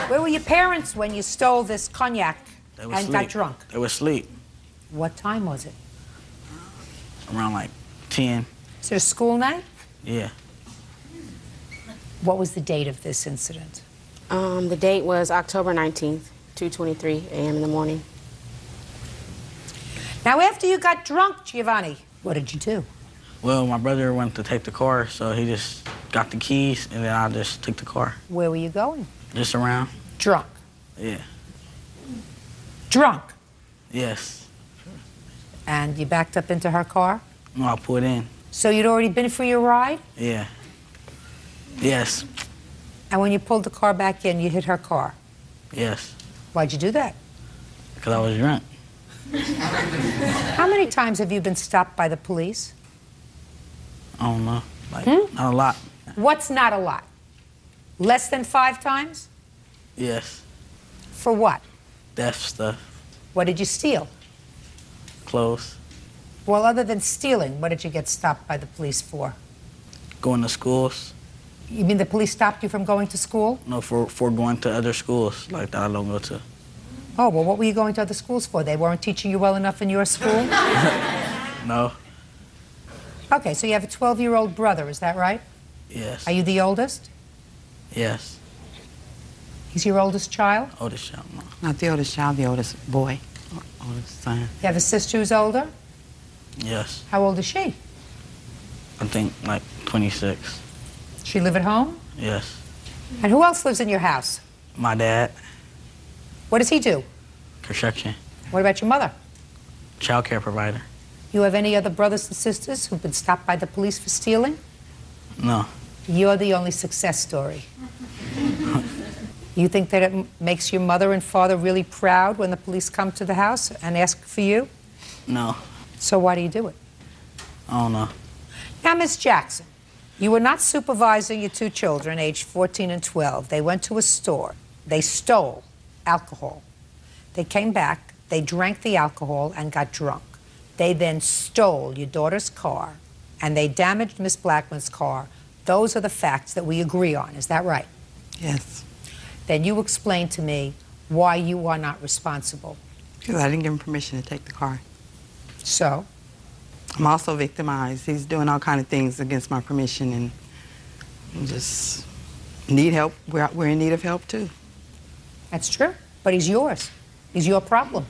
Where were your parents when you stole this cognac and got drunk? They were asleep. What time was it? Around like 10. Is it a school night? Yeah. What was the date of this incident? The date was October 19th, 2:23 a.m. in the morning. Now, after you got drunk, Giovanni, what did you do? Well, my brother went to take the car, so he just got the keys, and then I just took the car. Where were you going? Just around. Drunk. Yeah. Drunk? Yes. And you backed up into her car? No, I pulled in. So you'd already been for your ride? Yeah. Yes. And when you pulled the car back in, you hit her car? Yes. Why'd you do that? Because I was drunk. How many times have you been stopped by the police? I don't know. Like, not a lot. What's not a lot? Less than 5 times? Yes. For what? Theft stuff. What did you steal? Clothes. Well, other than stealing, what did you get stopped by the police for? Going to schools. You mean the police stopped you from going to school? No, for going to other schools like that I don't go to. Oh, well, what were you going to other schools for? They weren't teaching you well enough in your school? No. Okay, so you have a 12-year-old brother, is that right? Yes. Are you the oldest? Yes. He's your oldest child? Oldest child, no. Not the oldest child, the oldest boy. Oldest son. You have a sister who's older? Yes. How old is she? I think like 26. She live at home? Yes. And who else lives in your house? My dad. What does he do? Construction. What about your mother? Child care provider. You have any other brothers and sisters who've been stopped by the police for stealing? No. You're the only success story. You think that it makes your mother and father really proud when the police come to the house and ask for you? No. So why do you do it? I don't know. Now, Miss Jackson, you were not supervising your 2 children, aged 14 and 12. They went to a store. They stole alcohol. They came back, they drank the alcohol and got drunk. They then stole your daughter's car, and they damaged Miss Blackman's car. Those are the facts that we agree on. Is that right? Yes. Then you explain to me why you are not responsible. Because I didn't give him permission to take the car. So? I'm also victimized. He's doing all kind of things against my permission, and I just need help. We're in need of help, too. That's true, but he's yours. He's your problem.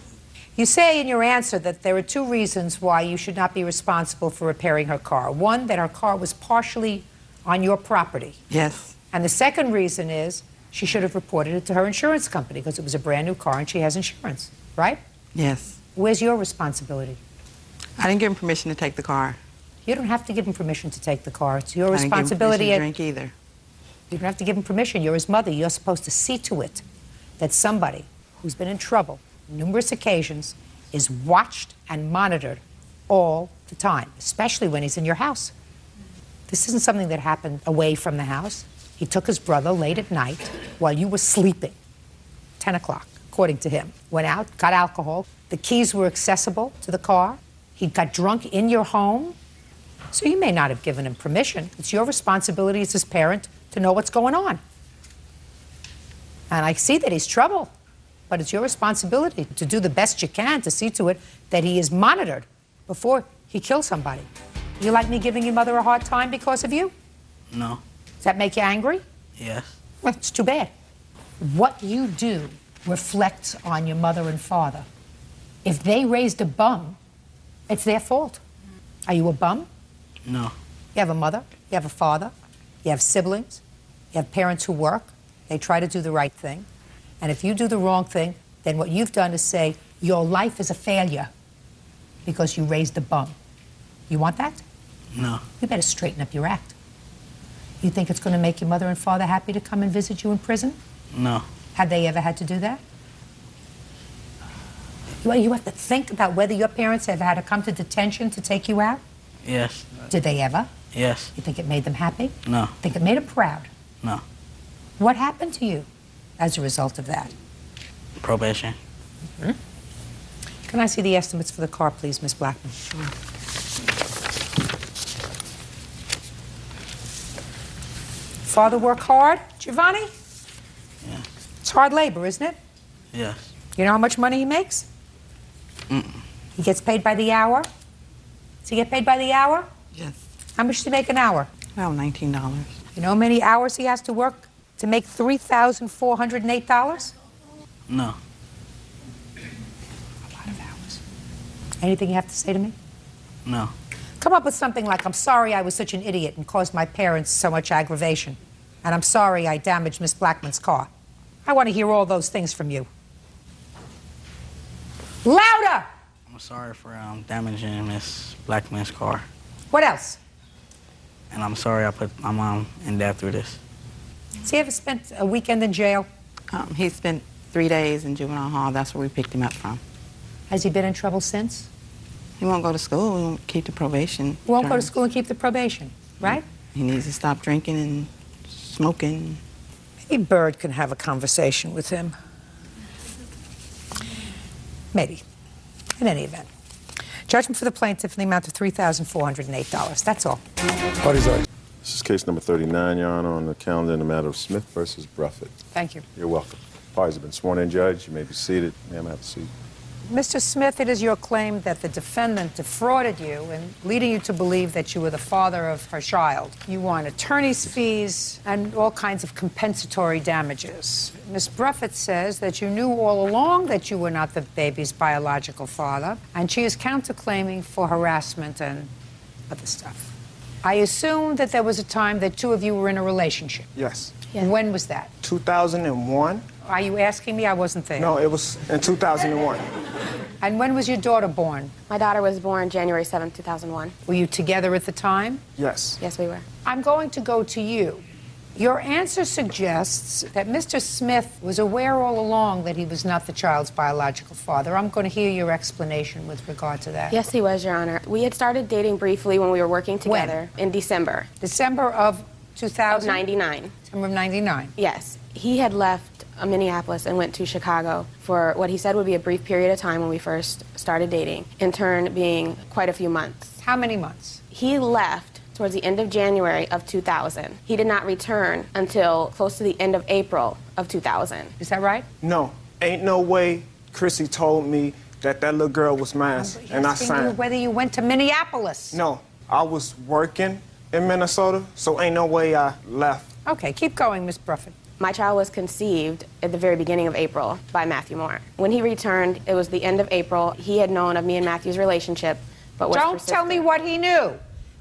You say in your answer that there are 2 reasons why you should not be responsible for repairing her car. One, that her car was partially on your property. Yes. And the second reason is she should have reported it to her insurance company because it was a brand new car and she has insurance, right? Yes. Where's your responsibility? I didn't give him permission to take the car. You don't have to give him permission to take the car. It's your I didn't responsibility. give him permission to drink either. You don't have to give him permission. You're his mother. You're supposed to see to it that somebody who's been in trouble on numerous occasions is watched and monitored all the time, especially when he's in your house. This isn't something that happened away from the house. He took his brother late at night while you were sleeping, 10 o'clock. according to him. Went out, got alcohol. The keys were accessible to the car. He got drunk in your home. So you may not have given him permission. It's your responsibility as his parent to know what's going on. And I see that he's trouble, but it's your responsibility to do the best you can to see to it that he is monitored before he kills somebody. You like me giving your mother a hard time because of you? No. Does that make you angry? Yes. Well, it's too bad. What you do reflects on your mother and father. If they raised a bum, it's their fault. Are you a bum? No. You have a mother, you have a father, you have siblings, you have parents who work. They try to do the right thing. And if you do the wrong thing, then what you've done is say, your life is a failure because you raised a bum. You want that? No. You better straighten up your act. You think it's going to make your mother and father happy to come and visit you in prison? No. Have they ever had to do that? Well, you have to think about whether your parents have had to come to detention to take you out. Yes. Did they ever? Yes. You think it made them happy? No. Think it made them proud? No. What happened to you as a result of that? Probation. Mm-hmm. Can I see the estimates for the car, please, Miss Blackman? Father work hard, Giovanni? Yeah. It's hard labor, isn't it? Yes. You know how much money he makes? He gets paid by the hour? Does he get paid by the hour? Yes. How much does he make an hour? About $19. You know how many hours he has to work to make $3,408? No. A lot of hours. Anything you have to say to me? No. Come up with something like, I'm sorry I was such an idiot and caused my parents so much aggravation. And I'm sorry I damaged Miss Blackman's car. I want to hear all those things from you. Louder! I'm sorry for damaging Miss Blackman's car. What else? And I'm sorry I put my mom in debt through this. Has he ever spent a weekend in jail? He spent 3 days in juvenile hall. That's where we picked him up from. Has he been in trouble since? He won't go to school. He won't keep the probation. He won't go to school and keep the probation, right? He needs to stop drinking and smoking. Maybe Bird can have a conversation with him. Maybe. In any event. Judgment for the plaintiff in the amount of $3,408. That's all. Parties are. This is case number 39, Your Honor, on the calendar in the matter of Smith versus Bruffett. Thank you. You're welcome. Parties have been sworn in, Judge. You may be seated. Ma'am, have a seat. Mr. Smith, it is your claim that the defendant defrauded you and leading you to believe that you were the father of her child. You want attorney's fees and all kinds of compensatory damages. Ms. Bruffett says that you knew all along that you were not the baby's biological father, and she is counterclaiming for harassment and other stuff. I assume that there was a time that two of you were in a relationship. Yes. When was that? 2001. Are you asking me? I wasn't there. No, it was in 2001. And when was your daughter born? My daughter was born January 7th, 2001. Were you together at the time? Yes. Yes, we were. I'm going to go to you. Your answer suggests that Mr. Smith was aware all along that he was not the child's biological father. I'm going to hear your explanation with regard to that. Yes, he was, Your Honor. We had started dating briefly when we were working together in December. December of 2000? 99. December of 99. Yes. He had left Minneapolis and went to Chicago for what he said would be a brief period of time when we first started dating, in turn being quite a few months. How many months? He left towards the end of January of 2000. He did not return until close to the end of April of 2000. Is that right? No. Ain't no way Chrissy told me that that little girl was mine, and I signed it. Whether you went to Minneapolis. No. I was working in Minnesota, so ain't no way I left. Okay, keep going, Miss Bruffett. My child was conceived at the very beginning of April by Matthew Moore. When he returned, it was the end of April. He had known of me and Matthew's relationship, but was Don't persistent. tell me what he knew.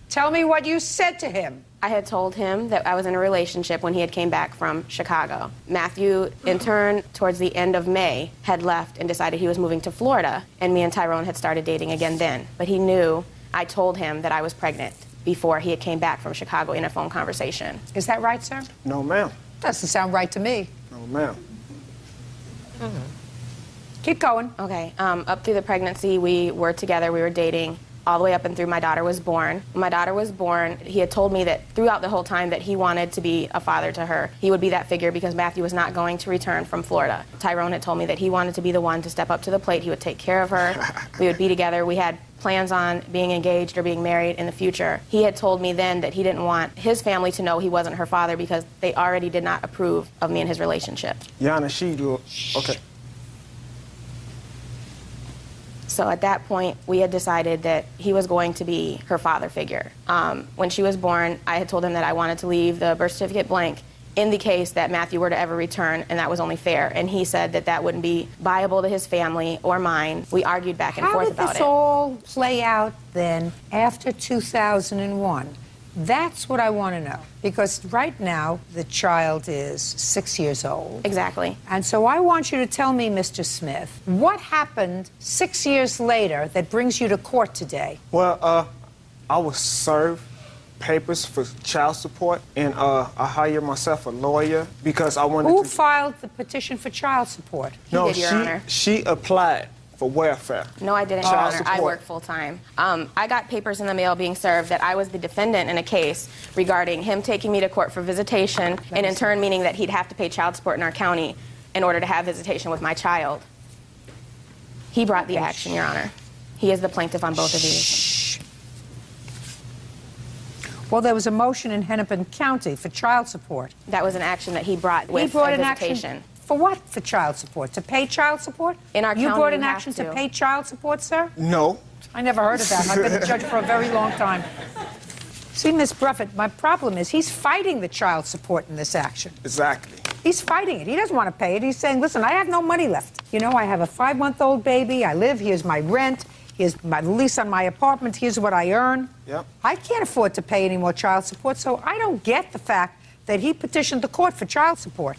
Tell me what you said to him. I had told him that I was in a relationship when he had came back from Chicago. Matthew, in turn, towards the end of May, had left and decided he was moving to Florida, and me and Tyrone had started dating again then. But he knew I told him that I was pregnant before he had came back from Chicago in a phone conversation. Is that right, sir? No, ma'am. Doesn't sound right to me. No, ma'am. Keep going. Okay. Up through the pregnancy, we were together, we were dating. all the way up and through my daughter was born. When my daughter was born, he had told me that throughout the whole time that he wanted to be a father to her. He would be that figure because Matthew was not going to return from Florida. Tyrone had told me that he wanted to be the one to step up to the plate. He would take care of her. We would be together. We had plans on being engaged or being married in the future. He had told me then that he didn't want his family to know he wasn't her father because they already did not approve of me and his relationship. Yana, okay. So at that point, we had decided that he was going to be her father figure. When she was born, I had told him that I wanted to leave the birth certificate blank in the case that Matthew were to ever return, and that was only fair. And he said that that wouldn't be viable to his family or mine. We argued back and forth about it. How did this all play out then after 2001? That's what I want to know. Because right now, the child is 6 years old. Exactly. And so I want you to tell me, Mr. Smith, what happened 6 years later that brings you to court today? Well, I was served papers for child support, and I hired myself a lawyer because I wanted Who to... filed the petition for child support? No, He did, Your Honor. She applied for welfare. No, I didn't, Your Honor. I work full-time. I got papers in the mail being served that I was the defendant in a case regarding him taking me to court for visitation, and in turn meaning that he'd have to pay child support in our county in order to have visitation with my child. He brought the action, Your Honor. He is the plaintiff on both of these. Well, there was a motion in Hennepin County for child support. That was an action that he brought with He brought a an visitation. action for what? For child support? To pay child support? In our you county, brought an you have action to. to pay child support, sir? No. I never heard of that. I've been a judge for a very long time. See, Miss Bruffett, my problem is he's fighting the child support in this action. Exactly. He's fighting it. He doesn't want to pay it. He's saying, listen, I have no money left. You know, I have a 5-month-old baby. I live. Here's my rent. Here's my lease on my apartment. Here's what I earn. Yep. I can't afford to pay any more child support, so I don't get the fact that he petitioned the court for child support.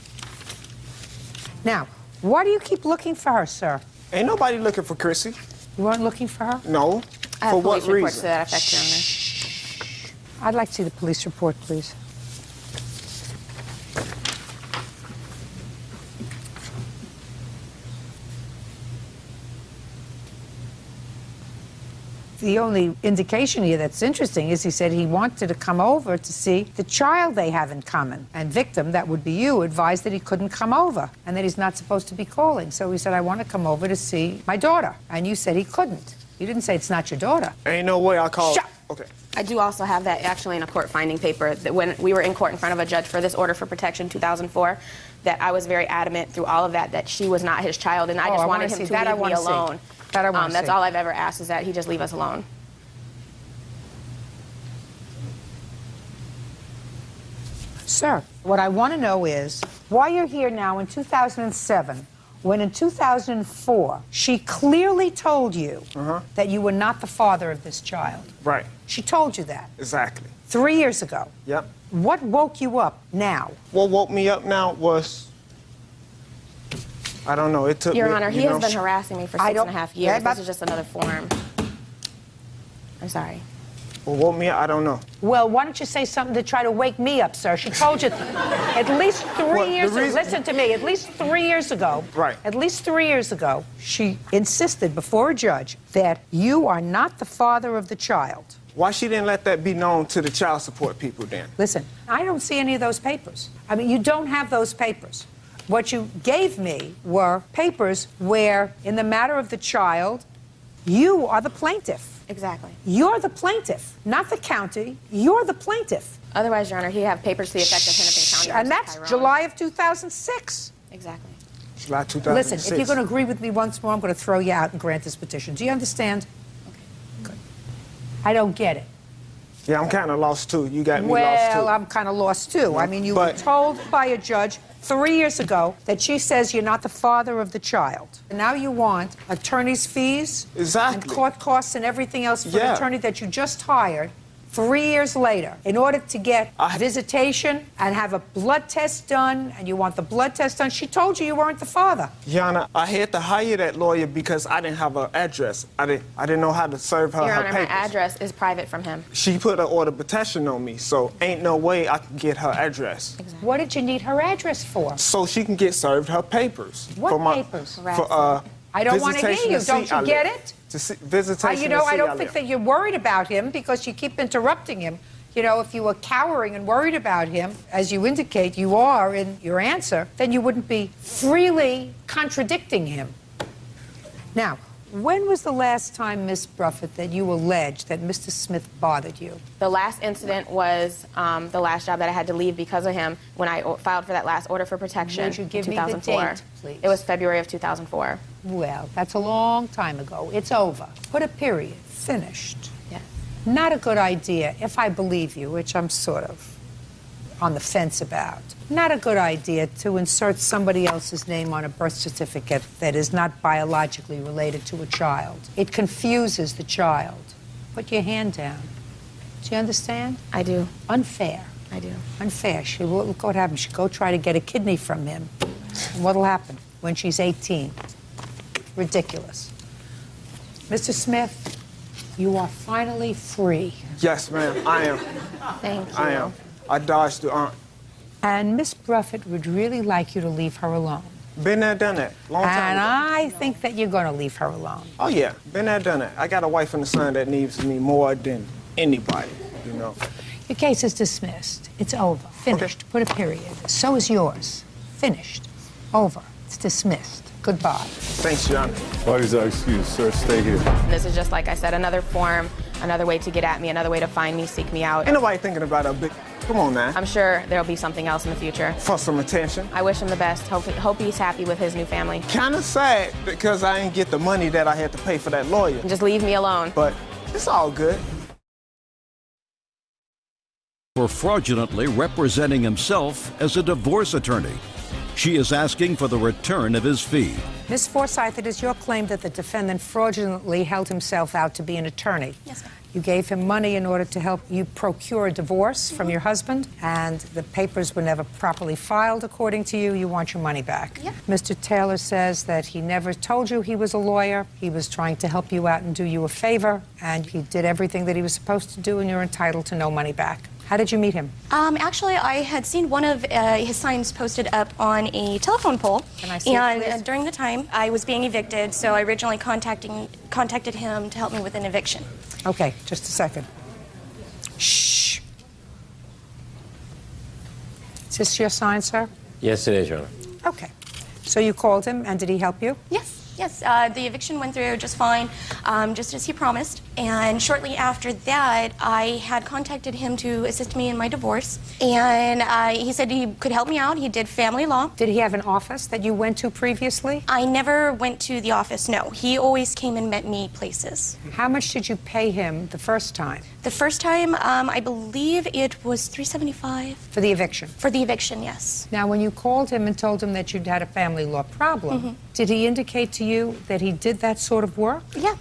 Now, why do you keep looking for her, sir? Ain't nobody looking for Chrissy. You weren't looking for her? No. I have For what police reports reason? to that effect, Your Honor. I'd like to see the police report, please. The only indication here that's interesting is he said he wanted to come over to see the child they have in common. And victim, that would be you, advised that he couldn't come over and that he's not supposed to be calling. So he said, I want to come over to see my daughter. And you said he couldn't. You didn't say it's not your daughter. Ain't no way I called. Shut. Okay. I do also have that actually in a court finding paper that when we were in court in front of a judge for this order for protection 2004, that I was very adamant through all of that she was not his child, and I just wanted him to leave me alone. That I want to That's see. all I've ever asked, is that he just leave us alone. Sir, what I want to know is why you're here now in 2007 when in 2004 she clearly told you that you were not the father of this child. Right. She told you that Exactly. 3 years ago. Yep. What woke you up now? What woke me up now was, I don't know, it took Your me, Honor, you he know, has been harassing me for 6.5 years. This is just another form. I'm sorry. What woke me up, I don't know. Well, why don't you say something to try to wake me up, sir? She told you at least 3 years ago. Listen to me. At least 3 years ago. Right. At least 3 years ago, she insisted before a judge that you are not the father of the child. Why she didn't let that be known to the child support people then? Listen, I don't see any of those papers. I mean, you don't have those papers. What you gave me were papers where, in the matter of the child, you are the plaintiff. Exactly. You're the plaintiff, not the county. You're the plaintiff. Otherwise, Your Honor, he'd have papers to the effect of Hennepin County. And that's Tyrone. July of 2006. Exactly. July 2006. Listen, if you're going to agree with me once more, I'm going to throw you out and grant this petition. Do you understand? Okay. Good. I don't get it. Yeah, I'm kind of lost too. You got me lost too. Well, I'm kind of lost too. I mean, you were told by a judge 3 years ago that she says you're not the father of the child. And now you want attorney's fees and court costs and everything else for an attorney that you just hired 3 years later in order to get visitation and have a blood test done, and you want the blood test done. She told you weren't the father. Yana, I had to hire that lawyer because I didn't have an address. I didn't know how to serve her Your her Honor, my papers. address is private from him. She put an order of protection on me, so ain't no way I can get her address. Exactly. What did you need her address for? So she can get served her papers. What for my, papers? For I don't want to hear Visitation you. to Don't see you get Ali. it? To see, visitation You know, to see I don't Ali. think that you're worried about him because you keep interrupting him. You know, if you were cowering and worried about him, as you indicate you are in your answer, then you wouldn't be freely contradicting him. Now, when was the last time, Miss Bruffett, that you alleged that Mr. Smith bothered you? The last incident was the last job that I had to leave because of him when I filed for that last order for protection Would you give in me the 2004. date, please? It was February of 2004. Well, that's a long time ago. It's over. Put a period. Finished. Yes. Not a good idea, if I believe you, which I'm sort of on the fence about. Not a good idea to insert somebody else's name on a birth certificate that is not biologically related to a child. It confuses the child. Put your hand down. Do you understand? I do. Unfair. I do. Unfair. Look what happened. She'll go try to get a kidney from him. And what'll happen when she's 18? Ridiculous. Mr. Smith, you are finally free. Yes, ma'am, I am. Thank you. I am. I dodged the aunt. And Miss Bruffett would really like you to leave her alone. Been there, done that. Long time And ago. I think that you're going to leave her alone. Oh, yeah. Been there, done that. I got a wife and a son that needs me more than anybody, you know. Your case is dismissed. It's over. Finished. Put a period. So is yours. Finished. Over. It's dismissed. Goodbye. Thanks, Your Honor. Parties are excused, sir. Stay here. This is just, like I said, another form, another way to get at me, another way to find me, seek me out. Ain't nobody thinking about a big... Come on, now. I'm sure there'll be something else in the future. For some attention. I wish him the best. Hope he's happy with his new family. Kind of sad because I didn't get the money that I had to pay for that lawyer. Just leave me alone. But it's all good. For fraudulently representing himself as a divorce attorney. She is asking for the return of his fee. Ms. Forsyth, it is your claim that the defendant fraudulently held himself out to be an attorney. Yes, ma'am. You gave him money in order to help you procure a divorce from your husband, and the papers were never properly filed, according to you. You want your money back. Yep. Mr. Taylor says that he never told you he was a lawyer. He was trying to help you out and do you a favor, and he did everything that he was supposed to do, and you're entitled to no money back. How did you meet him? Actually, I had seen one of his signs posted up on a telephone pole. Can I see it, please? During the time, I was being evicted, so I originally contacted him to help me with an eviction. Okay, just a second. Shh. Is this your sign, sir? Yes, it is, Your Honor. Okay. So you called him, and did he help you? Yes. Yes, the eviction went through just fine, just as he promised. And shortly after that, I had contacted him to assist me in my divorce. And he said he could help me out. He did family law. Did he have an office that you went to previously? I never went to the office, no. He always came and met me places. How much did you pay him the first time? The first time, I believe it was $375. For the eviction? For the eviction, yes. Now, when you called him and told him that you'd had a family law problem, did he indicate to you that he did that sort of work? Yeah.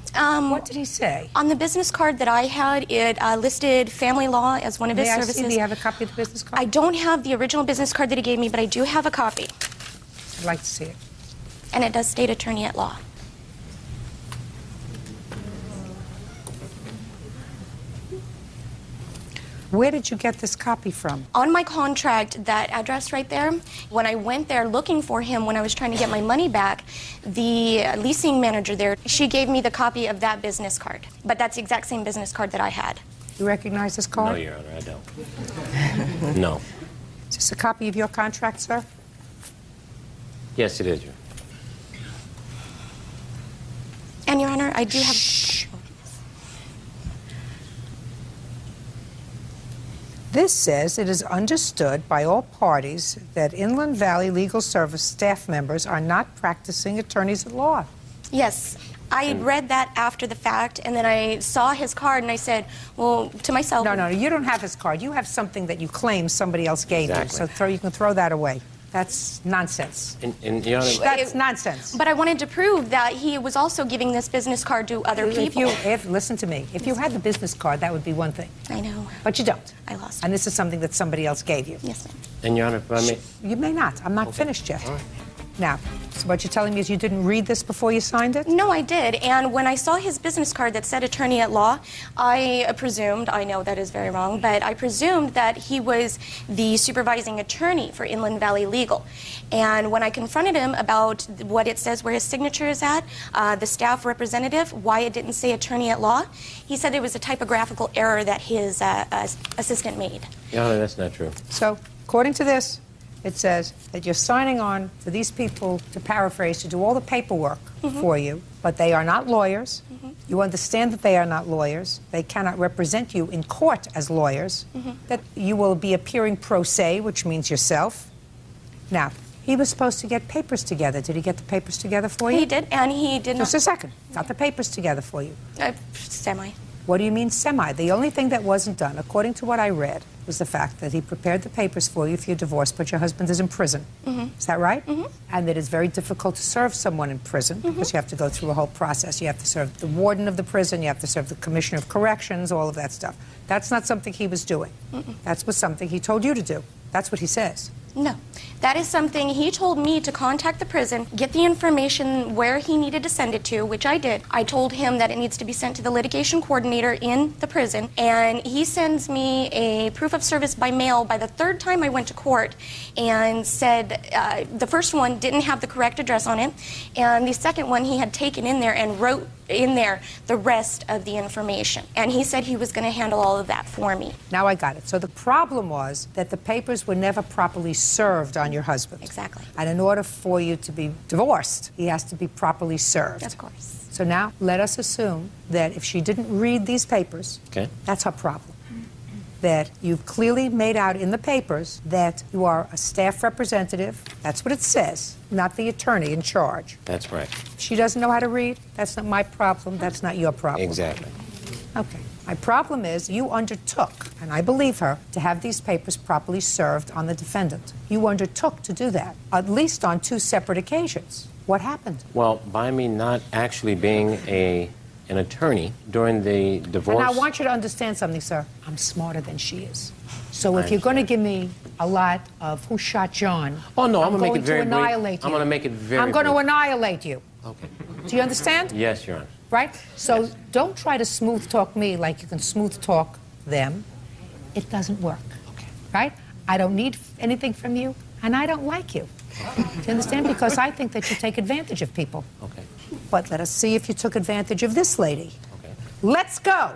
What did he say? On the business card that I had, it listed family law as one of his May I services. see? Do you have a copy of the business card? I don't have the original business card that he gave me, but I do have a copy. I'd like to see it. And it does state attorney at law. Where did you get this copy from? On my contract, that address right there, when I went there looking for him when I was trying to get my money back, the leasing manager there, she gave me the copy of that business card. But that's the exact same business card that I had. You recognize this card? No, Your Honor, I don't. No. Is this a copy of your contract, sir? Yes, it is, Your Honor. And, Your Honor, I do have... This says it is understood by all parties that Inland Valley Legal Service staff members are not practicing attorneys at law. Yes. I read that after the fact, and then I saw his card, and I said, well, to myself... No, you don't have his card. You have something that you claim somebody else gave Exactly. you, so you can throw that away. That's nonsense. And Your Honor... That's nonsense. But I wanted to prove that he was also giving this business card to other people. Listen to me. If you had the business card, that would be one thing. I know. But you don't. I lost it. And this is something that somebody else gave you. Yes, ma'am. And Your Honor, if I may... You may not. I'm not finished yet. All right. Now, so what you're telling me is you didn't read this before you signed it? No, I did. And when I saw his business card that said attorney at law, I presumed, I know that is very wrong, but I presumed that he was the supervising attorney for Inland Valley Legal. And when I confronted him about what it says where his signature is at, the staff representative, why it didn't say attorney at law, he said it was a typographical error that his assistant made. Your Honor, that's not true. So, according to this, it says that you're signing on for these people, to paraphrase, to do all the paperwork for you, but they are not lawyers. You understand that they are not lawyers. They cannot represent you in court as lawyers. That you will be appearing pro se, which means yourself. Now, he was supposed to get papers together. Did he get the papers together for you? He did, and he did not. Just a second. Got the papers together for you. Semi. What do you mean semi? The only thing that wasn't done, according to what I read, was the fact that he prepared the papers for you if you're divorced, but your husband is in prison. Is that right? And that it's very difficult to serve someone in prison because you have to go through a whole process. You have to serve the warden of the prison, you have to serve the commissioner of corrections, all of that stuff. That's not something he was doing. That was something he told you to do. That's what he says. No. That is something he told me to contact the prison, get the information where he needed to send it to, which I did. I told him that it needs to be sent to the litigation coordinator in the prison, and he sends me a proof of service by mail by the third time I went to court and said the first one didn't have the correct address on it, and the second one he had taken in there and wrote in there the rest of the information. And he said he was going to handle all of that for me. Now I got it. So the problem was that the papers were never properly served on your husband. Exactly. And in order for you to be divorced, he has to be properly served. Of course. So now let us assume that if she didn't read these papers, that's her problem. That you've clearly made out in the papers that you are a staff representative. That's what it says, not the attorney in charge. That's right. She doesn't know how to read. That's not my problem. That's not your problem. Exactly. Okay. My problem is you undertook, and I believe her, to have these papers properly served on the defendant. You undertook to do that, at least on 2 separate occasions. What happened? Well, by me not actually being an attorney during the divorce... And I want you to understand something, sir. I'm smarter than she is. So if you're going to give me a lot of who shot John, oh, no, I'm going to make it very brief. annihilate you. I'm going to make it very I'm going to brief. annihilate you. Okay. Do you understand? Yes, Your Honor. Right? So don't try to smooth talk me like you can smooth talk them. It doesn't work. Okay. Right? I don't need anything from you, and I don't like you. Do you understand? Because I think that you take advantage of people. Okay. But let us see if you took advantage of this lady. Okay. Let's go.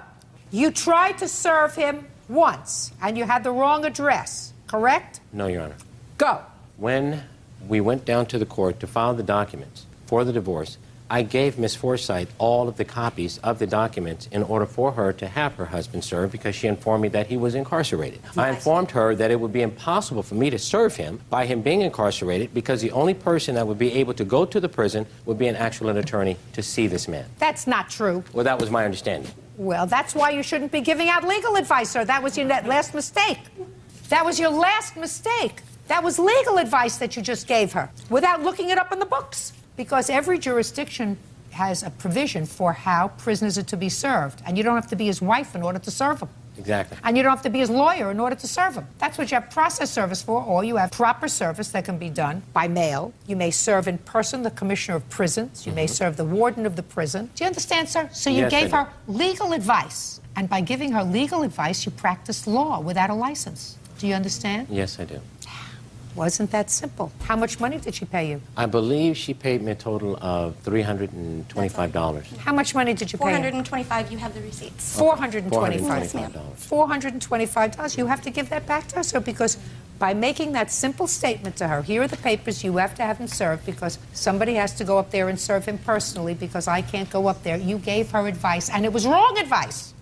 You tried to serve him once, and you had the wrong address, correct? No, Your Honor. Go. When we went down to the court to file the documents for the divorce, I gave Ms. Forsythe all of the copies of the documents in order for her to have her husband served because she informed me that he was incarcerated. I informed her that it would be impossible for me to serve him by him being incarcerated because the only person that would be able to go to the prison would be an actual attorney to see this man. That's not true. Well, that was my understanding. Well, that's why you shouldn't be giving out legal advice, sir. That was your last mistake. That was your last mistake. That was legal advice that you just gave her without looking it up in the books. Because every jurisdiction has a provision for how prisoners are to be served. And you don't have to be his wife in order to serve him. Exactly. And you don't have to be his lawyer in order to serve him. That's what you have process service for, or you have proper service that can be done by mail. You may serve in person the commissioner of prisons. You may serve the warden of the prison. Do you understand, sir? So you gave her legal advice. And by giving her legal advice, you practiced law without a license. Do you understand? Yes, I do. Wasn't that simple? How much money did she pay you? I believe she paid me a total of $325. How much money did you pay her? $425. You have the receipts. $425. Yes, ma'am. $425. You have to give that back to her, sir, because by making that simple statement to her, here are the papers, you have to have him served because somebody has to go up there and serve him personally because I can't go up there. You gave her advice, and it was wrong advice.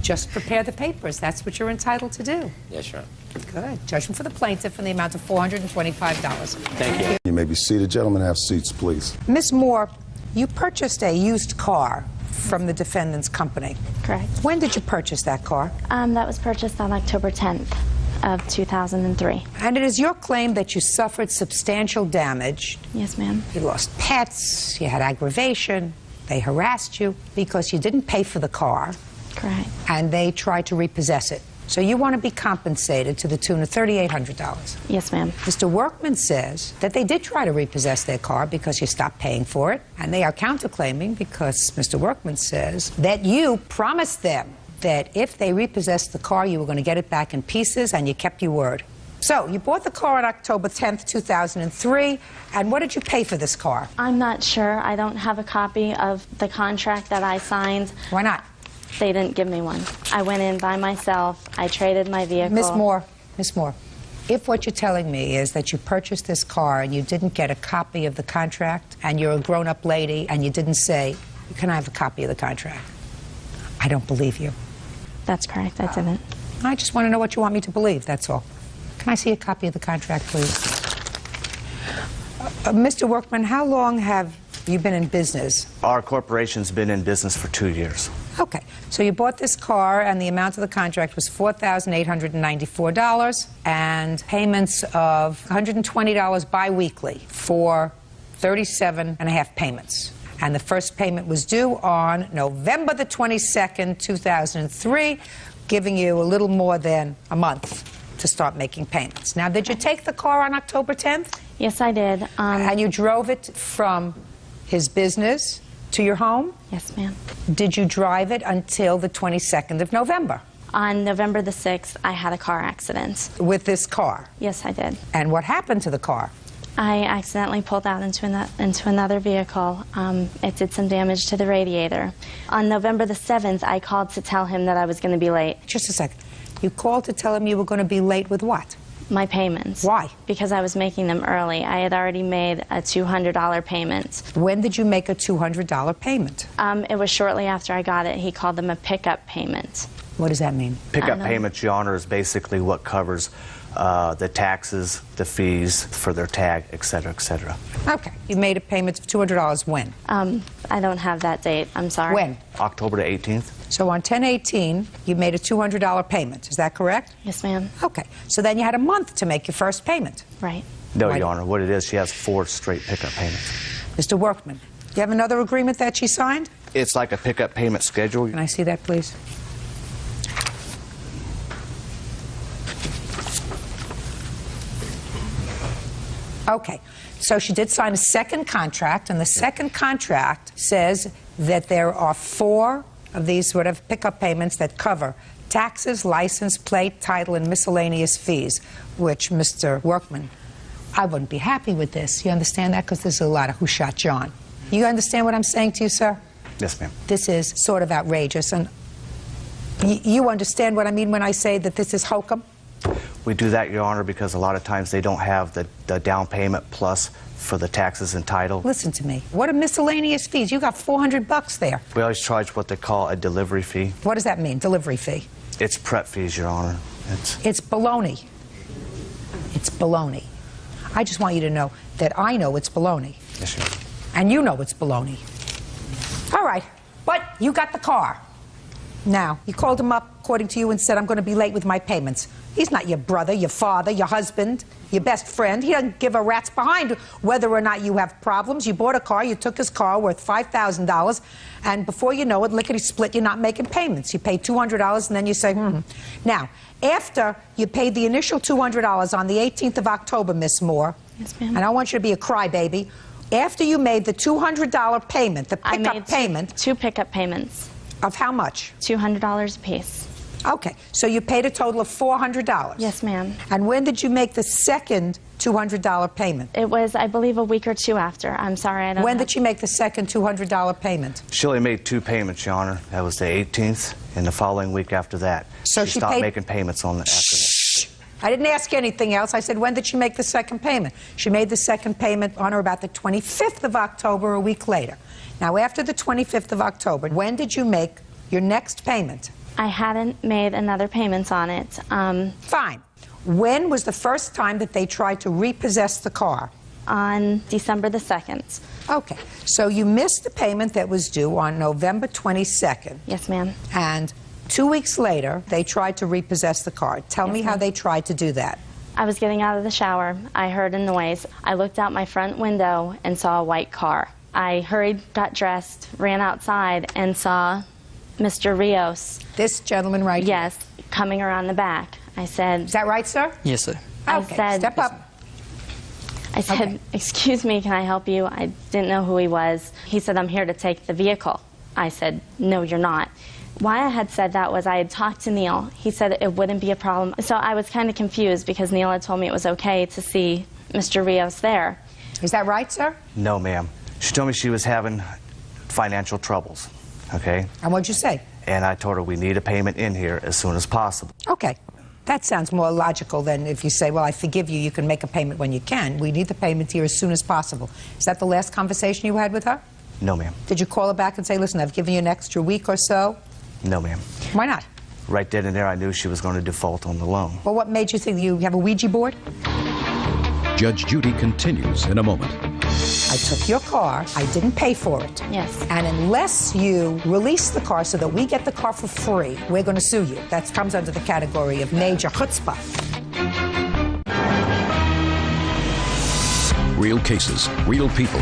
Just prepare the papers. That's what you're entitled to do. Yes, Your Honor. Good. Judgment for the plaintiff in the amount of $425. Thank you. You may be seated. Gentlemen, have seats, please. Ms. Moore, you purchased a used car from the defendant's company. Correct. When did you purchase that car? That was purchased on October 10th of 2003. And it is your claim that you suffered substantial damage. Yes, ma'am. You lost pets, you had aggravation, they harassed you because you didn't pay for the car. Correct. And they tried to repossess it. So you want to be compensated to the tune of $3,800. Yes, ma'am. Mr. Workman says that they did try to repossess their car because you stopped paying for it, and they are counterclaiming because Mr. Workman says that you promised them that if they repossessed the car, you were going to get it back in pieces, and you kept your word. So you bought the car on October 10th, 2003, and what did you pay for this car? I'm not sure. I don't have a copy of the contract that I signed. Why not? They didn't give me one. I went in by myself. I traded my vehicle. Miss Moore, if what you're telling me is that you purchased this car and you didn't get a copy of the contract, and you're a grown-up lady and you didn't say, can I have a copy of the contract? I don't believe you. That's correct. I didn't. I just want to know what you want me to believe, that's all. Can I see a copy of the contract, please? Mr. Workman, how long have you been in business? Our corporation's been in business for 2 years. Okay, so you bought this car, and the amount of the contract was $4,894, and payments of $120 biweekly for 37 and a half payments. And the first payment was due on November the 22nd, 2003, giving you a little more than a month to start making payments. Now, did you take the car on October 10th? Yes, I did. And you drove it from his business to your home? Yes, ma'am. Did you drive it until the 22nd of November? On November the 6th, I had a car accident. With this car? Yes, I did. And what happened to the car? I accidentally pulled out into another vehicle. It did some damage to the radiator. On November the 7th, I called to tell him that I was going to be late. Just a second. You called to tell him you were going to be late with what? My payments. Why? Because I was making them early. I had already made a $200 payment. When did you make a $200 payment? It was shortly after I got it. He called them a pickup payment. What does that mean? Pickup payments, Your Honor, is basically what covers the taxes, the fees for their tag, et cetera, et cetera. Okay. You made a payment of $200 when? I don't have that date. I'm sorry. When? October the 18th. So on 10/18, you made a $200 payment. Is that correct? Yes, ma'am. Okay. So then you had a month to make your first payment. Right. No, Your Honor. What it is, she has 4 straight pickup payments. Mr. Workman, do you have another agreement that she signed? It's like a pickup payment schedule. Can I see that, please? Okay, so she did sign a second contract, and the second contract says that there are 4 of these sort of pickup payments that cover taxes, license plate, title, and miscellaneous fees, which, Mr. Workman, I wouldn't be happy with this. You understand that? Because there's a lot of who shot John. You understand what I'm saying to you, sir? Yes, ma'am. This is sort of outrageous, and you understand what I mean when I say that this is hokum? We do that, Your Honor, because a lot of times they don't have the down payment plus for the taxes and title. Listen to me. What are miscellaneous fees? You got $400 there. We always charge what they call a delivery fee. What does that mean, delivery fee? It's prep fees, Your Honor. It's baloney. It's baloney. I just want you to know that I know it's baloney. Yes, Your Honor. And you know it's baloney. All right, but you got the car. Now, you called him up, according to you, and said, I'm going to be late with my payments. He's not your brother, your father, your husband, your best friend. He doesn't give a rat's behind whether or not you have problems. You bought a car, you took his car worth $5,000, and before you know it, lickety-split, you're not making payments. You pay $200, and then you say, Now, after you paid the initial $200 on the 18th of October, Miss Moore, yes, ma'am. And I want you to be a crybaby, after you made the $200 payment, the pickup payment... 2 pickup payments. Of how much? $200 a piece. Okay, so you paid a total of $400. Yes, ma'am. And when did you make the second $200 payment? It was, I believe, a week or 2 after. I'm sorry, I don't When did she make the second $200 payment? She only made 2 payments, Your Honor. That was the 18th, and the following week after that. So she stopped making payments on the after that. I didn't ask you anything else. I said, when did she make the second payment? She made the second payment on or about the 25th of October, a week later. Now, after the 25th of October, when did you make your next payment? I hadn't made another payment on it. Fine. When was the first time that they tried to repossess the car? On December the 2nd. Okay. So you missed the payment that was due on November 22nd. Yes, ma'am. And 2 weeks later, they tried to repossess the car. Tell me how they tried to do that. I was getting out of the shower. I heard a noise. I looked out my front window and saw a white car. I hurried, got dressed, ran outside, and saw Mr. Rios. This gentleman right here? Yes, coming around the back. I said... Is that right, sir? Yes, sir. I Okay, said, step up. I said, excuse me, can I help you? I didn't know who he was. He said, I'm here to take the vehicle. I said, no, you're not. Why I had said that was I had talked to Neil. He said it wouldn't be a problem. So I was kind of confused because Neil had told me it was okay to see Mr. Rios there. Is that right, sir? No, ma'am. She told me she was having financial troubles, okay? And what'd you say? And I told her we need a payment in here as soon as possible. Okay. That sounds more logical than if you say, well, I forgive you, you can make a payment when you can. We need the payment here as soon as possible. Is that the last conversation you had with her? No, ma'am. Did you call her back and say, listen, I've given you an extra week or so? No, ma'am. Why not? Right then and there, I knew she was going to default on the loan. Well, what made you think you have a Ouija board? Judge Judy continues in a moment. I took your car. I didn't pay for it. Yes. And unless you release the car so that we get the car for free, we're going to sue you. That comes under the category of major chutzpah. Real cases, real people.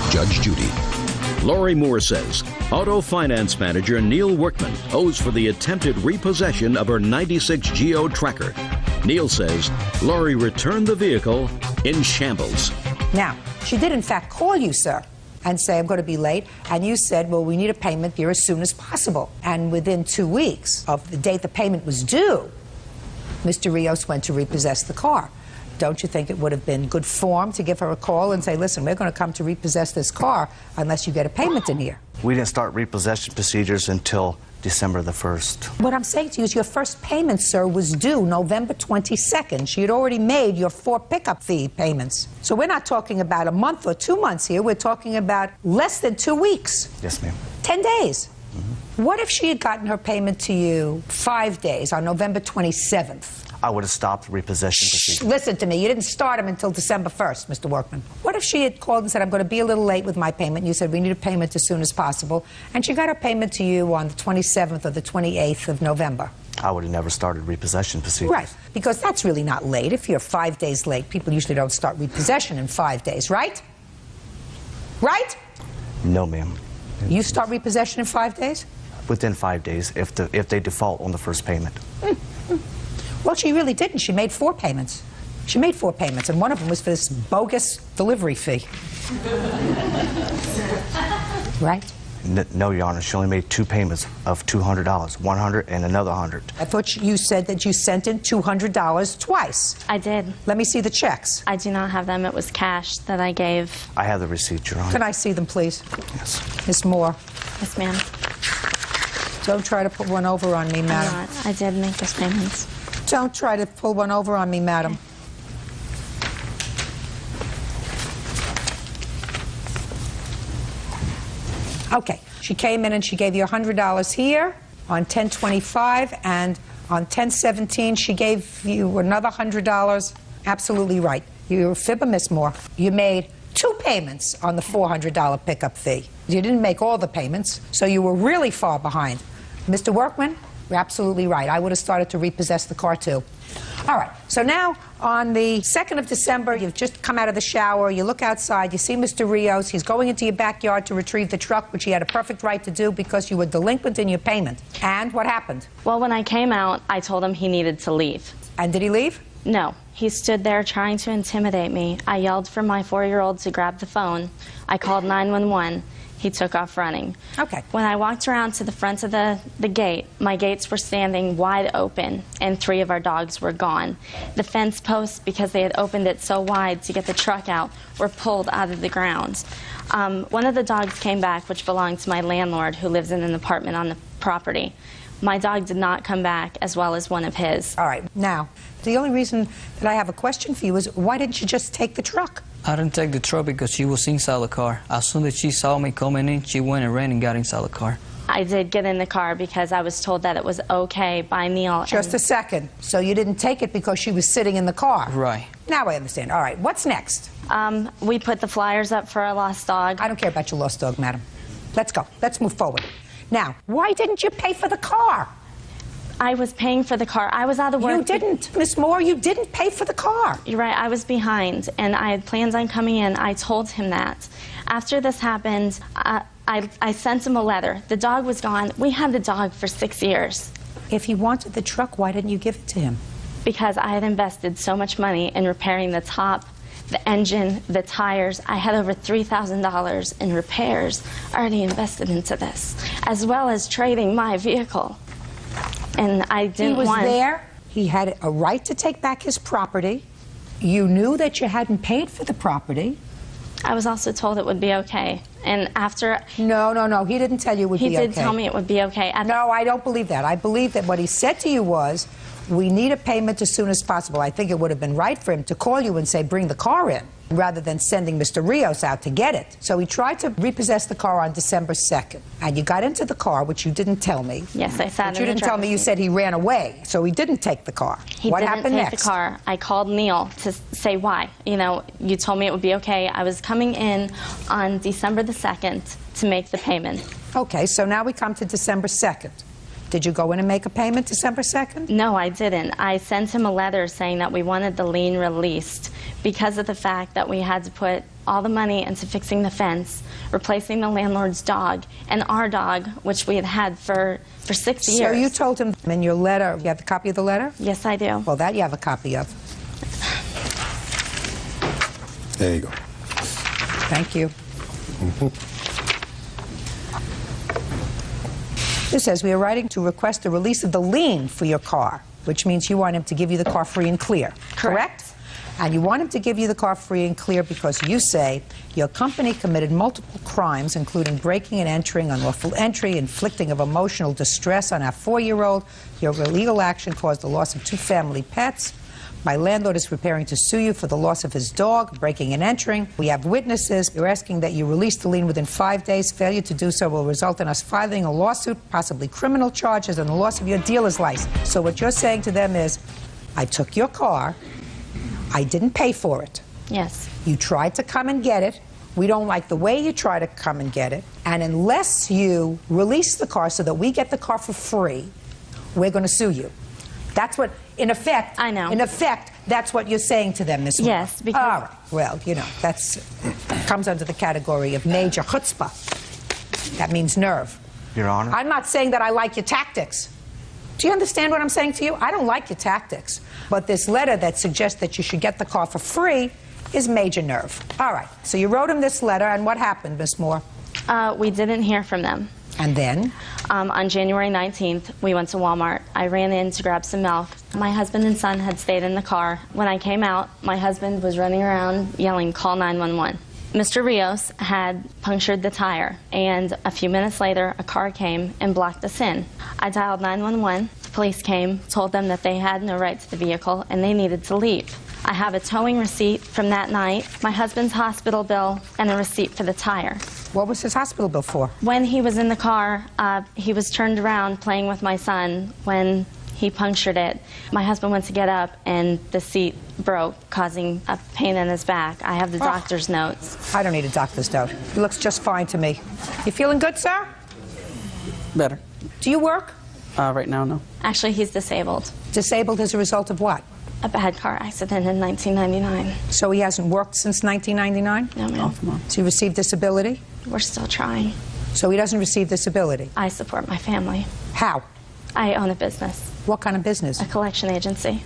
Judge Judy. Lori Moore says auto finance manager Neil Workman owes for the attempted repossession of her 96 Geo Tracker. Neil says Lori returned the vehicle in shambles. Now, she did in fact call you, sir, and say, I'm going to be late. And you said, well, we need a payment here as soon as possible. And within 2 weeks of the date the payment was due, Mr. Rios went to repossess the car. Don't you think it would have been good form to give her a call and say, listen, we're going to come to repossess this car unless you get a payment in here? We didn't start repossession procedures until December the 1st. What I'm saying to you is your first payment, sir, was due November 22nd. She had already made your 4 pickup fee payments. So we're not talking about a month or 2 months here. We're talking about less than 2 weeks. Yes, ma'am. 10 days. What if she had gotten her payment to you 5 days on November 27th? I would have stopped repossession procedures. Listen to me. You didn't start them until December 1st, Mr. Workman. What if she had called and said, I'm going to be a little late with my payment? And you said, we need a payment as soon as possible. And she got her payment to you on the 27th or the 28th of November. I would have never started repossession procedures. Right, because that's really not late. If you're 5 days late, people usually don't start repossession in 5 days, right? Right? No, ma'am. You start repossession in 5 days? Within 5 days, if they default on the first payment. Well, she really didn't. She made 4 payments. She made 4 payments, and one of them was for this bogus delivery fee. Right? No, Your Honor. She only made 2 payments of $200, $100 and another $100. I thought you said that you sent in $200 twice. I did. Let me see the checks. I do not have them. It was cash that I gave. I have the receipt, Your Honor. Can I see them, please? Yes. Miss Moore. Yes, ma'am. Don't try to put one over on me, madam. I'm not. I did make those payments. Don't try to pull one over on me, madam. Okay, she came in and she gave you $100 here on 10/25, and on 10/17 she gave you another $100. Absolutely right. You're a fibber, Miss Moore. You made 2 payments on the $400 pickup fee. You didn't make all the payments, so you were really far behind. Mr. Workman, you're absolutely right. I would have started to repossess the car, too. All right, so now on the 2nd of December, you've just come out of the shower, you look outside, you see Mr. Rios, he's going into your backyard to retrieve the truck, which he had a perfect right to do because you were delinquent in your payment. And what happened? Well, when I came out, I told him he needed to leave. And did he leave? No. He stood there trying to intimidate me. I yelled for my 4-year-old to grab the phone. I called 911. He took off running. Okay. When I walked around to the front of the gate, my gates were standing wide open, and 3 of our dogs were gone. The fence posts, because they had opened it so wide to get the truck out, were pulled out of the ground. One of the dogs came back, which belonged to my landlord, who lives in an apartment on the property. My dog did not come back, as well as one of his. All right. Now, the only reason that I have a question for you is, why didn't you just take the truck? I didn't take the truck because she was inside the car. As soon as she saw me coming in, she went and ran and got inside the car. I did get in the car because I was told that it was okay by Neil. Just a second. So you didn't take it because she was sitting in the car? Right. Now I understand. All right. What's next? We put the flyers up for a lost dog. I don't care about your lost dog, madam. Let's go. Let's move forward. Now, why didn't you pay for the car? I was paying for the car. I was out of work. You didn't, Miss Moore. You didn't pay for the car. You're right. I was behind, and I had plans on coming in. I told him that. After this happened, I sent him a letter. The dog was gone. We had the dog for 6 years. If he wanted the truck, why didn't you give it to him? Because I had invested so much money in repairing the top, the engine, the tires. I had over $3,000 in repairs already invested into this, as well as trading my vehicle. And I didn't want... He was there. He had a right to take back his property. You knew that you hadn't paid for the property. I was also told it would be okay. And after... No. He didn't tell you it would be okay. He did tell me it would be okay. No, I don't believe that. I believe that what he said to you was, we need a payment as soon as possible. I think it would have been right for him to call you and say, bring the car in, rather than sending Mr. Rios out to get it. So he tried to repossess the car on December 2nd. And you got into the car, which you didn't tell me. Yes, I sat in the But you didn't tell me. You said he ran away. So he didn't take the car. What happened next? He didn't take the car. I called Neil to say why. You know, you told me it would be okay. I was coming in on December the 2nd to make the payment. Okay, so now we come to December 2nd. Did you go in and make a payment December 2nd? No, I didn't. I sent him a letter saying that we wanted the lien released because of the fact that we had to put all the money into fixing the fence, replacing the landlord's dog, and our dog, which we had had for 6 years. So you told him in your letter, you have the copy of the letter? Yes, I do. Well, that you have a copy of. There you go. Thank you. This says, we are writing to request the release of the lien for your car, which means you want him to give you the car free and clear. Correct? And you want him to give you the car free and clear because you say your company committed multiple crimes, including breaking and entering, unlawful entry, inflicting of emotional distress on our 4-year-old. Your illegal action caused the loss of 2 family pets. My landlord is preparing to sue you for the loss of his dog, breaking and entering. We have witnesses. You're asking that you release the lien within 5 days. Failure to do so will result in us filing a lawsuit, possibly criminal charges, and the loss of your dealer's license. So what you're saying to them is, I took your car. I didn't pay for it. Yes. You tried to come and get it. We don't like the way you try to come and get it. And unless you release the car so that we get the car for free, we're going to sue you. That's what, in effect, I know. In effect, that's what you're saying to them, Ms. Moore. Yes, because... All right. Well, you know, that's comes under the category of major chutzpah. That means nerve. Your Honor? I'm not saying that I like your tactics. Do you understand what I'm saying to you? I don't like your tactics. But this letter that suggests that you should get the car for free is major nerve. All right. So you wrote him this letter, and what happened, Ms. Moore? We didn't hear from them. And then? On January 19th, we went to Walmart. I ran in to grab some milk. My husband and son had stayed in the car. When I came out, my husband was running around yelling, call 911. Mr. Rios had punctured the tire, and a few minutes later, a car came and blocked us in. I dialed 911. The police came, told them that they had no right to the vehicle, and they needed to leave. I have a towing receipt from that night, my husband's hospital bill, and a receipt for the tire. What was his hospital bill for? When he was in the car, he was turned around playing with my son when he punctured it. My husband went to get up, and the seat broke, causing a pain in his back. I have the doctor's notes. I don't need a doctor's note. He looks just fine to me. You feeling good, sir? Better. Do you work? Right now, no. Actually, he's disabled. Disabled as a result of what? A bad car accident in 1999. So he hasn't worked since 1999? No, ma'am. So he received disability? We're still trying. So he doesn't receive disability? I support my family. How? I own a business. What kind of business? A collection agency.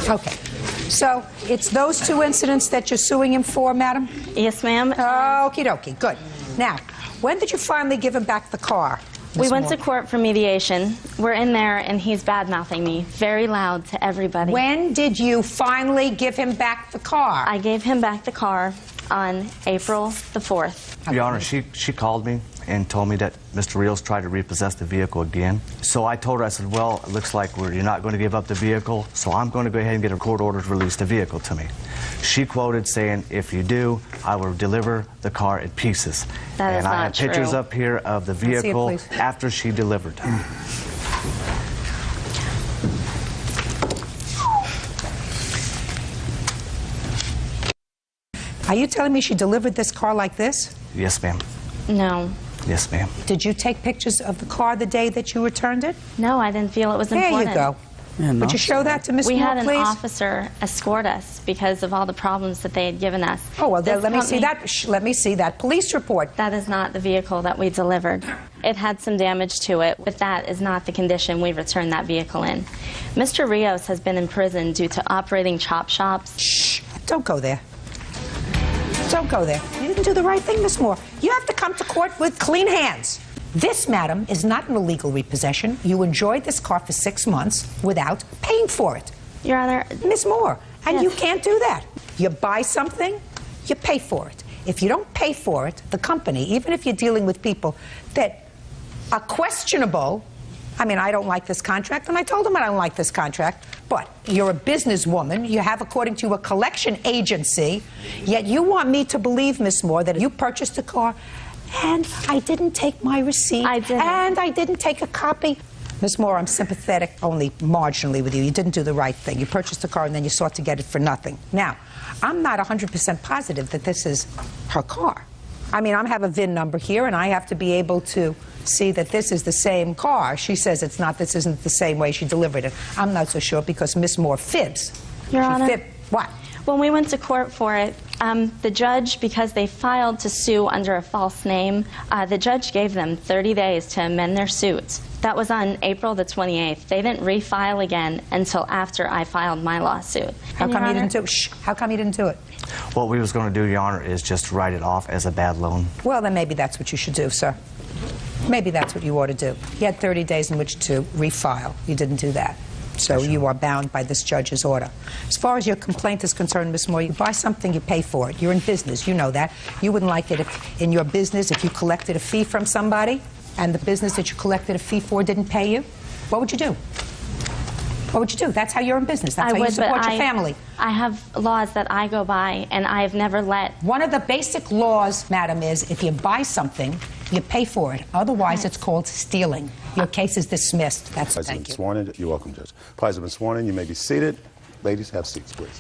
Okay. So it's those 2 incidents that you're suing him for, madam? Yes, ma'am. Okie dokie. Good. Now, when did you finally give him back the car? We went to court for mediation. We're in there, and he's bad-mouthing me very loud to everybody. When did you finally give him back the car? I gave him back the car on April the 4th. Your Honor, she called me and told me that Mr. Rios tried to repossess the vehicle again. So I told her, I said, well, it looks like you're not going to give up the vehicle, so I'm going to go ahead and get a court order to release the vehicle to me. She quoted saying, if you do, I will deliver the car in pieces. That is and I have pictures up here of the vehicle after she delivered it. Are you telling me she delivered this car like this? Yes, ma'am. No. Yes, ma'am. Did you take pictures of the car the day that you returned it? No, I didn't feel it was important. There you go. Yeah, no. Would you show that to Ms. We Moore, had an please? officer escort us because of all the problems that they had given us. Oh, well, then This let me see company- that. Let me see that police report. That is not the vehicle that we delivered. It had some damage to it, but that is not the condition we returned that vehicle in. Mr. Rios has been in prison due to operating chop shops. Shh, don't go there. Don't go there. You didn't do the right thing, Miss Moore. You have to come to court with clean hands. This, madam, is not an illegal repossession. You enjoyed this car for 6 months without paying for it. Your Honor. Miss Moore, and Yes. you can't do that. You buy something, you pay for it. If you don't pay for it, the company, even if you're dealing with people that are questionable, I mean, I don't like this contract, and I told them I don't like this contract, but you're a businesswoman, you have, according to a collection agency, yet you want me to believe, Miss Moore, that you purchased a car and I didn't take my receipt. I didn't. And I didn't take a copy. Miss Moore, I'm sympathetic only marginally with you. You didn't do the right thing. You purchased a car and then you sought to get it for nothing. Now, I'm not 100% positive that this is her car. I mean, I have a VIN number here and I have to be able to see that this is the same car. She says it's not, this isn't the same way she delivered it. I'm not so sure because Miss Moore fibs. Your Honor. What? When we went to court for it, the judge, because they filed to sue under a false name, the judge gave them 30 days to amend their suit. That was on April the 28th. They didn't refile again until after I filed my lawsuit. How And, come Your you didn't Honor, do it? How come you didn't do it? What we was going to do, Your Honor, is just write it off as a bad loan. Well, then maybe that's what you should do, sir. Maybe that's what you ought to do. You had 30 days in which to refile. You didn't do that. So you are bound by this judge's order. As far as your complaint is concerned, Ms. Moore, you buy something, you pay for it. You're in business. You know that. You wouldn't like it if, in your business, if you collected a fee from somebody and the business that you collected a fee for didn't pay you. What would you do? What would you do? That's how you're in business. That's I how would, you support but your family. I have laws that I go by, and I have never let... One of the basic laws, madam, is if you buy something, you pay for it. Otherwise, it's called stealing. Your case is dismissed. That's thank you. Sworn in. You're welcome, Judge. Parties have been sworn in. You may be seated. Ladies, have seats, please.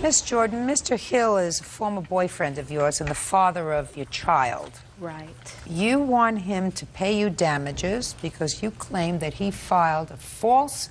Miss Jordan, Mr. Hill is a former boyfriend of yours and the father of your child. Right. You want him to pay you damages because you claim that he filed a false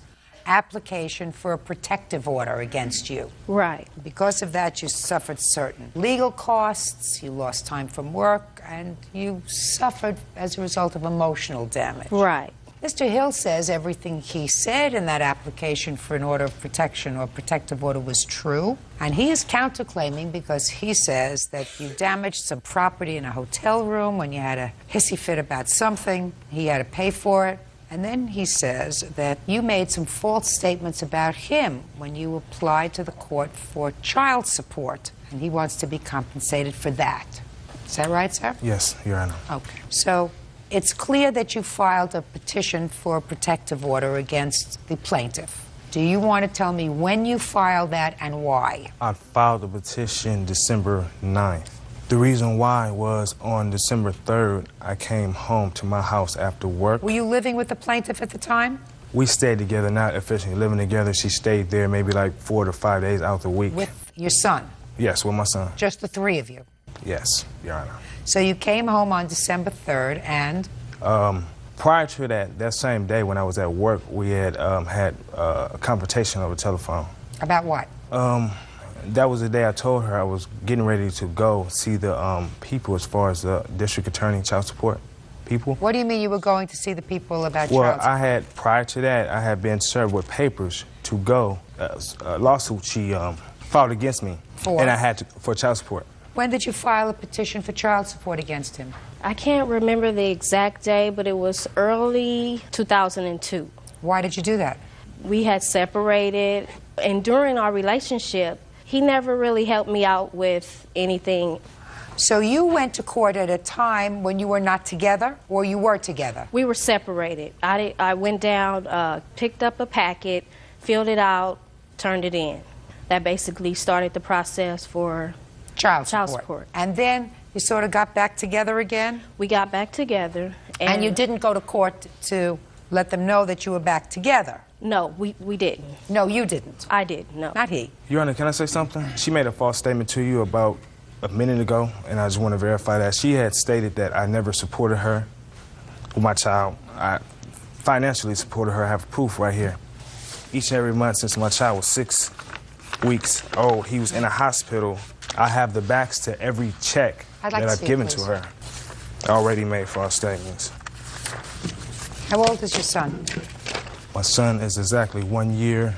application for a protective order against you. Right. Because of that, you suffered certain legal costs, you lost time from work, and you suffered as a result of emotional damage. Right. Mr. Hill says everything he said in that application for an order of protection or protective order was true, and he is counterclaiming because he says that you damaged some property in a hotel room when you had a hissy fit about something. He had to pay for it. And then he says that you made some false statements about him when you applied to the court for child support, and he wants to be compensated for that. Is that right, sir? Yes, Your Honor. Okay. So it's clear that you filed a petition for a protective order against the plaintiff. Do you want to tell me when you filed that and why? I filed the petition December 9th. The reason why was on December 3rd, I came home to my house after work. Were you living with the plaintiff at the time? We stayed together, not officially living together. She stayed there maybe like 4 to 5 days out the week. With your son? Yes, with my son. Just the three of you? Yes, Your Honor. So you came home on December 3rd and? Prior to that same day when I was at work, we had had a confrontation over telephone. About what? That was the day I told her I was getting ready to go see the people as far as the district attorney child support people. What do you mean you were going to see the people about Well, child support? prior to that, I had been served with papers to go, a lawsuit she filed against me. For? And I had to, for child support. When did you file a petition for child support against him? I can't remember the exact day, but it was early 2002. Why did you do that? We had separated, and during our relationship, he never really helped me out with anything. So you went to court at a time when you were not together, or you were together? We were separated. I went down, picked up a packet, filled it out, turned it in. That basically started the process for child support. And then you sort of got back together again? We got back together. And you didn't go to court to let them know that you were back together? No, we didn't. No, you didn't? I did, no. Not he. Your Honor, can I say something? She made a false statement to you about a minute ago, and I just want to verify that. She had stated that I never supported her with my child. I financially supported her. I have proof right here. each and every month since my child was 6 weeks old. He was in a hospital. I have the backs to every check I'd like that to I've see it, given please. to her, already made for our statements. How old is your son? My son is exactly 1 year,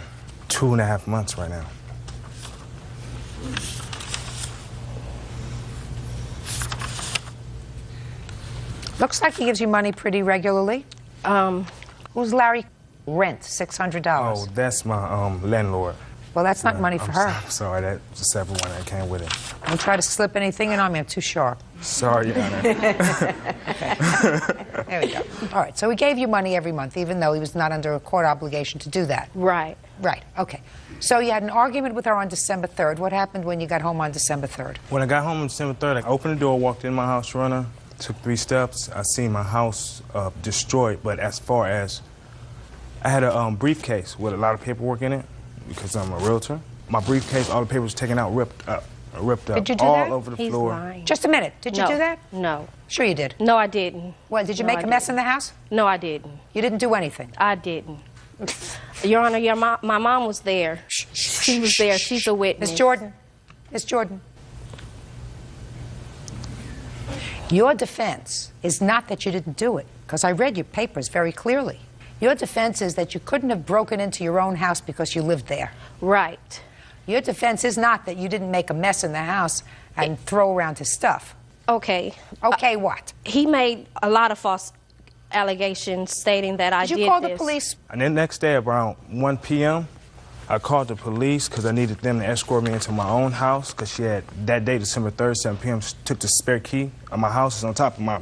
2.5 months right now. Looks like he gives you money pretty regularly. Who's Larry? Rent, $600. Oh, that's my landlord. Well, that's not money for her. I'm sorry, that's a separate one that came with it. Don't try to slip anything in on me. I'm too sharp. Sorry, Your Honor. There we go. All right, so he gave you money every month, even though he was not under a court obligation to do that. Right. Right, okay. So you had an argument with her on December 3rd. What happened when you got home on December 3rd? When I got home on December 3rd, I opened the door, walked in my house, Your Honor, took 3 steps. I seen my house destroyed, but as far as I had a briefcase with a lot of paperwork in it because I'm a realtor. My briefcase, all the papers taken out, ripped up, Did you do all that? over the He's floor. lying. Just a minute. Did you No. do that? No. Sure you did. No, I didn't. Well, did you No, make I a mess didn't. in the house? No, I didn't. You didn't do anything? I didn't. Your Honor, my mom was there. She was there. She's a witness. Miss Jordan. Miss Jordan. Your defense is not that you didn't do it, because I read your papers very clearly. Your defense is that you couldn't have broken into your own house because you lived there. Right. Your defense is not that you didn't make a mess in the house and throw around his stuff. Okay. Okay, what? He made a lot of false allegations stating that I did Did you call this. the police? And then next day, around 1 p.m., I called the police because I needed them to escort me into my own house because she had, that day, December 3rd, 7 p.m., she took the spare key of my house. It's on top of my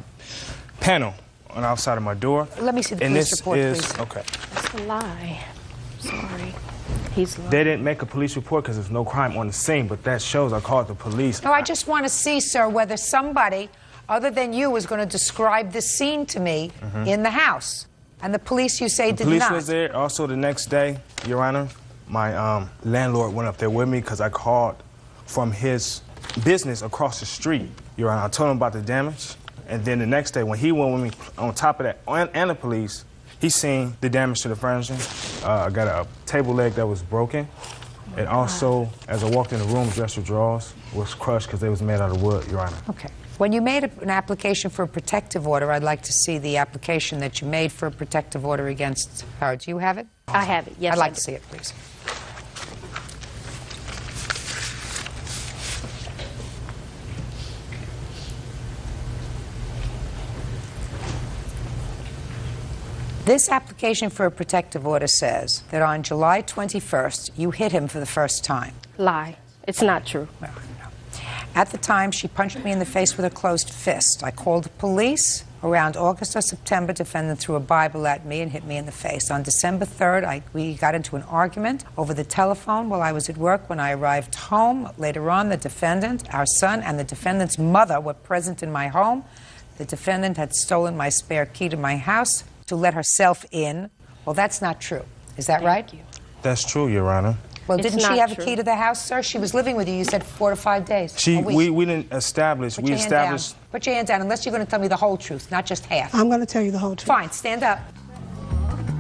panel on the outside of my door. Let me see the and police this report, is, please. Okay. That's a lie. Sorry. He's lying. They didn't make a police report because there's no crime on the scene, but that shows I called the police. No, I just want to see, sir, whether somebody other than you is going to describe this scene to me in the house. And the police, you say, The did police not. was there. Also, the next day, Your Honor, my landlord went up there with me because I called from his business across the street. Your Honor, I told him about the damage. And then the next day, when he went with me, on top of that, and the police, he seen the damage to the furniture. I got a table leg that was broken. And also, as I walked in the room, dresser drawers was crushed because they was made out of wood, Your Honor. Okay. When you made an application for a protective order, I'd like to see the application that you made for a protective order against her. Do you have it? I have it, yes. I'd I like do. to see it, please. This application for a protective order says that on July 21st, you hit him for the first time. Lie. It's not true. Well, no. At the time, she punched me in the face with a closed fist. I called the police. Around August or September, defendant threw a Bible at me and hit me in the face. On December 3rd, we got into an argument over the telephone while I was at work. When I arrived home, later on, the defendant, our son, and the defendant's mother were present in my home. The defendant had stolen my spare key to my house to let herself in. Well, that's not true. Is that right? Thank you. That's true, Your Honor. Well, It's didn't she not have a true. key to the house, sir? She was living with you. You said 4 to 5 days. She, a week. we didn't establish. Put We your hand down. established. Put your hand down, unless you're going to tell me the whole truth, not just half. I'm going to tell you the whole truth. Fine, stand up.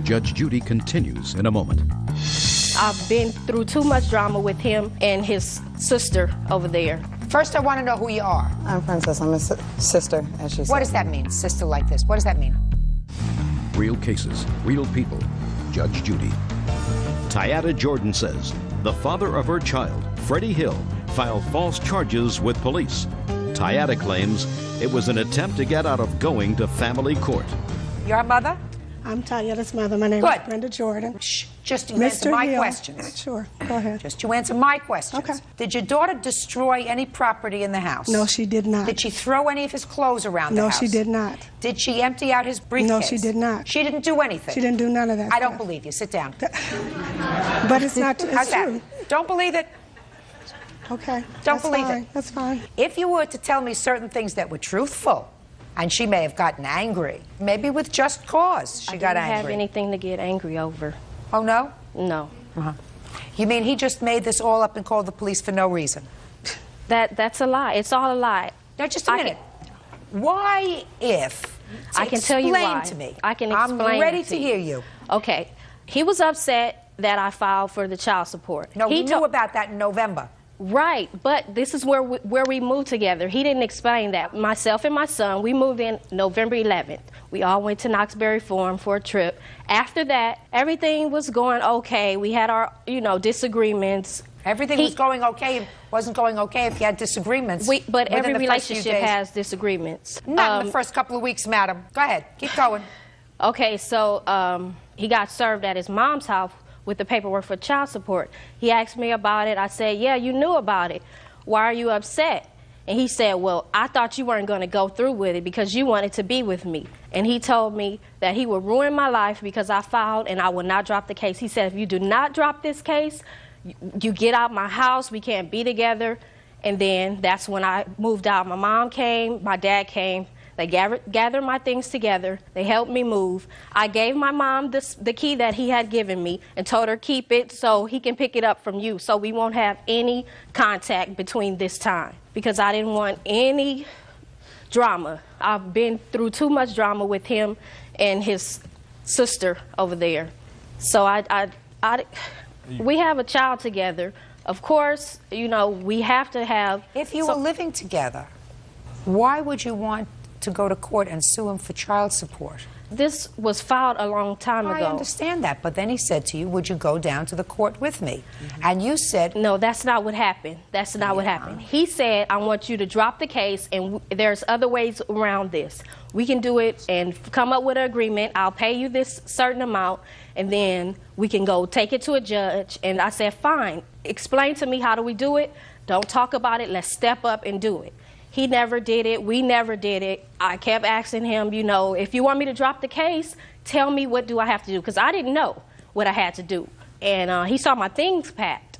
Judge Judy continues in a moment. I've been through too much drama with him and his sister over there. First, I want to know who you are. I'm Princess. I'm his sister, as she said. What does that mean, sister like this? What does that mean? Real cases, real people. Judge Judy. Tiata Jordan says the father of her child, Freddie Hill, filed false charges with police. Tiata claims it was an attempt to get out of going to family court. Your mother? I'm Tayeta's mother. My name Good. is Brenda Jordan. Shh, just you answer my Hill. questions. Sure, go ahead. Just you answer my questions. Okay. Did your daughter destroy any property in the house? No, she did not. Did she throw any of his clothes around the No, house? she did not. Did she empty out his briefcase? No, she did not. She didn't do anything? She didn't do none of that I don't stuff. believe you. Sit down. But it's not. It's How's true. that? Don't believe it. Okay. Don't that's believe fine. it. That's fine. If you were to tell me certain things that were truthful, and she may have gotten angry, maybe with just cause she got I didn't have angry. anything to get angry over. Oh, no? No. You mean he just made this all up and called the police for no reason? That's a lie. It's all a lie. Now, just a minute. Why if? I can tell you why. Explain to me. I can explain I'm ready it to hear you. Okay. He was upset that I filed for the child support. No, he knew about that in November. Right, but this is where we moved together. He didn't explain that. Myself and my son, we moved in November 11th. We all went to Knoxbury Farm for a trip. After that, everything was going okay. We had our, disagreements. Everything was going okay. It wasn't going okay if you had disagreements. But every relationship has disagreements. Not in the first couple of weeks, madam. Go ahead. Keep going. Okay, so he got served at his mom's house with the paperwork for child support. He asked me about it. I said, yeah, you knew about it. Why are you upset? And he said, well, I thought you weren't going to go through with it because you wanted to be with me. And he told me that he would ruin my life because I filed and I would not drop the case. He said, if you do not drop this case, you get out my house, we can't be together. And then that's when I moved out. My mom came, my dad came. They gathered my things together. They helped me move. I gave my mom the key that he had given me and told her keep it so he can pick it up from you so we won't have any contact between this time because I didn't want any drama. I've been through too much drama with him and his sister over there. So we have a child together. Of course, we have to have... If you were living together, why would you want to go to court and sue him for child support? This was filed a long time ago. I understand that, but then he said to you, would you go down to the court with me? And you said... No, that's not what happened. That's not what happened. He said, I want you to drop the case, and there's other ways around this. We can do it and come up with an agreement. I'll pay you this certain amount, and then we can go take it to a judge. And I said, fine. Explain to me, how do we do it? Don't talk about it. Let's step up and do it. He never did it. We never did it. I kept asking him, if you want me to drop the case, tell me what do I have to do, because I didn't know what I had to do. And he saw my things packed.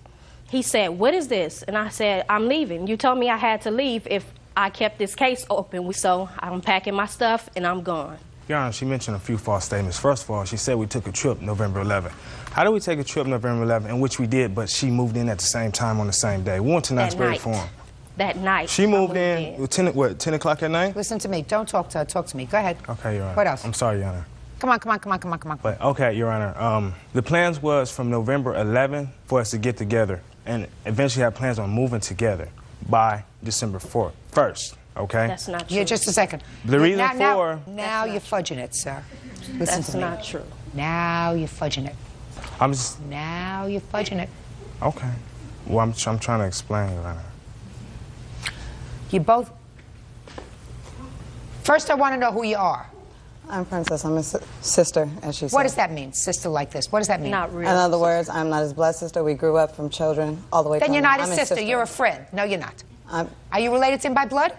He said, what is this? And I said, I'm leaving. You told me I had to leave if I kept this case open. So I'm packing my stuff and I'm gone. Your Honor, she mentioned a few false statements. First of all, she said we took a trip November 11th. How did we take a trip November 11th, in which we did, but she moved in at the same time on the same day? We went to Knoxbury Farm. That night. She moved in, 10 o'clock at night? Listen to me. Don't talk to her. Talk to me. Go ahead. Okay, Your Honor. What else? I'm sorry, Your Honor. Come on. But, okay, Your Honor. The plans was from November 11th for us to get together and eventually have plans on moving together by December 1st, okay? That's not true. Yeah, just a second. The reason Now you're fudging it, sir. Listen That's to me. not true. Now you're fudging it. Now you're fudging it. Okay. Well, I'm trying to explain, Your Honor. You both... First, I want to know who you are. I'm Princess. I'm his sister, as she said. What does that mean, sister like this? What does that mean? Not real. In other words, I'm not his blood sister. We grew up from children all the way Then from... you're not his I'm sister. You're a friend. No, you're not. Are you related to him by blood?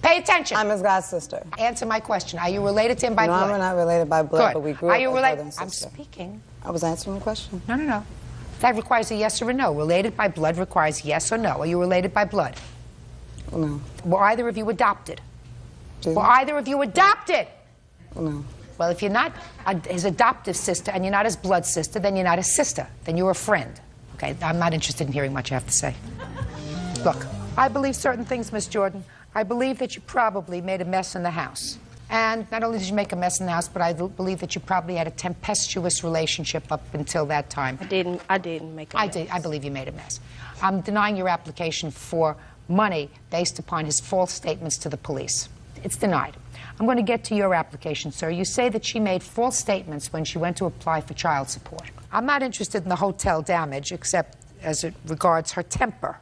Pay attention. I'm his god sister. Answer my question. Are you related to him by blood? No, I'm not related by blood, Good. but we grew Are up you as related? brother and I'm sister. speaking. I was answering the question. No. That requires a yes or a no. Related by blood requires yes or no. Are you related by blood? No. Were either of you adopted? Were either of you adopted? No. Well, if you're not his adoptive sister and you're not his blood sister, then you're not his sister. Then you're a friend. Okay, I'm not interested in hearing what you have to say. Look, I believe certain things, Miss Jordan. I believe that you probably made a mess in the house. And not only did you make a mess in the house, but I believe that you probably had a tempestuous relationship up until that time. I didn't make a mess. I believe you made a mess. I'm denying your application for money based upon his false statements to the police. It's denied. I'm going to get to your application, sir. You say that she made false statements when she went to apply for child support. I'm not interested in the hotel damage, except as it regards her temper.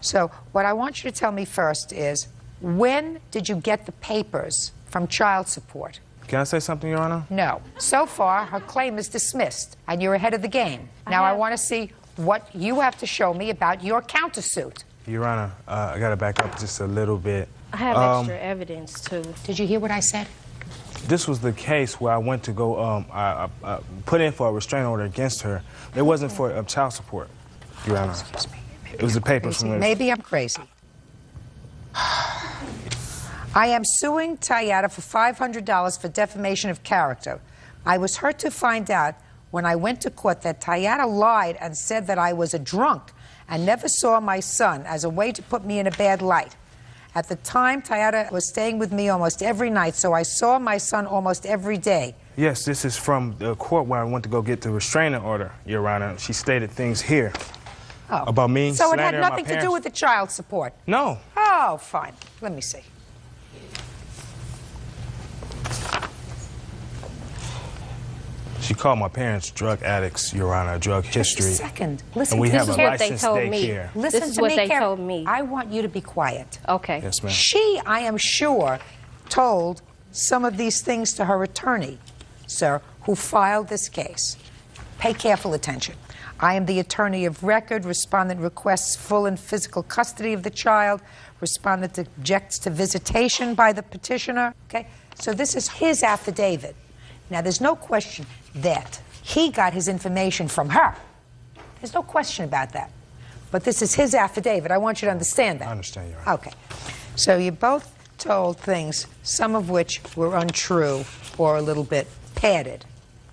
So what I want you to tell me first is, when did you get the papers from child support? Can I say something, Your Honor? No. So far, her claim is dismissed, and you're ahead of the game. Now I want to see what you have to show me about your countersuit. Your Honor, I got to back up just a little bit. I have extra evidence, too. Did you hear what I said? This was the case where I went to go, I put in for a restraining order against her. It wasn't for child support, Your Honor. Excuse me. It was the papers from... Maybe I'm crazy. I am suing Tayada for $500 for defamation of character. I was hurt to find out when I went to court that Tayada lied and said that I was a drunk and never saw my son as a way to put me in a bad light. At the time, Tayada was staying with me almost every night, so I saw my son almost every day. Yes, this is from the court where I went to go get the restraining order, Your Honor. She stated things here about me. So it had slandering my nothing to do parents. with the child support? No. Oh, fine. Let me see. She called my parents drug addicts, Your Honor, drug history. Just a second. Listen, and we this have is a what they licensed told me. daycare. Listen This is to what me they carefully. told me. I want you to be quiet. Okay. Yes, ma'am. She, I am sure, told some of these things to her attorney, sir, who filed this case. Pay careful attention. I am the attorney of record. Respondent requests full and physical custody of the child. Respondent objects to visitation by the petitioner. Okay? So this is his affidavit. Now, there's no question that he got his information from her. There's no question about that. But this is his affidavit. I want you to understand that. I understand, Your Honor. Okay. So you both told things, some of which were untrue or a little bit padded.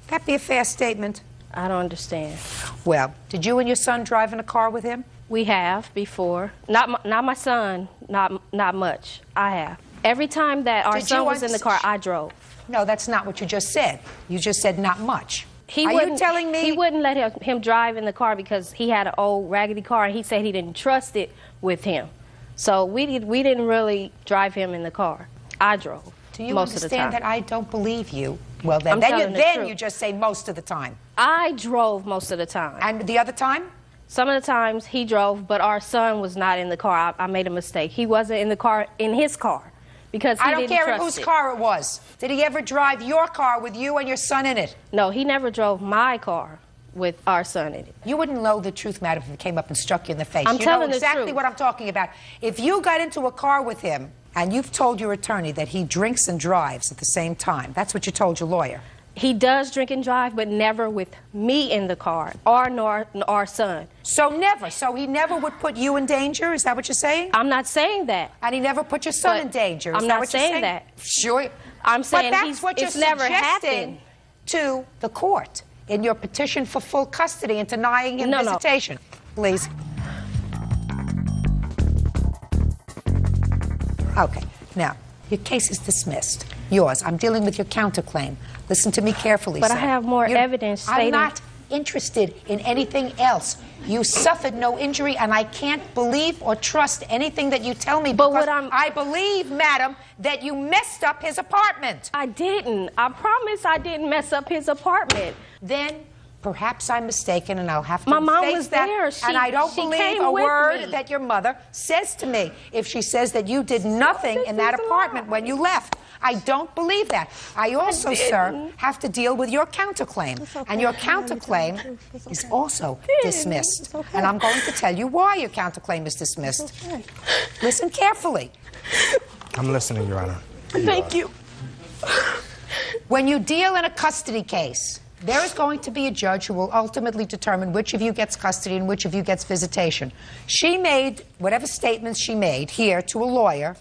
That be a fair statement? I don't understand. Well, did you and your son drive in a car with him? We have before. Not my son, not much. I have. Every time that our Did son you was in the car, I drove. No, that's not what you just said. You just said not much. He Are you wouldn't- telling me? He wouldn't let him drive in the car because he had an old raggedy car, and he said he didn't trust it with him. So we didn't really drive him in the car. I drove. Do you most of the understand time. that I don't believe you? Well, then, I'm telling the truth. you just say most of the time. I drove most of the time. And the other time? Some of the times he drove, but our son was not in the car. I made a mistake. He wasn't in the car, in his car, because he I don't didn't care trust whose it. car it was. Did he ever drive your car with you and your son in it? No, he never drove my car with our son in it. You wouldn't know the truth, madam, if it came up and struck you in the face. I'm you telling know the exactly truth. what I'm talking about. If you got into a car with him and you've told your attorney that he drinks and drives at the same time, that's what you told your lawyer. He does drink and drive, but never with me in the car, or nor our son. So never. So he never would put you in danger? Is that what you're saying? I'm not saying that. And he never put your son But in danger? Is I'm that not what you're saying that. Sure. I'm saying but that's what it's you're never suggesting happened. to the court in your petition for full custody and denying him No. visitation. Please. Okay. Now, your case is dismissed. Yours. I'm dealing with your counterclaim. Listen to me carefully, But sir. I have more evidence I'm stating... not interested in anything else. You suffered no injury, and I can't believe or trust anything that you tell me But because what I'm- I believe, madam, that you messed up his apartment. I didn't. I promise I didn't mess up his apartment. Then perhaps I'm mistaken, and I'll have to My mom face was that. there. And I don't She believe came a with word me. that your mother says to me. If she says that you did nothing in that apartment when you left, I don't believe that. I also, sir, have to deal with your counterclaim. And your counterclaim is also dismissed. And I'm going to tell you why your counterclaim is dismissed. Listen carefully. I'm listening, Your Honor. Thank you. When you deal in a custody case, there is going to be a judge who will ultimately determine which of you gets custody and which of you gets visitation. She made whatever statements she made here to a lawyer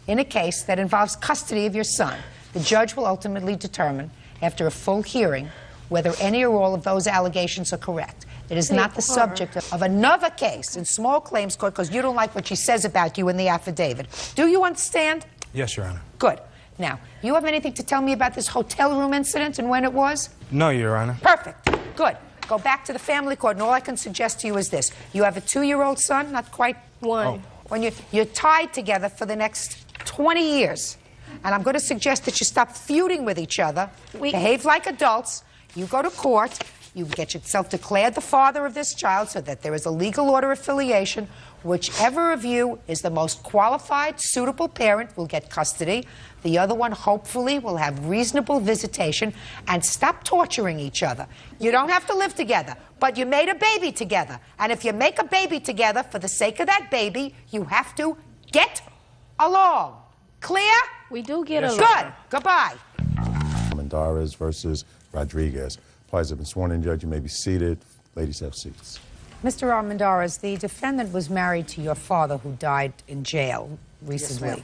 in a case that involves custody of your son. The judge will ultimately determine, after a full hearing, whether any or all of those allegations are correct. It is not the subject of another case in small claims court because you don't like what she says about you in the affidavit. Do you understand? Yes, Your Honor. Good. Now, you have anything to tell me about this hotel room incident and when it was? No, Your Honor. Perfect. Good. Go back to the family court, and all I can suggest to you is this. You have a 2-year-old son, not quite one. When you're tied together for the next 20 years. And I'm going to suggest that you stop feuding with each other, behave like adults, you go to court, you get yourself declared the father of this child so that there is a legal order of affiliation. Whichever of you is the most qualified, suitable parent will get custody. The other one, hopefully, will have reasonable visitation. And stop torturing each other. You don't have to live together, but you made a baby together. And if you make a baby together for the sake of that baby, you have to get along. Clear? We do get Yes, along. Good. Goodbye. Armendariz versus Rodriguez. Parties have been sworn in, Judge. You may be seated. Ladies have seats. Mr. Armendariz, the defendant was married to your father who died in jail recently. ma'am.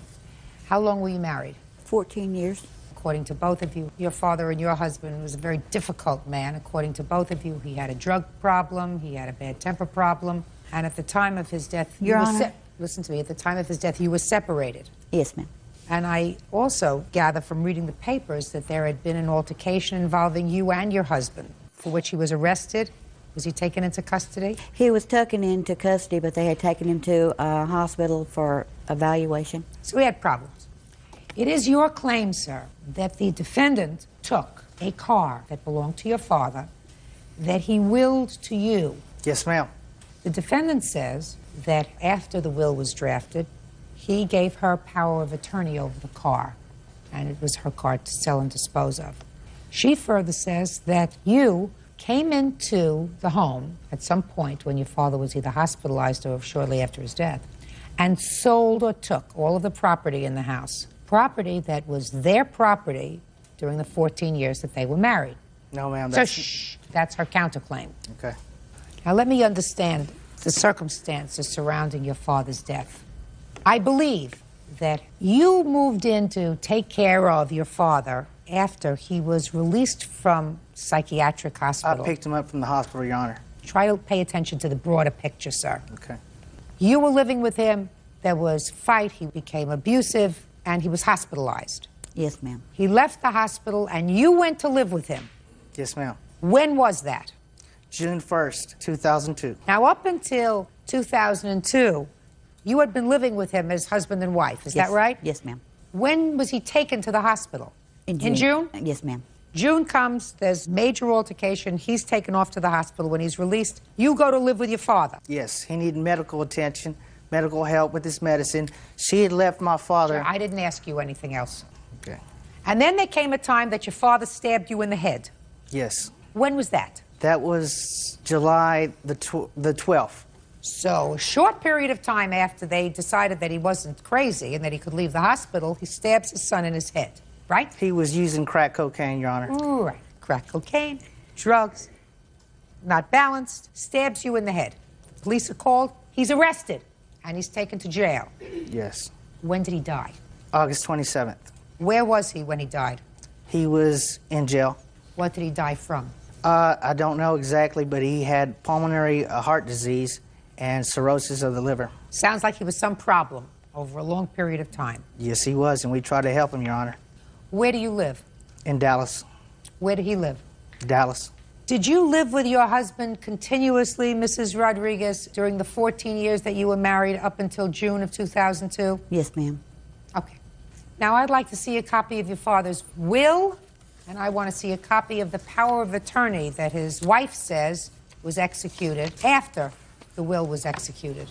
How long were you married? 14 years. According to both of you, your father and your husband was a very difficult man. According to both of you, he had a drug problem, he had a bad temper problem, and at the time of his death, Your you were Honor, listen to me, at the time of his death, you were separated. Yes, ma'am. And I also gather from reading the papers that there had been an altercation involving you and your husband, for which he was arrested. Was he taken into custody? He was taken into custody, but they had taken him to a hospital for evaluation. So we had problems. It is your claim, sir, that the defendant took a car that belonged to your father that he willed to you. Yes, ma'am. The defendant says that after the will was drafted, he gave her power of attorney over the car, and it was her car to sell and dispose of. She further says that you came into the home at some point when your father was either hospitalized or shortly after his death, and sold or took all of the property in the house, property that was their property during the 14 years that they were married. No, ma'am. So, shh, that's her counterclaim. Okay. Now, let me understand the circumstances surrounding your father's death. I believe that you moved in to take care of your father after he was released from psychiatric hospital. I picked him up from the hospital, Your Honor. Try to pay attention to the broader picture, sir. Okay. You were living with him. There was fight. He became abusive, and he was hospitalized. Yes, ma'am. He left the hospital, and you went to live with him. Yes, ma'am. When was that? June 1st, 2002. Now, up until 2002, you had been living with him as husband and wife. Is that right? Yes, ma'am. When was he taken to the hospital? In June. In June? Yes, ma'am. June comes, there's major altercation. He's taken off to the hospital. When he's released, you go to live with your father. Yes, he needed medical attention, medical help with his medicine. She had left my father. Sure, I didn't ask you anything else. Okay. And then there came a time that your father stabbed you in the head. Yes. When was that? That was July the 12th. So, a short period of time after they decided that he wasn't crazy and that he could leave the hospital, he stabs his son in his head, right? He was using crack cocaine, Your Honor. Ooh, right. Crack cocaine, drugs, not balanced, stabs you in the head. Police are called, he's arrested, and he's taken to jail. Yes. When did he die? August 27th. Where was he when he died? He was in jail. What did he die from? I don't know exactly, but he had pulmonary heart disease and cirrhosis of the liver. Sounds like he was some problem over a long period of time. Yes, he was, and we tried to help him, Your Honor. Where do you live? In Dallas. Where did he live? Dallas. Did you live with your husband continuously, Mrs. Rodriguez, during the 14 years that you were married up until June of 2002? Yes, ma'am. Okay. Now, I'd like to see a copy of your father's will, and I want to see a copy of the power of attorney that his wife says was executed after the will was executed.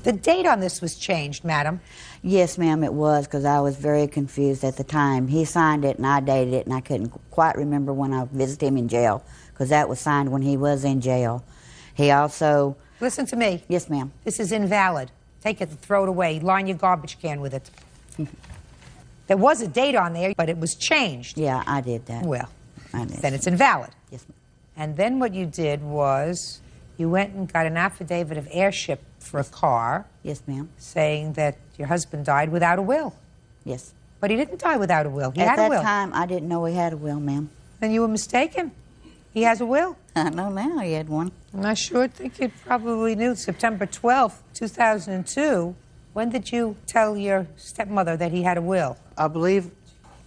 The date on this was changed, madam. Yes, ma'am, it was, because I was very confused at the time. He signed it, and I dated it, and I couldn't quite remember when I visited him in jail, because that was signed when he was in jail. He also... Listen to me. Yes, ma'am. This is invalid. Take it and throw it away. Line your garbage can with it. There was a date on there, but it was changed. Yeah, I did that. Well, I did. then it's invalid. Yes, ma'am. And then what you did was you went and got an affidavit of heirship for a car. Yes, ma'am. Saying that your husband died without a will. Yes. But he didn't die without a will. He At had a will. that time, I didn't know he had a will, ma'am. Then you were mistaken. He has a will. I know now he had one. And I sure think you probably knew. September 12th, 2002. When did you tell your stepmother that he had a will? I believe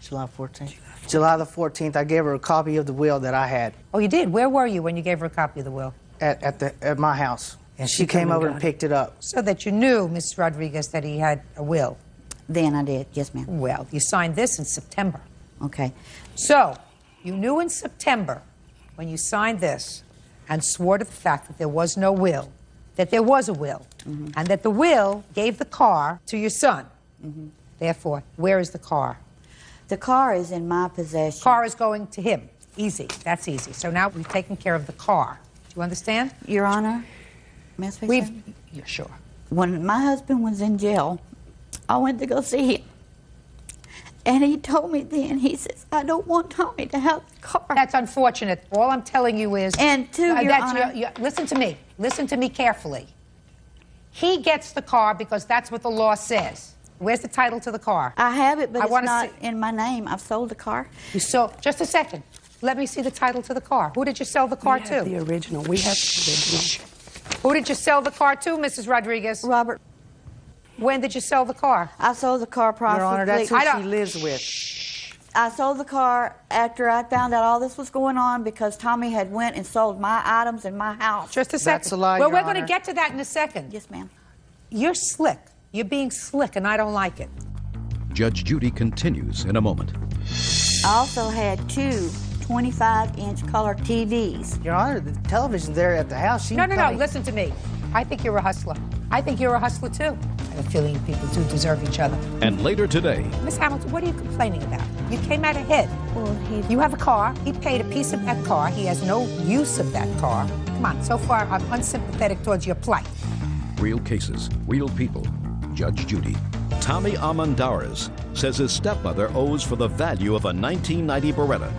July 14th. July the 14th, I gave her a copy of the will that I had. Oh, you did? Where were you when you gave her a copy of the will? At my house. And she came over and picked it up. So that you knew, Miss Rodriguez, that he had a will? Then I did, yes, ma'am. Well, you signed this in September. Okay. So, you knew in September, when you signed this, and swore to the fact that there was no will, that there was a will, and that the will gave the car to your son. Therefore, where is the car? The car is in my possession. Car is going to him. Easy. That's easy. So now we've taken care of the car. Do you understand? Your Honor, may I say something? Yeah, sure. When my husband was in jail, I went to go see him. And he told me then, he says, I don't want Tommy to have the car. That's unfortunate. All I'm telling you is... And to Your Honor... listen to me. Listen to me carefully. He gets the car because that's what the law says. Where's the title to the car? I have it, but I it's wanna not see- in my name. I've sold the car. You sold, just a second. Let me see the title to the car. Who did you sell the car to? The original. We have the original. Who did you sell the car to, Mrs. Rodriguez? Robert. When did you sell the car? I sold the car probably. Your Honor, that's who I she don't- lives with. I sold the car after I found out all this was going on because Tommy had went and sold my items in my house. Just a second. That's a lie, Well, Your we're going to Honor. get to that in a second. Yes, ma'am. You're slick. You're being slick, and I don't like it. Judge Judy continues in a moment. I also had two 25-inch color TVs. Your Honor, the television's there at the house. She No, can no, come no. in- Listen to me. I think you're a hustler. I think you're a hustler, too. I have a feeling you people do deserve each other. And later today, Miss Hamilton, what are you complaining about? You came out ahead. You have a car. He paid a piece of that car. He has no use of that car. Come on. So far, I'm unsympathetic towards your plight. real cases, real people. Judge Judy. Tommy Amandares says his stepmother owes for the value of a 1990 Beretta.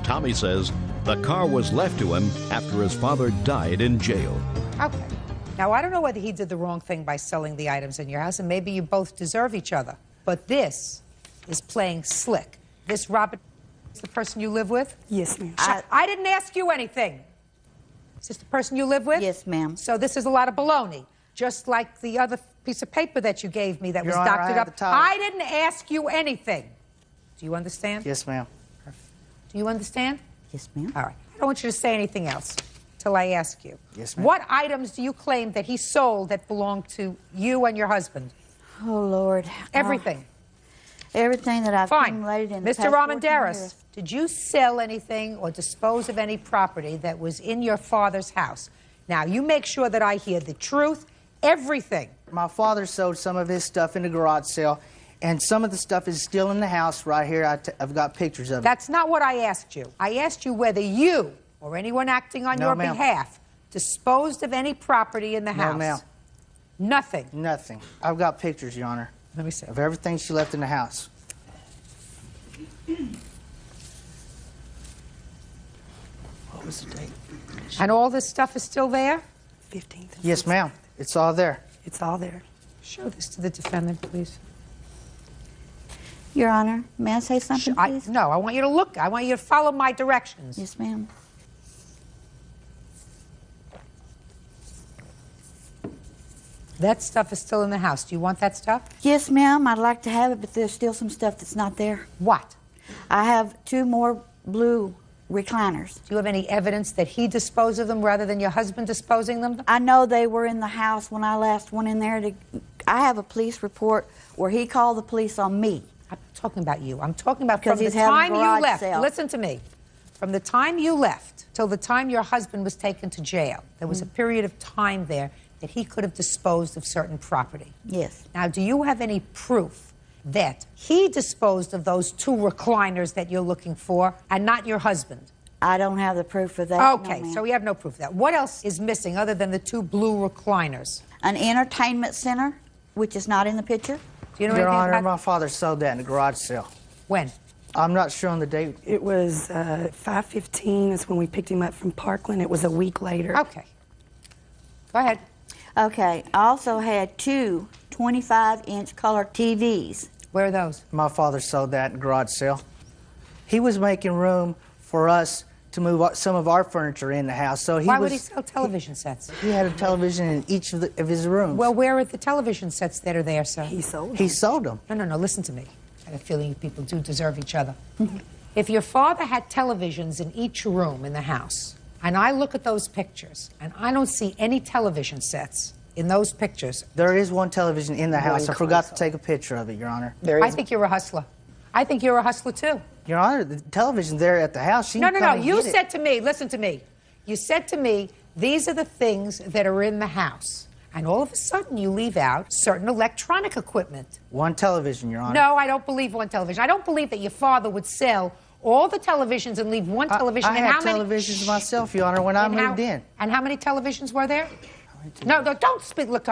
Tommy says the car was left to him after his father died in jail. Okay. Now, I don't know whether he did the wrong thing by selling the items in your house, and maybe you both deserve each other. But this is playing slick. This Robert is the person you live with? Yes, ma'am. I didn't ask you anything. Is this the person you live with? Yes, ma'am. So this is a lot of baloney, just like the other piece of paper that you gave me that Your was Honor, I doctored have up. the title. I didn't ask you anything. Do you understand? Yes, ma'am. Do you understand? Yes, ma'am. All right. I don't want you to say anything else till I ask you. Yes, ma'am. What items do you claim that he sold that belonged to you and your husband? Oh, Lord. Everything. Everything that I've Fine. accumulated in the Mr. past 14 Armendariz, years. did you sell anything or dispose of any property that was in your father's house? Now, you make sure that I hear the truth, everything. My father sold some of his stuff in the garage sale, and some of the stuff is still in the house right here. I've got pictures of it. That's not what I asked you. I asked you whether you or anyone acting on No, your ma'am. behalf disposed of any property in the house. No, ma'am. Nothing. Nothing. I've got pictures, Your Honor. Let me see. Of everything she left in the house. What was the date? And all this stuff is still there? 15th. Yes, ma'am. It's all there. It's all there. Show this to the defendant, please. Your Honor, may I say something, please? No, I want you to look. I want you to follow my directions. Yes, ma'am. That stuff is still in the house. Do you want that stuff? Yes, ma'am. I'd like to have it, but there's still some stuff that's not there. What? I have two more blue recliners. Do you have any evidence that he disposed of them rather than your husband disposing them? I know they were in the house when I last went in there to... I have a police report where he called the police on me. I'm talking about you. I'm talking about Because from the he's having a time you garage left. sale. Listen to me. From the time you left till the time your husband was taken to jail, there was a period of time there that he could have disposed of certain property. Yes. Now, do you have any proof that he disposed of those two recliners that you're looking for and not your husband? I don't have the proof of that. Okay, no, ma'am. so we have no proof of that. What else is missing other than the two blue recliners? An entertainment center, which is not in the picture. Do you know Your anything Honor, about my father sold that in the garage sale. when? I'm not sure on the date. It was 5:15 is when we picked him up from Parkland. It was a week later. Okay. Go ahead. Okay. I also had two 25-inch color TVs. Where are those? My father sold that in the garage sale. He was making room for us to move some of our furniture in the house. So Why would he sell television sets? He had a television in each of his rooms. Well, where are the television sets that are there, sir? He sold He sold them. No, no, no, listen to me. I have a feeling you people do deserve each other. If your father had televisions in each room in the house, and I look at those pictures, and I don't see any television sets in those pictures, There is one television in the house. I forgot to take a picture of it, Your Honor. I think you're a hustler. I think you're a hustler, too. Your Honor, the television's there at the house. She No, can no, no. come and You get it. said to me, listen to me. You said to me, these are the things that are in the house. And all of a sudden, you leave out certain electronic equipment. One television, Your Honor. No, I don't believe one television. I don't believe that your father would sell all the televisions and leave one television. I and had how many televisions myself, Your Honor, when I and how- moved in. And how many televisions were there? No, no, don't speak. Look,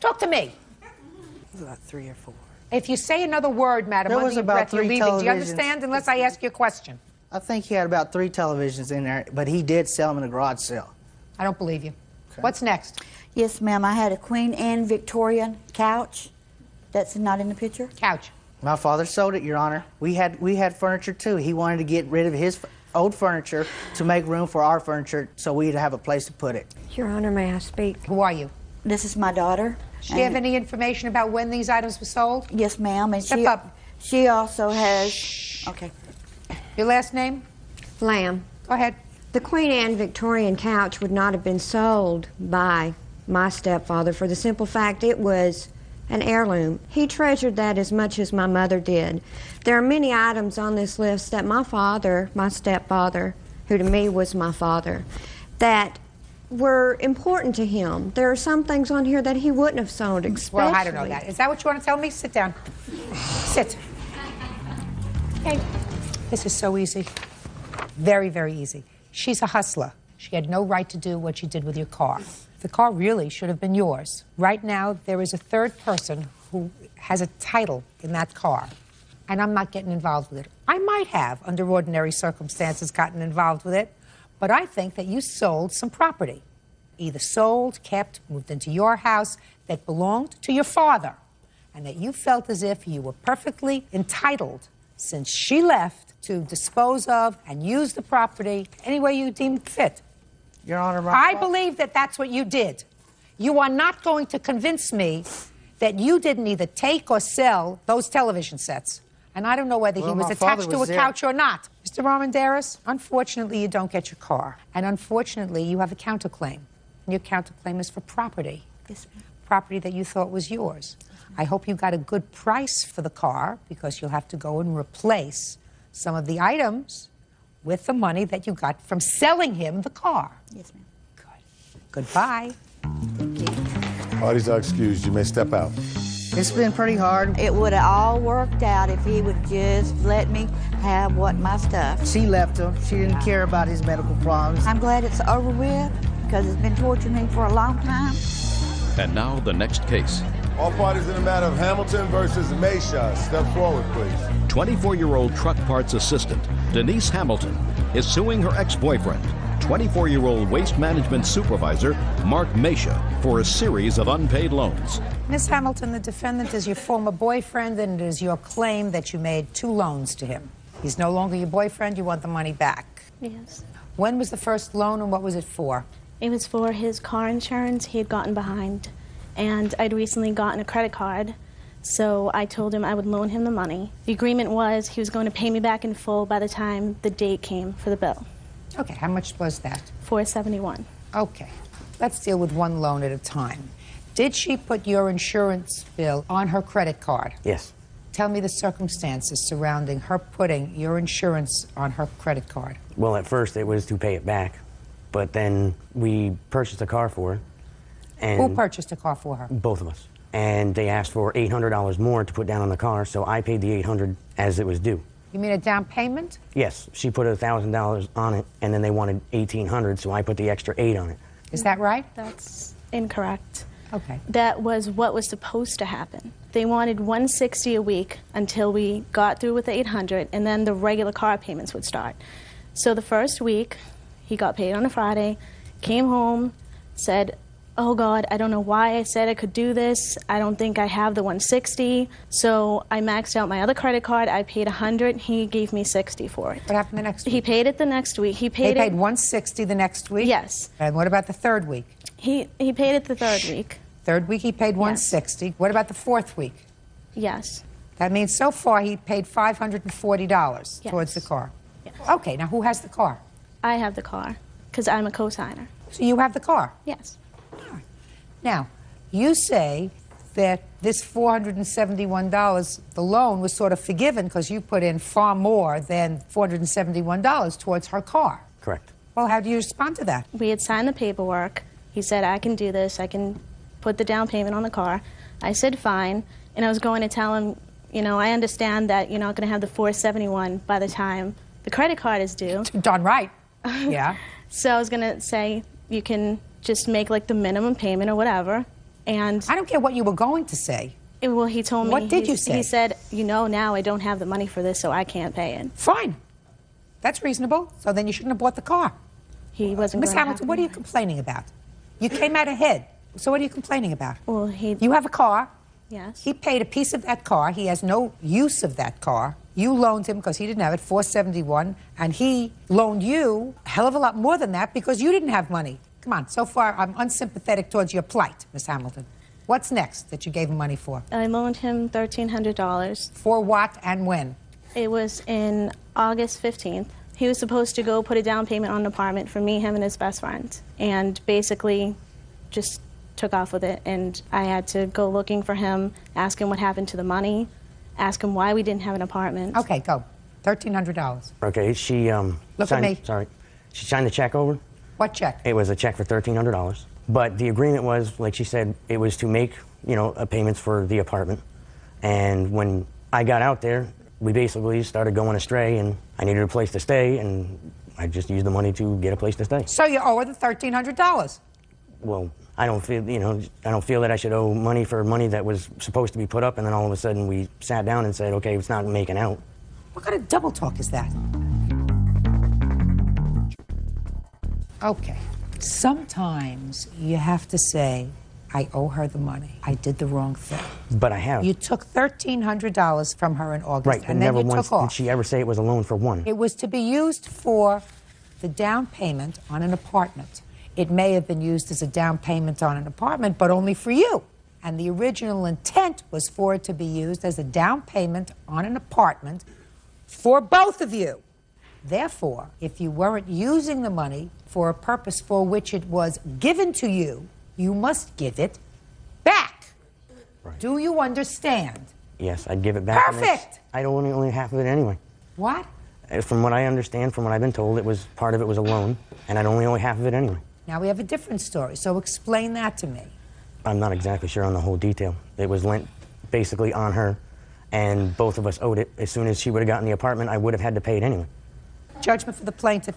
talk to me. It was about 3 or 4. If you say another word, madam, There under was your about breath, you're 3 leaving. Do you televisions. understand? Unless I ask you a question. I think he had about 3 televisions in there, but he did sell them in a garage sale. I don't believe you. What's next? Yes, ma'am. I had a Queen Anne Victorian couch. That's not in the picture? Couch. My father sold it, Your Honor. We had furniture too. He wanted to get rid of his old furniture to make room for our furniture so we'd have a place to put it. Your Honor, may I speak? Who are you? This is my daughter. Does she have any information about when these items were sold? Yes, ma'am. And Step up. She also has... Okay. Your last name? Lamb. Go ahead. The Queen Anne Victorian couch would not have been sold by my stepfather for the simple fact it was an heirloom. He treasured that as much as my mother did. There are many items on this list that my father, my stepfather, who to me was my father, that were important to him. There are some things on here that he wouldn't have sold, especially... Well, I don't know that. Is that what you want to tell me? Sit down. Sit. Okay. This is so easy. Very, very easy. She's a hustler. She had no right to do what she did with your car. The car really should have been yours. Right now, there is a third person who has a title in that car, and I'm not getting involved with it. I might have, under ordinary circumstances, gotten involved with it, but I think that you sold some property. Either sold, kept, moved into your house that belonged to your father, and that you felt as if you were perfectly entitled, since she left, to dispose of and use the property any way you deemed fit. Your Honor, I believe that that's what you did. You are not going to convince me that you didn't either take or sell those television sets. And I don't know whether he was attached to a couch or not. Mr. Armendariz, unfortunately, you don't get your car. And unfortunately, you have a counterclaim. And your counterclaim is for property. Yes, ma'am. Property that you thought was yours. I hope you got a good price for the car, because you'll have to go and replace some of the items with the money that you got from selling him the car. Yes, ma'am. Good. Goodbye. Parties are excused. You may step out. It's been pretty hard. It would have all worked out if he would just let me have my stuff. She left him. She didn't care about his medical problems. I'm glad it's over with, because it's been torturing me for a long time. And now the next case. All parties in the matter of Hamilton versus Meisha. Step forward, please. 24-year-old truck parts assistant Denise Hamilton is suing her ex-boyfriend, 24-year-old waste management supervisor Mark Meisha, for a series of unpaid loans. Miss Hamilton, the defendant is your former boyfriend, and it is your claim that you made 2 loans to him. He's no longer your boyfriend. You want the money back. Yes. When was the first loan, and what was it for? It was for his car insurance. He had gotten behind, and I'd recently gotten a credit card, so I told him I would loan him the money. The agreement was he was going to pay me back in full by the time the date came for the bill. Okay, how much was that? $471. Okay, let's deal with one loan at a time. Did she put your insurance bill on her credit card? Yes. Tell me the circumstances surrounding her putting your insurance on her credit card. Well, at first it was to pay it back, but then we purchased a car for her. And who purchased a car for her? Both of us. And they asked for $800 more to put down on the car, so I paid the $800 as it was due. You mean a down payment? Yes, she put $1,000 on it, and then they wanted $1,800, so I put the extra $800 on it. Is that right? That's incorrect. Okay. That was what was supposed to happen. They wanted $160 a week until we got through with the $800, and then the regular car payments would start. So the first week, he got paid on a Friday, came home, said, "Oh God, I don't know why I said I could do this. I don't think I have the $160. So I maxed out my other credit card. I paid $100. He gave me $60 for it. What happened the next week? He paid it the next week. They paid $160 the next week? Yes. And what about the third week? He paid it the third week. Third week he paid $160. What about the fourth week? Yes. That means so far he paid $540 towards the car. Yes. Okay, now who has the car? I have the car because I'm a co-signer. So you have the car? Yes. Now, you say that this $471, the loan was sort of forgiven because you put in far more than $471 towards her car. Correct. Well, how do you respond to that? We had signed the paperwork. He said, I can do this. I can put the down payment on the car. I said, fine. And I was going to tell him, you know, I understand that you're not going to have the $471 by the time the credit card is due. Darn right. Yeah. So I was going to say, you can just make like the minimum payment or whatever. And I don't care what you were going to say. Well, he told me. What did you say? He said, you know, now I don't have the money for this, so I can't pay it. Fine. That's reasonable. So then you shouldn't have bought the car. He wasn't Miss going to Hamilton, what are you complaining about? You came out ahead. So what are you complaining about? Well, You have a car. Yes. He paid a piece of that car. He has no use of that car. You loaned him because he didn't have it, $471, and he loaned you a hell of a lot more than that because you didn't have money. Come on, so far I'm unsympathetic towards your plight, Miss Hamilton. What's next that you gave him money for? I loaned him $1,300. For what and when? It was in August 15th. He was supposed to go put a down payment on an apartment for me, him, and his best friend, and basically just took off with it. And I had to go looking for him, ask him what happened to the money, ask him why we didn't have an apartment. Okay, go. $1,300. Okay, she Look at me. Sorry, she signed the check over. What check? It was a check for $1,300. But the agreement was, like she said, it was to make, payments for the apartment. And when I got out there, we basically started going astray, and I needed a place to stay, and I just used the money to get a place to stay. So you owe her the $1,300. Well, I don't feel that I should owe money for money that was supposed to be put up, and then all of a sudden we sat down and said, okay, it's not making out. What kind of double talk is that? Okay. Sometimes you have to say, I owe her the money. I did the wrong thing. But I have. You took $1,300 from her in August, Right, and but then never you once took off. did she ever say it was a loan for one. It was to be used for the down payment on an apartment. It may have been used as a down payment on an apartment, but only for you. And the original intent was for it to be used as a down payment on an apartment for both of you. Therefore, if you weren't using the money for a purpose for which it was given to you, you must give it back. Right. Do you understand? Yes, I'd give it back. Perfect! I'd only half of it anyway. What? From what I understand, from what I've been told, part of it was a loan, and I'd only owe half of it anyway. Now we have a different story, so explain that to me. I'm not exactly sure on the whole detail. It was lent basically on her, and both of us owed it. As soon as she would have gotten the apartment, I would have had to pay it anyway. Judgment for the plaintiff.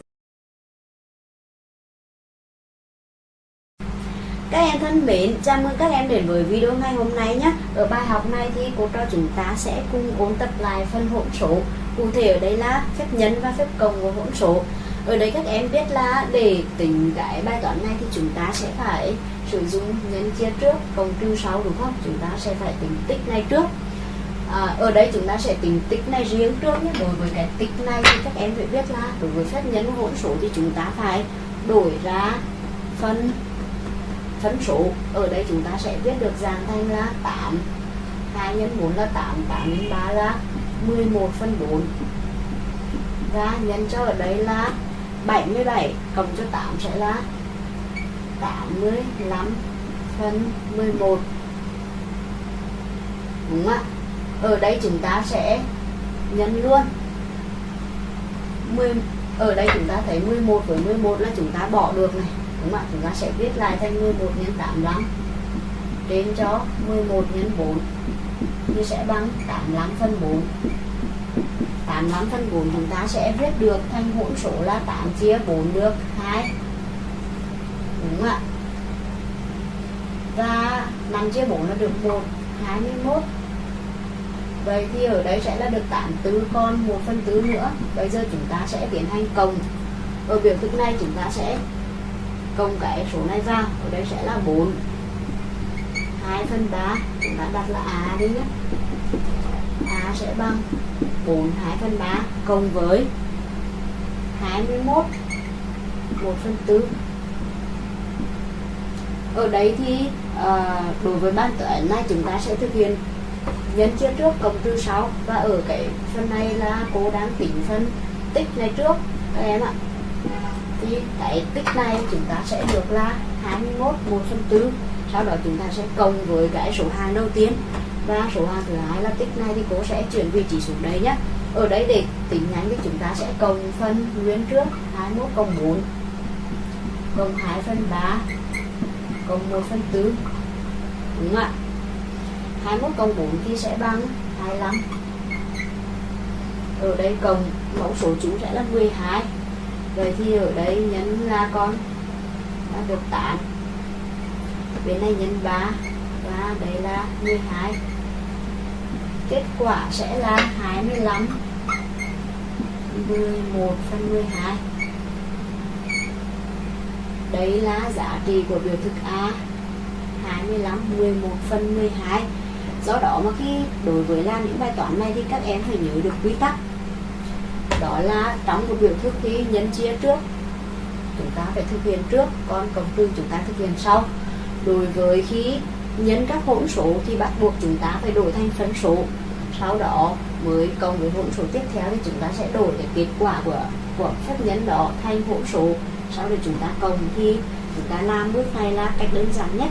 Các em thân mến, chào mừng các em đến với video ngày hôm nay nhé. Ở bài học này thì cô trò chúng ta sẽ cùng ôn tập lại phần hỗn số. Cụ thể ở đây là phép nhân và phép cộng của hỗn số. Ở đây các em biết là để tính cái bài toán này thì chúng ta sẽ phải sử dụng nhân chia trước, cộng trừ sau, đúng không? Chúng ta sẽ phải tính tích này trước. Ở đây chúng ta sẽ tính tích này riêng trước nhé. Đối với cái tích này thì các em phải biết là đối với phép nhân hỗn số thì chúng ta phải đổi ra phân số. Ở đây chúng ta sẽ viết được dạng thành là 8. 2 nhân 4 là 8, 8 nhân 3 là 11/4. Và nhân cho ở đây là 77, cộng cho 8 sẽ là 85/11. Đúng ạ. Ở đây chúng ta sẽ nhân luôn. Ở đây chúng ta thấy 11 với 11 là chúng ta bỏ được này. Đúng không ạ? Chúng ta sẽ viết lại thành 11 nhân 85 trên cho 11 nhân 4 thì sẽ bằng 85/4. 85/4 chúng ta sẽ viết được thành hỗn số là 8 chia 4 được 2. Đúng không ạ? Và 5 chia 4 là được 1, 21. Vậy thì ở đây sẽ là được 84 còn 1/4 nữa. Bây giờ chúng ta sẽ tiến hành cộng. Ở biểu thức này chúng ta sẽ cộng cái số này vào. Ở đây sẽ là 4. 2/3 chúng ta đặt là A đi nhé. A sẽ bằng 4 2/3 cộng với 21 1/4. Ở đây thì đối với ban toán này chúng ta sẽ thực hiện nhân chia trước cộng trừ sau, và ở cái phần này là cô đang tính phân tích này trước các em ạ. Thì cái tích này chúng ta sẽ được là 21 1/4. Sau đó chúng ta sẽ cộng với cái số hàng đầu tiên, và số hàng thứ hai là tích này thì cô sẽ chuyển vị trí xuống đây nhé. Ở đây để tính nhanh thì chúng ta sẽ cộng phần nguyên trước 21 cộng 4 cộng 2/3 cộng 1/4. Đúng ạ. 21 cộng 4 thì sẽ bằng 25. Ở đây cộng mẫu số chủ sẽ là 12. Vậy thì ở đây nhân là con đã được 8. Bên này nhân 3 và đây là 12. Kết quả sẽ là 25 11/12. Đây là giá trị của biểu thức A, 25 11/12. Do đó mà khi đối với làm những bài toán này thì các em phải nhớ được quy tắc. Đó là trong một biểu thức thì nhân chia trước, chúng ta phải thực hiện trước, còn cộng trừ chúng ta thực hiện sau. Đối với khi nhân các hỗn số thì bắt buộc chúng ta phải đổi thành phân số, sau đó mới cộng với hỗn số tiếp theo thì chúng ta sẽ đổi cái kết quả của phép nhân đó thành hỗn số, sau đó chúng ta cộng thì chúng ta làm bước này là cách đơn giản nhất.